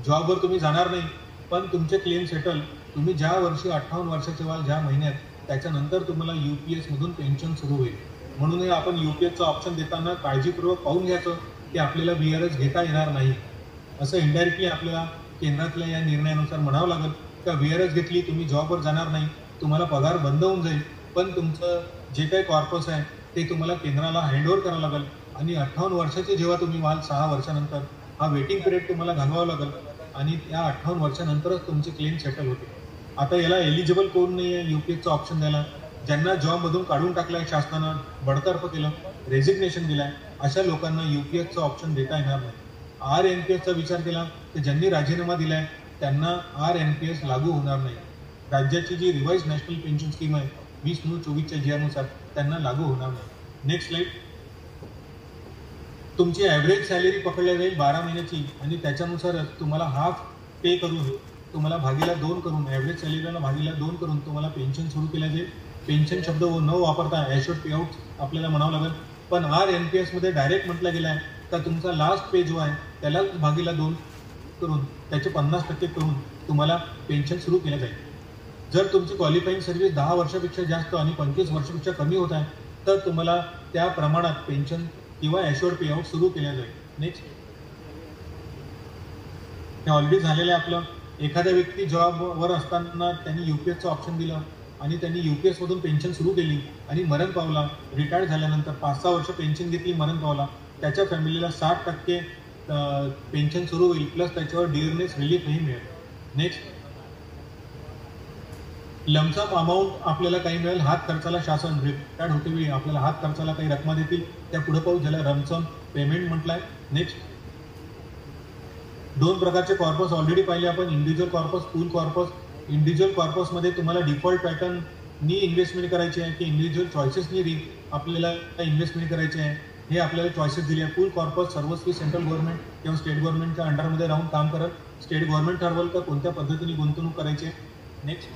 जॉबवर तुम्ही जाणार नाही, पण तुमचे क्लेम सेटल तुम्ही ज्या वर्षी 58 वर्षाचे व्हाल, ज्या महिन्यात, त्याच्यानंतर तुम्हाला UPS मधून पेन्शन सुरू होईल. म्हणून आपण UPSचं ऑप्शन देताना काळजीपूर्वक पाहून घ्यायचं की आपल्याला VRS घेता येणार नाही. असं इनडायरेक्टली आपल्याला केंद्रातल्या या निर्णयानुसार म्हणावं लागेल का VRS घेतली तुम्ही जॉबवर जाणार नाही, तुम्हाला पगार बंद होऊन जाईल, पण तुमचं जे काही कॉर्पस आहे ते तुम्हाला केंद्राला हँडओव्हर करावं लागेल आणि 58 वर्षाचे जेव्हा तुम्ही व्हाल 6 वर्षानंतर, हा वेटिंग पिरियड तुम्हाला घालवावा लागेल आणि त्या 58 वर्षानंतरच तुमचे क्लेम सेटल होते. आता याला एलिजिबल कोण नाही आहे UPSचं ऑप्शन द्यायला? ज्यांना जॉबमधून काढून टाकलाय शासनानं, बडतर्फ केलं, रेझिग्नेशन दिलाय, अशा लोकांना UPSचं ऑप्शन देता येणार नाही. RNPSचा विचार केला तर ज्यांनी राजीनामा दिलाय त्यांना RNPS लागू होणार नाही. राज्याची जी रिवाइज नॅशनल पेन्शन स्कीम आहे 20/9/24च्या GR नुसार त्यांना लागू होणार नाही. Next slide. तुमची ॲव्हरेज सॅलरी पकडल्या जाईल 12 महिन्याची आणि त्याच्यानुसार तुम्हाला हाफ पे करून, तुम्हाला भागीला 2 करून, ॲव्हरेज सॅलरीला भागीला 2 करून तुम्हाला पेन्शन सुरू केलं जाईल. पेन्शन शब्द न वापरता ॲश्युअर्ड पेआउट्स आपल्याला म्हणावं लागेल, पण RNPS मध्ये डायरेक्ट म्हटलं गेलं आहे का तुमचा लास्ट पे जो आहे त्याला भागीला 2 करून त्याचे 50% करून तुम्हाला पेन्शन सुरू केलं जाईल. जर तुमची क्वालिफाईंग सर्व्हिस 10 वर्षापेक्षा जास्त आणि 25 वर्षापेक्षा कमी होत आहे तर तुम्हाला त्या प्रमाणात पेन्शन किंवा ॲश्युअर्ड पेआउट सुरू केल्या जाईल. नेक्स्ट, हे ऑलरेडी झालेलं आहे आपलं. एखाद्या व्यक्ती जॉबवर असताना त्यांनी UPSचं ऑप्शन दिलं आणि त्यांनी UPSमधून पेन्शन सुरू केली आणि मरण पावला. रिटायर्ड झाल्यानंतर 5-6 वर्ष पेन्शन घेतली, मरण पावला. त्याच्या फॅमिलीला 60% पेन्शन सुरू होईल प्लस त्याच्यावर डिअरनेस रिलीफही मिळेल. नेक्स्ट, लमसम अमाऊंट आपल्याला काही मिळेल. हात खर्चाला शासन रिटायर्ड होते वेळी आपल्याला हात खर्चाला काही रकमा देतील, त्या पुढे पाहू, ज्याला लमसम पेमेंट म्हटलंय. नेक्स्ट, 2 प्रकारचे कॉर्पस ऑलरेडी पाहिले आपण, इंडिव्हिज्युअल कॉर्पस, पूल कॉर्पस. इंडिव्हिज्युअल कॉर्पसमध्ये तुम्हाला डिफॉल्ट पॅटर्ननी इन्व्हेस्टमेंट करायची आहे की इंडिव्हिज्युअल चॉईसेसनी आपल्याला इन्व्हेस्टमेंट करायची आहे, हे आपल्याला चॉईसेस दिले आहे. पूल कॉर्पस सर्वस्वी सेंट्रल गव्हर्नमेंट किंवा स्टेट गव्हर्नमेंटच्या अंडरमध्ये राहून काम करत. स्टेट गव्हर्नमेंट ठरवलं का कोणत्या पद्धतीने गुंतवणूक करायची आहे. नेक्स्ट,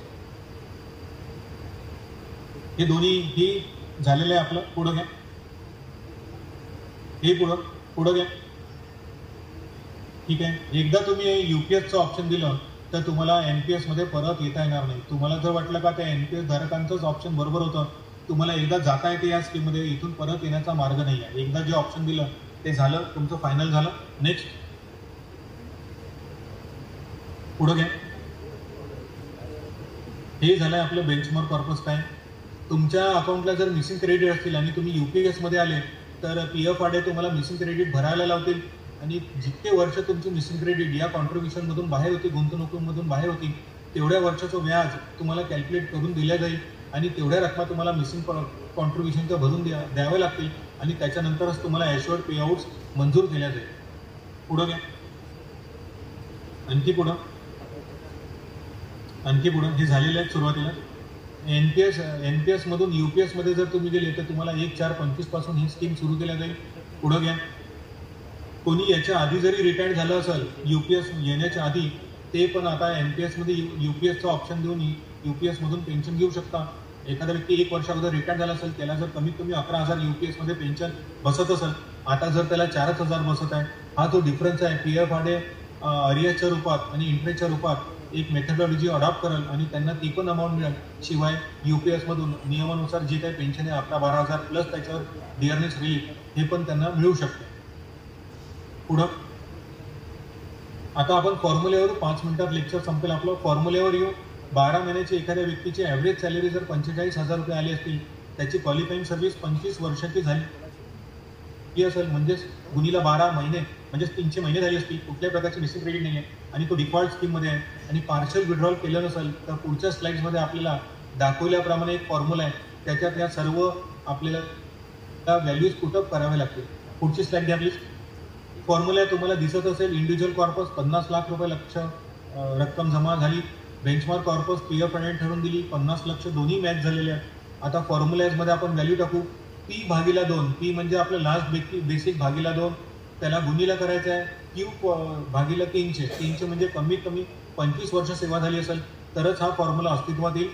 हे दोन्ही झालेलं आहे आपलं. पुढं घ्या, हे पुढं घ्या. ठीक आहे, एकदा तुम्ही UPSचं ऑप्शन दिलं तर तुम्हाला NPS मध्ये परत येता येणार नाही. तुम्हाला जर वाटलं का त्या NPS धारकांचंच ऑप्शन बरोबर होतं, तुम्हाला एकदा जाता येते या स्कीममध्ये, इथून परत येण्याचा मार्ग नाही आहे. एकदा जे ऑप्शन दिलं ते झालं, तुमचं फायनल झालं. नेक्स्ट, पुढं घ्या. हे झालंय आपलं बेंचमार्क कॉर्पस. काय तुमच्या अकाउंटला जर मिसिंग क्रेडिट असतील आणि तुम्ही UPS मध्ये आले तर PF आडे तुम्हाला मिसिंग क्रेडिट भरायला लावतील आणि जितके वर्ष तुमची मिसिंग क्रेडिट या कॉन्ट्रीब्युशन मधून बाहेर होती, गुंतवणुकीमधून बाहेर होती, तेवढ्या वर्षाचं व्याज तुम्हाला कॅल्क्युलेट करून दिल्या जाईल आणि तेवढ्या रकमा तुम्हाला मिसिंग कॉन्ट्रीब्युशनच्या भरून द्यावे लागतील आणि त्याच्यानंतरच तुम्हाला ॲश्युअर्ड पेआउट्स मंजूर केल्या जाईल. पुढं घ्या, आणखी पुढं हे झालेलं आहे. सुरुवातीला NPS मधून UPS मध्ये जर तुम्ही गेले तर तुम्हाला 1/4/25 पासून ही स्कीम सुरू केल्या जाईल. पुढं घ्या, कोणी याच्या आधी जरी रिटायर्ड झालं असेल UPS येण्याच्या आधी, ते पण आता NPS मध्ये UPSचं ऑप्शन देऊन UPS मधून पेन्शन घेऊ शकता. एखादा व्यक्ती 1 वर्ष अगोदर रिटायर्ड झाला असेल, त्याला जर कमीत कमी 11,000 UPS मध्ये पेन्शन बसत असेल, आता जर त्याला 4,000 बसत आहे, हा तो डिफरन्स आहे. PF आडे अरियसच्या रूपात आणि इंटरेस्टच्या रूपात एक मेथडॉलॉजी अडॉप्ट करेल आणि त्यांना ती पण अमाऊंट मिळेल. शिवाय UPS मधून नियमानुसार जे काही पेन्शन आहे 11-12,000 प्लस त्याच्यावर डिअरनेस रिलीफ हे पण त्यांना मिळू शकते. पुढं आता आपण फॉर्म्युल्यावर 5 मिनिटात लेक्चर संपेल आपलं. फॉर्म्युल्यावर येऊ. 12 महिन्याची एखाद्या व्यक्तीची ॲव्हरेज सॅलरी जर 45,000 रुपये आली असतील, त्याची क्वालिफाईंग सर्व्हिस 25 वर्षाची झाली असेल, म्हणजेच गुणीला 12 महिने म्हणजेच 300 महिने झाले असतील, कुठल्याही प्रकारची मिसिंग क्रेडिट नाही आहे आणि तो डिफॉल्ट स्कीममध्ये आहे आणि पार्शल विड्रॉल केलं नसेल तर पुढच्या स्लाइड्समध्ये आपल्याला दाखवल्याप्रमाणे एक फॉर्म्युला आहे, त्याच्यात या सर्व आपल्याला व्हॅल्यूज पुटअप करावे लागतील. पुढची स्लाइड घ्या प्लीज. फॉर्म्युला तुम्हाला दिसत असेल. इंडिव्हिज्युअल कॉर्पस 50 लाख रुपये रक्कम जमा झाली. बेंचमार्क कॉर्पस PF आडे ठरवून दिली 50 लाख, दोन्ही मॅच झालेले आहेत. आता फॉर्म्युलाजमध्ये आपण व्हॅल्यू टाकू. P/2. P म्हणजे आपलं लास्ट बेसिक भागीला 2, त्याला गुणीला करायचं आहे. Q/300. 300 म्हणजे कमीत कमी 25 वर्ष सेवा झाली असेल तरच हा फॉर्म्युला अस्तित्वात येईल,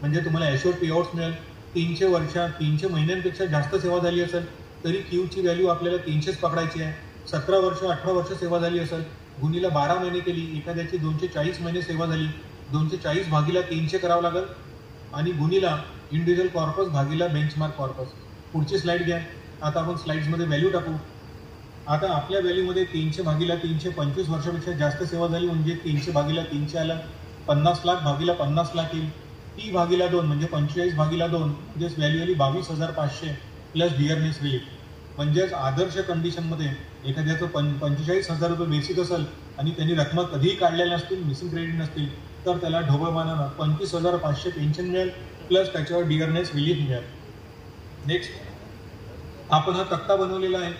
म्हणजे तुम्हाला ॲश्युअर्ड पेआउट्स मिळेल. 300 महिन्यांपेक्षा जास्त सेवा झाली असेल तरी Qची व्हॅल्यू आपल्याला 300च पकडायची आहे. 17 वर्ष 18 वर्ष सेवा झाली असेल, गुणीला 12 महिने केली, एखाद्याची 240 महिने सेवा झाली, 240 भागीला 300 करावं लागेल आणि गुणीला इंडिव्हिज्युअल कॉर्पस भागीला बेंचमार्क कॉर्पस. पुढची स्लाइड घ्या. आता आपण स्लाइड्समध्ये व्हॅल्यू टाकू. आता आपल्या व्हॅल्यूमध्ये 300 भागीला 300 25 वर्षापेक्षा जास्त सेवा झाली म्हणजे 300 भागीला 300 आला. 50 लाख भागीला 50 लाख येईल. P/2 म्हणजे 45/2 म्हणजेच व्हॅल्यू आली 22,500 प्लस डिअरनेस रिलीफ. म्हणजेच आदर्श कंडिशनमध्ये एखाद्याचं 45,000 रुपये बेसिक असेल आणि त्यांनी रकमा कधीही काढलेल्या नसतील, मिसिंग क्रेडिट नसतील, तर त्याला ढोबळमानानं 25,500 पेन्शन मिळेल प्लस त्याच्यावर डिअरनेस रिलीफ मिळेल. नेक्स्ट, आपण हा तक्ता बनवलेला आहे.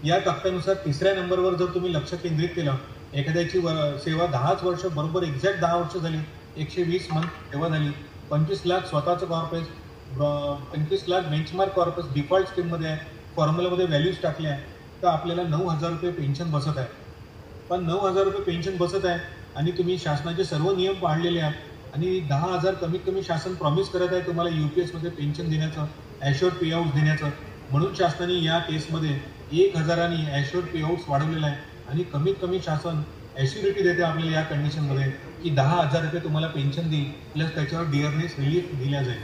या तक्त्यानुसार 3ऱ्या नंबरवर जर तुम्ही लक्ष केंद्रित केलं, एखाद्याची सेवा 10 वर्ष बरोबर एक्झॅक्ट 10 वर्ष झाली, 120 मंथ सेवा झाली, 25 लाख स्वतःचं corpus, 25 lakh benchmark corpus default स्कीममध्ये आहे, फॉर्म्युलामध्ये व्हॅल्यूज टाकल्या आहे, तर आपल्याला 9,000 रुपये पेन्शन बसत आहे. पण 9,000 रुपये पेन्शन बसत आहे आणि तुम्ही शासनाचे सर्व नियम पाळलेले आहेत आणि 10,000 कमीत कमी शासन प्रॉमिस करत आहे तुम्हाला UPSमध्ये पेन्शन देण्याचं, ॲश्युअर्ड पेआउट्स देण्याचं. म्हणून शासनाने या केसमध्ये 1,000 ॲश्युअर्ड पेआउट्स वाढवलेला आहे आणि कमीत कमी शासन ॲश्युरिटी देते आपल्याला या कंडिशनमध्ये की 10,000 रुपये तुम्हाला पेन्शन देईल प्लस त्याच्यावर डिअरनेस रिलीफ दिल्या जाईल.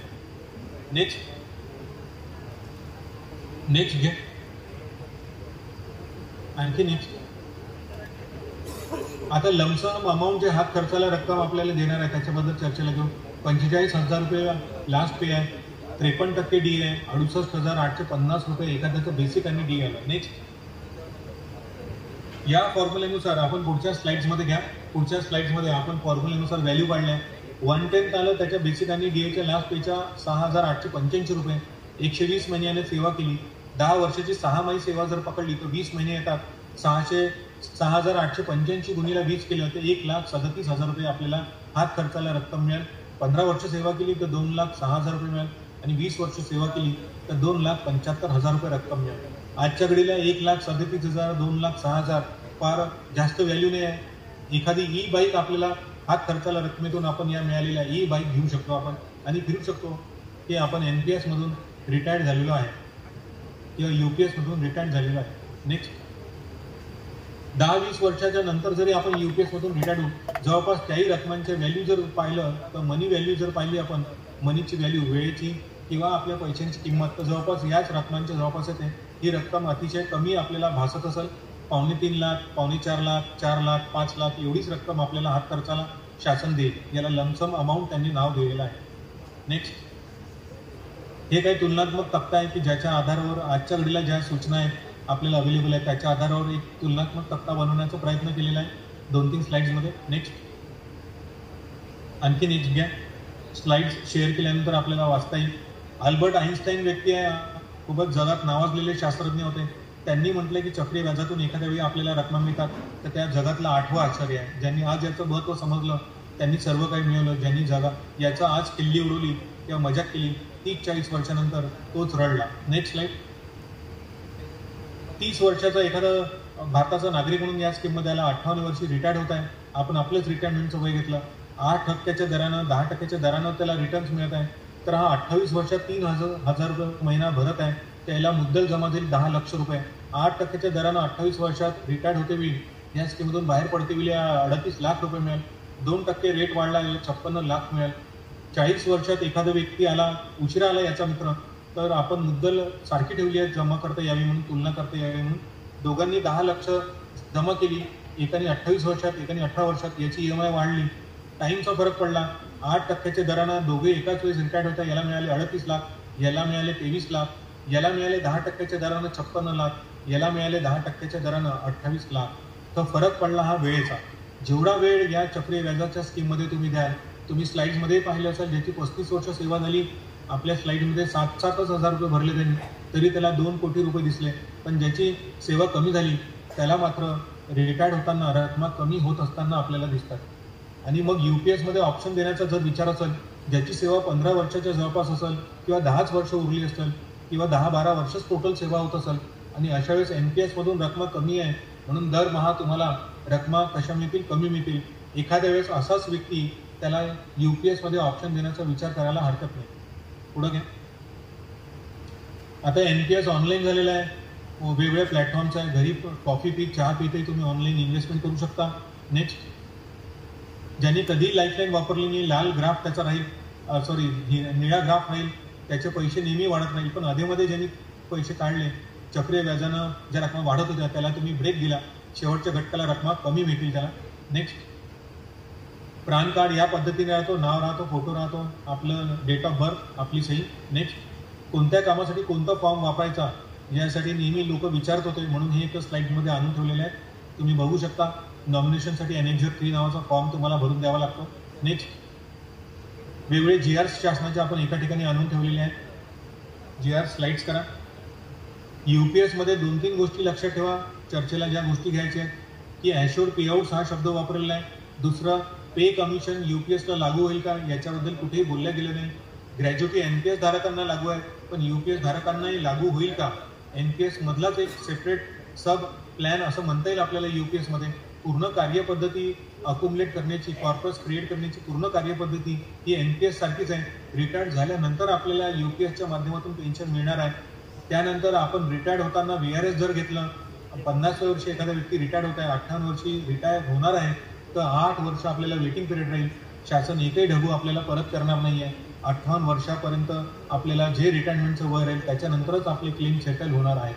नेक्स्ट घे आणखी नेक्स्ट. आता लमसम अमाऊंट जे हात खर्चाला रक्कम आपल्याला देणार आहे त्याच्याबद्दल चर्चेला घेऊ. 45,000 रुपये लास्ट पे आहे, 53% डी आहे, 68,850 रुपये एखाद्याचं बेसिक आणि डी आलं. नेक्स्ट या फॉर्म्युलेनुसार आपण पुढच्या स्लाइड्समध्ये घ्या. पुढच्या स्लाइड्समध्ये आपण फॉर्म्युलेनुसार व्हॅल्यू काढल्या. 1/10 आलं त्याच्या बेसिक आणि डीएच्या लास्ट पेच्या 6,885 रुपये. 120 महिन्याने सेवा केली, 10 वर्षाची 6 माही सेवा जर पकडली तर 20 महिने येतात. 6,885 गुणिले 20 केलं तर 1,37,000 रुपये आपल्याला हात खर्चाला रक्कम मिळेल. 15 वर्ष सेवा केली तर 2,06,000 रुपये मिळेल आणि 20 वर्ष सेवा केली तर 2,75,000 रुपये रक्कम मिळेल. आजच्या घडीला 1,37,000 2,06,000 फार जास्त व्हॅल्यू नाही आहे. एखादी ई बाईक आपल्याला हात खर्चाला रकमेतून आपण या मिळालेल्या ई बाईक घेऊ शकतो आपण आणि फिरू शकतो की आपण NPS मधून रिटायर्ड झालेलो आहे किंवा UPS मधून रिटायर्ड झालेलो आहे. नेक्स्ट 10-20 वर्षाच्या नंतर जरी आपण UPS मधून रिटायर्ड होऊ, जवळपास त्याही रकमांचे व्हॅल्यू जर पाहिलं तर मनी व्हॅल्यू जर पाहिली आपण, मनीची व्हॅल्यू वेळेची किंवा आपल्या पैशांची किंमत, तर जवळपास याच रकमांच्या जवळपास येते. ही रक्कम अतिशय कमी आपल्याला भासत असेल. 3.5 लाख, 4.5 लाख, 4 लाख, 5 लाख एवढीच रक्कम आपल्याला हात खर्चाला शासन देईल. याला लमसम अमाऊंट त्यांनी नाव दिलेलं आहे. नेक्स्ट हे काही तुलनात्मक तक्ता आहे की ज्याच्या आधारावर आजच्या घडीला ज्या सूचना आहेत आपल्याला अवेलेबल आहे त्याच्या आधारावर एक तुलनात्मक तक्ता बनवण्याचा प्रयत्न केलेला आहे 2-3 स्लाइड्समध्ये. नेक्स्ट आणखी नेक्स्ट घ्या. स्लाइड्स शेअर केल्यानंतर आपल्याला वाचता येईल. अल्बर्ट आईन्स्टाईन व्यक्ती आहे, खूपच जगात नावाजलेले शास्त्रज्ञ होते. त्यांनी म्हटलं की चक्रीय व्याजातून एखाद्या वेळी आपल्याला रक्कम मिळतात तर त्या जगातला 8वं आश्चर्य आहे. ज्यांनी आज याचं महत्त्व समजलं त्यांनी सर्व काही मिळवलं. ज्यांनी याचा आज किल्ली उडवली किंवा मजाक केली 30-40 वर्षानंतर तोच रडला. Next slide. 30 वर्षाचा एखादा भारताचा नागरिक म्हणून या स्कीममध्ये आला, 58 वर्षी रिटायर्ड होत आहे. आपण आपलंच रिटायरमेंटचं वय घेतलं, 8% दरानं 10% दरानं त्याला रिटर्न्स मिळत आहे. तर हा 28 वर्षात 3,000 रुपये महिना भरत आहे. त्याला मुद्दल जमा झाली 10 लक्ष रुपये. 8% दरानं 28 वर्षात रिटायर्ड होते वेळी या स्कीममधून बाहेर पडते वेळी 38 लाख रुपये मिळेल. 2% रेट वाढला 56 लाख मिळेल. 40 वर्षात एखादा व्यक्ती आला, उशिरा आला याचा मित्र, तर आपण मुद्दल सारखी ठेवली आहे जमा करता यावी म्हणून, तुलना करता यावी म्हणून. दोघांनी 10 लक्ष जमा केली, एकाने 28 वर्षात एकाने 18 वर्षात. याची EMI वाढली, टाईमचा फरक पडला. 8% दरानं दोघे एकाच वेळेस रिटायर्ड होता. याला मिळाले 38 लाख, याला मिळाले 23 लाख, याला मिळाले 10% दरानं 56 लाख, याला मिळाले 10% दरानं 28 लाख. तर फरक पडला हा वेळेचा. जेवढा वेळ या चक्रीय व्याजाच्या स्कीममध्ये तुम्ही द्याल, तुम्ही स्लाइड्समध्ये पाहिले असाल ज्याची 35 वर्ष सेवा झाली, आपल्या स्लाइडमध्ये 7,000 रुपये भरले त्यांनी, तरी त्याला 2 कोटी रुपये दिसले. पण ज्याची सेवा कमी झाली त्याला मात्र रिटायर्ड होताना रक्कम कमी होत असताना आपल्याला दिसतात. आणि मग UPS मध्ये ऑप्शन देण्याचा जर विचार असेल, ज्याची सेवा 15 वर्षाच्या जवळपास असेल किंवा 10 वर्ष उरली असेल किंवा 10-12 वर्षच टोटल सेवा होत असेल आणि अशा वेळेस NPS मधून रक्कम कमी आहे म्हणून दरमहा तुम्हाला रक्कम कशा मिळतील, कमी मिळतील. एखाद्या वेळेस असाच व्यक्ती त्याला UPS मध्ये ऑप्शन देण्याचा विचार करायला हरकत नाही. पुढे घ्या. आता NPS ऑनलाईन झालेला आहे, वेगवेगळ्या प्लॅटफॉर्म्स आहे. घरी कॉफी पी, चहा पिते तुम्ही ऑनलाईन इन्व्हेस्टमेंट करू शकता. नेक्स्ट ज्यांनी कधी लाईफलाईन वापरली नाही, लाल ग्राफ त्याचा राहील, निळा ग्राफ राहील, त्याचे पैसे नेहमी वाढत राहील. पण आधीमध्ये ज्यांनी पैसे काढले चक्रीय व्याजानं ज्या रक्कम वाढत होत्या त्याला तुम्ही ब्रेक दिला, शेवटच्या घटकाला रक्कम कमी मिळतील त्याला. नेक्स्ट प्राण कार्ड या पद्धतीने राहतो, नाव राहतो, फोटो राहतो, आपलं डेट ऑफ बर्थ, आपली सही. नेक्स्ट कोणत्या कामासाठी कोणता फॉर्म वापरायचा यासाठी नेहमी लोक विचारत होते म्हणून हे एक स्लाइडमध्ये आणून ठेवलेले आहेत. तुम्ही बघू शकता. नॉमिनेशनसाठी Annex 3 नावाचा फॉर्म तुम्हाला भरून द्यावा लागतो. नेक्स्ट वेगवेगळे GRs शासनाचे आपण एका ठिकाणी आणून ठेवलेले आहेत. GR स्लाइड्स करा. UPS मध्ये 2-3 गोष्टी लक्षात ठेवा चर्चेला ज्या गोष्टी घ्यायच्या आहेत की ॲश्युअर पेआउट्स हा शब्द वापरलेला आहे. दुसरं पे कमिशन UPSला लागू होईल का याच्याबद्दल कुठेही बोलल्या गेलं नाही. ग्रॅज्युटी NPS धारकांना लागू आहे पण UPS धारकांनाही लागू होईल का, NPS मधलाच एक सेपरेट सब प्लॅन असं म्हणता येईल आपल्याला. UPS मध्ये पूर्ण कार्यपद्धती अकुमुलेट करण्याची, कॉर्पस क्रिएट करण्याची पूर्ण कार्यपद्धती ही NPS सारखीच आहे. रिटायर्ड झाल्यानंतर आपल्याला UPSच्या माध्यमातून पेन्शन मिळणार आहे. त्यानंतर आपण रिटायर्ड होताना VRS जर घेतलं 50व्या वर्षी एखादा व्यक्ती रिटायर्ड होत आहे, 58 वर्षी रिटायर होणार आहे, तर 8 वर्ष आपल्याला वेटिंग पिरियड राहील. शासन एकही ढगू आपल्याला परत करणार नाही आहे. 58 वर्षापर्यंत आपल्याला जे रिटायरमेंटचं वय राहील त्याच्यानंतरच आपले क्लेम सेटल होणार आहे.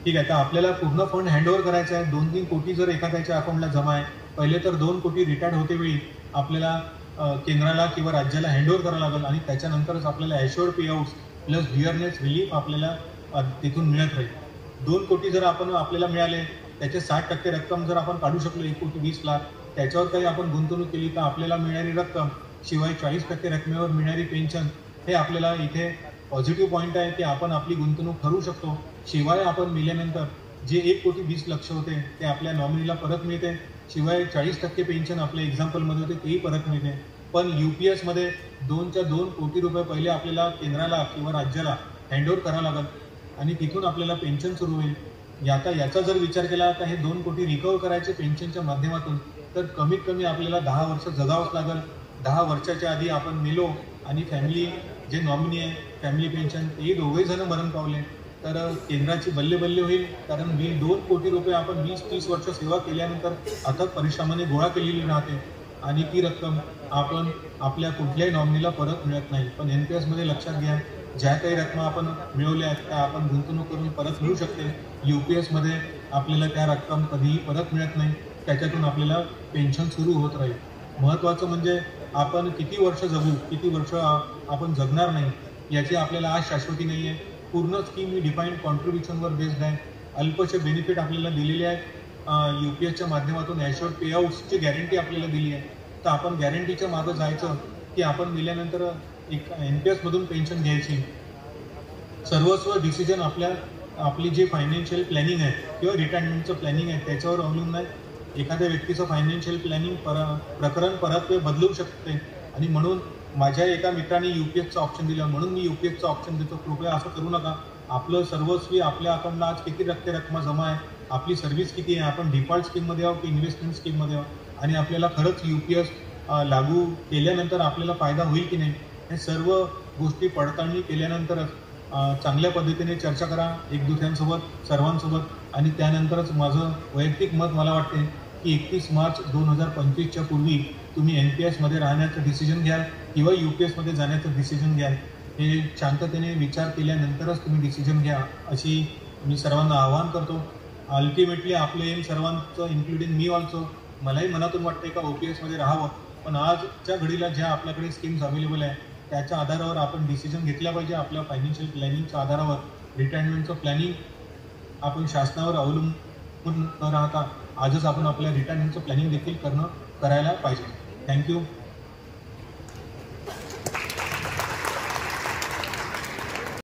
ठीक आहे, तर आपल्याला पूर्ण फंड हँडओव्हर करायचा आहे. 2-3 कोटी जर एखाद्याच्या अकाउंटला जमा आहे, पहिले तर 2 कोटी रिटायर्ड होते वेळी आपल्याला केंद्राला किंवा राज्याला हँडओव्हर करावं लागेल आणि त्याच्यानंतरच आपल्याला ॲश्युअर्ड पेआउट्स प्लस डिअरनेस रिलीफ आपल्याला तिथून मिळत राहील. 2 कोटी जर आपल्याला मिळाले, त्याचे 60% रक्कम जर आपण काढू शकलो, 1,20,00,000 त्याच्यावर काही आपण गुंतवणूक केली तर आपल्याला मिळणारी रक्कम शिवाय 40% रकमेवर मिळणारी पेन्शन, हे आपल्याला इथे पॉझिटिव्ह पॉईंट आहे की आपण आपली गुंतवणूक ठरवू शकतो. शिवाय आपण मेल्यानंतर जे 1,20,00,000 होते ते आपल्या नॉमिनीला परत मिळते. शिवाय 40% पेन्शन आपल्या एक्झाम्पलमध्ये होते तेही परत मिळते. पण UPS मध्ये 2 कोटी रुपये पहिले आपल्याला केंद्राला किंवा राज्याला हँडओव्हर करावं लागेल आणि तिथून आपल्याला पेन्शन सुरू होईल. याचा जर विचार केला तर हे 2 कोटी रिकवर करायचे पेन्शनच्या माध्यमातून, तर कमीत कमी आपल्याला 10 वर्ष जगावंच लागेल. 10 वर्षाच्या आधी आपण मेलो आणि फॅमिली जे नॉमिनी आहे फॅमिली पेन्शन ते दोघे जण मरण पावले तर केंद्राची बल्ले होईल. कारण 2 कोटी रुपये आपण 20-30 वर्ष सेवा केल्यानंतर अथक परिश्रमाने गोळा केलेली राहते आणि ती रक्कम आपण आपल्या कुठल्याही नॉमिनीला परत मिळत नाही. पण NPS मध्ये लक्षात घ्या, ज्या काही रक्कम आपण मिळवल्या आहेत त्या आपण गुंतवणूक करून परत मिळू शकते. UPS मध्ये आपल्याला त्या रक्कम कधीही परत मिळत नाही, त्याच्यातून आपल्याला पेन्शन सुरू होत राहील. महत्त्वाचं म्हणजे आपण किती वर्ष जगू, किती वर्ष आपण जगणार नाही याची आपल्याला आज शाश्वती नाही आहे. पूर्ण स्कीम ही डिफाईन्ड कॉन्ट्रीब्युशनवर बेस्ड आहे. अल्पसे बेनिफिट आपल्याला दिलेले आहेत. UPSच्या माध्यमातून ॲश्युअर्ड पेआउट्सची गॅरंटी आपल्याला दिली आहे. तर आपण गॅरंटीच्या मागं जायचं की आपण मेल्यानंतर एक NPS मधून पेन्शन घ्यायची. सर्वस्व डिसिजन आपली जी फायनान्शियल प्लॅनिंग आहे किंवा रिटायरमेंटचं प्लॅनिंग आहे त्याच्यावर अवलंबून आहे. एखाद्या व्यक्तीचं फायनान्शियल प्लॅनिंग प्रकरण परत बदलू शकते आणि म्हणून माझ्या एका मित्राने UPSचं ऑप्शन दिलं म्हणून मी UPSचं ऑप्शन देतो. कृपया असं करू नका. आपलं सर्वस्वी आपल्या अकाउंटला आज किती रक्कम जमा आहे, आपली सर्व्हिस किती आहे, आपण डिफॉल्ट स्कीममध्ये आहोत की इन्व्हेस्टमेंट स्कीममध्ये आहोत आणि आपल्याला खरंच UPS लागू केल्यानंतर आपल्याला फायदा होईल की नाही, हे सर्व गोष्टी पडताळणी केल्यानंतरच चांगल्या पद्धतीने चर्चा करा एक दुसऱ्यांसोबत सर्वांसोबत आणि त्यानंतरच माझं वैयक्तिक मत मला वाटते की 31 मार्च 2025च्या पूर्वी तुम्ही NPS मध्ये राहण्याचं डिसिजन घ्याल किंवा UPS मध्ये जाण्याचं डिसिजन घ्याल. हे शांततेने विचार केल्यानंतरच तुम्ही डिसिजन घ्या अशी मी सर्वांना आवाहन करतो. अल्टिमेटली आपलं एम सर्वांचं इन्क्लुडिंग मी ऑल्सो, मलाही मनातून वाटते का OPS मध्ये राहावं, पण आजच्या घडीला ज्या आपल्याकडे स्कीम्स अवेलेबल आहे त्याच्या आधारावर आपण डिसिजन घेतला पाहिजे. आपल्या फायनान्शियल प्लॅनिंगच्या आधारावर रिटायरमेंटचं प्लॅनिंग आपण शासनावर अवलंबून न राहता आजच आपण आपल्या रिटायरमेंटचं प्लॅनिंग देखील करायला पाहिजे. थँक्यू.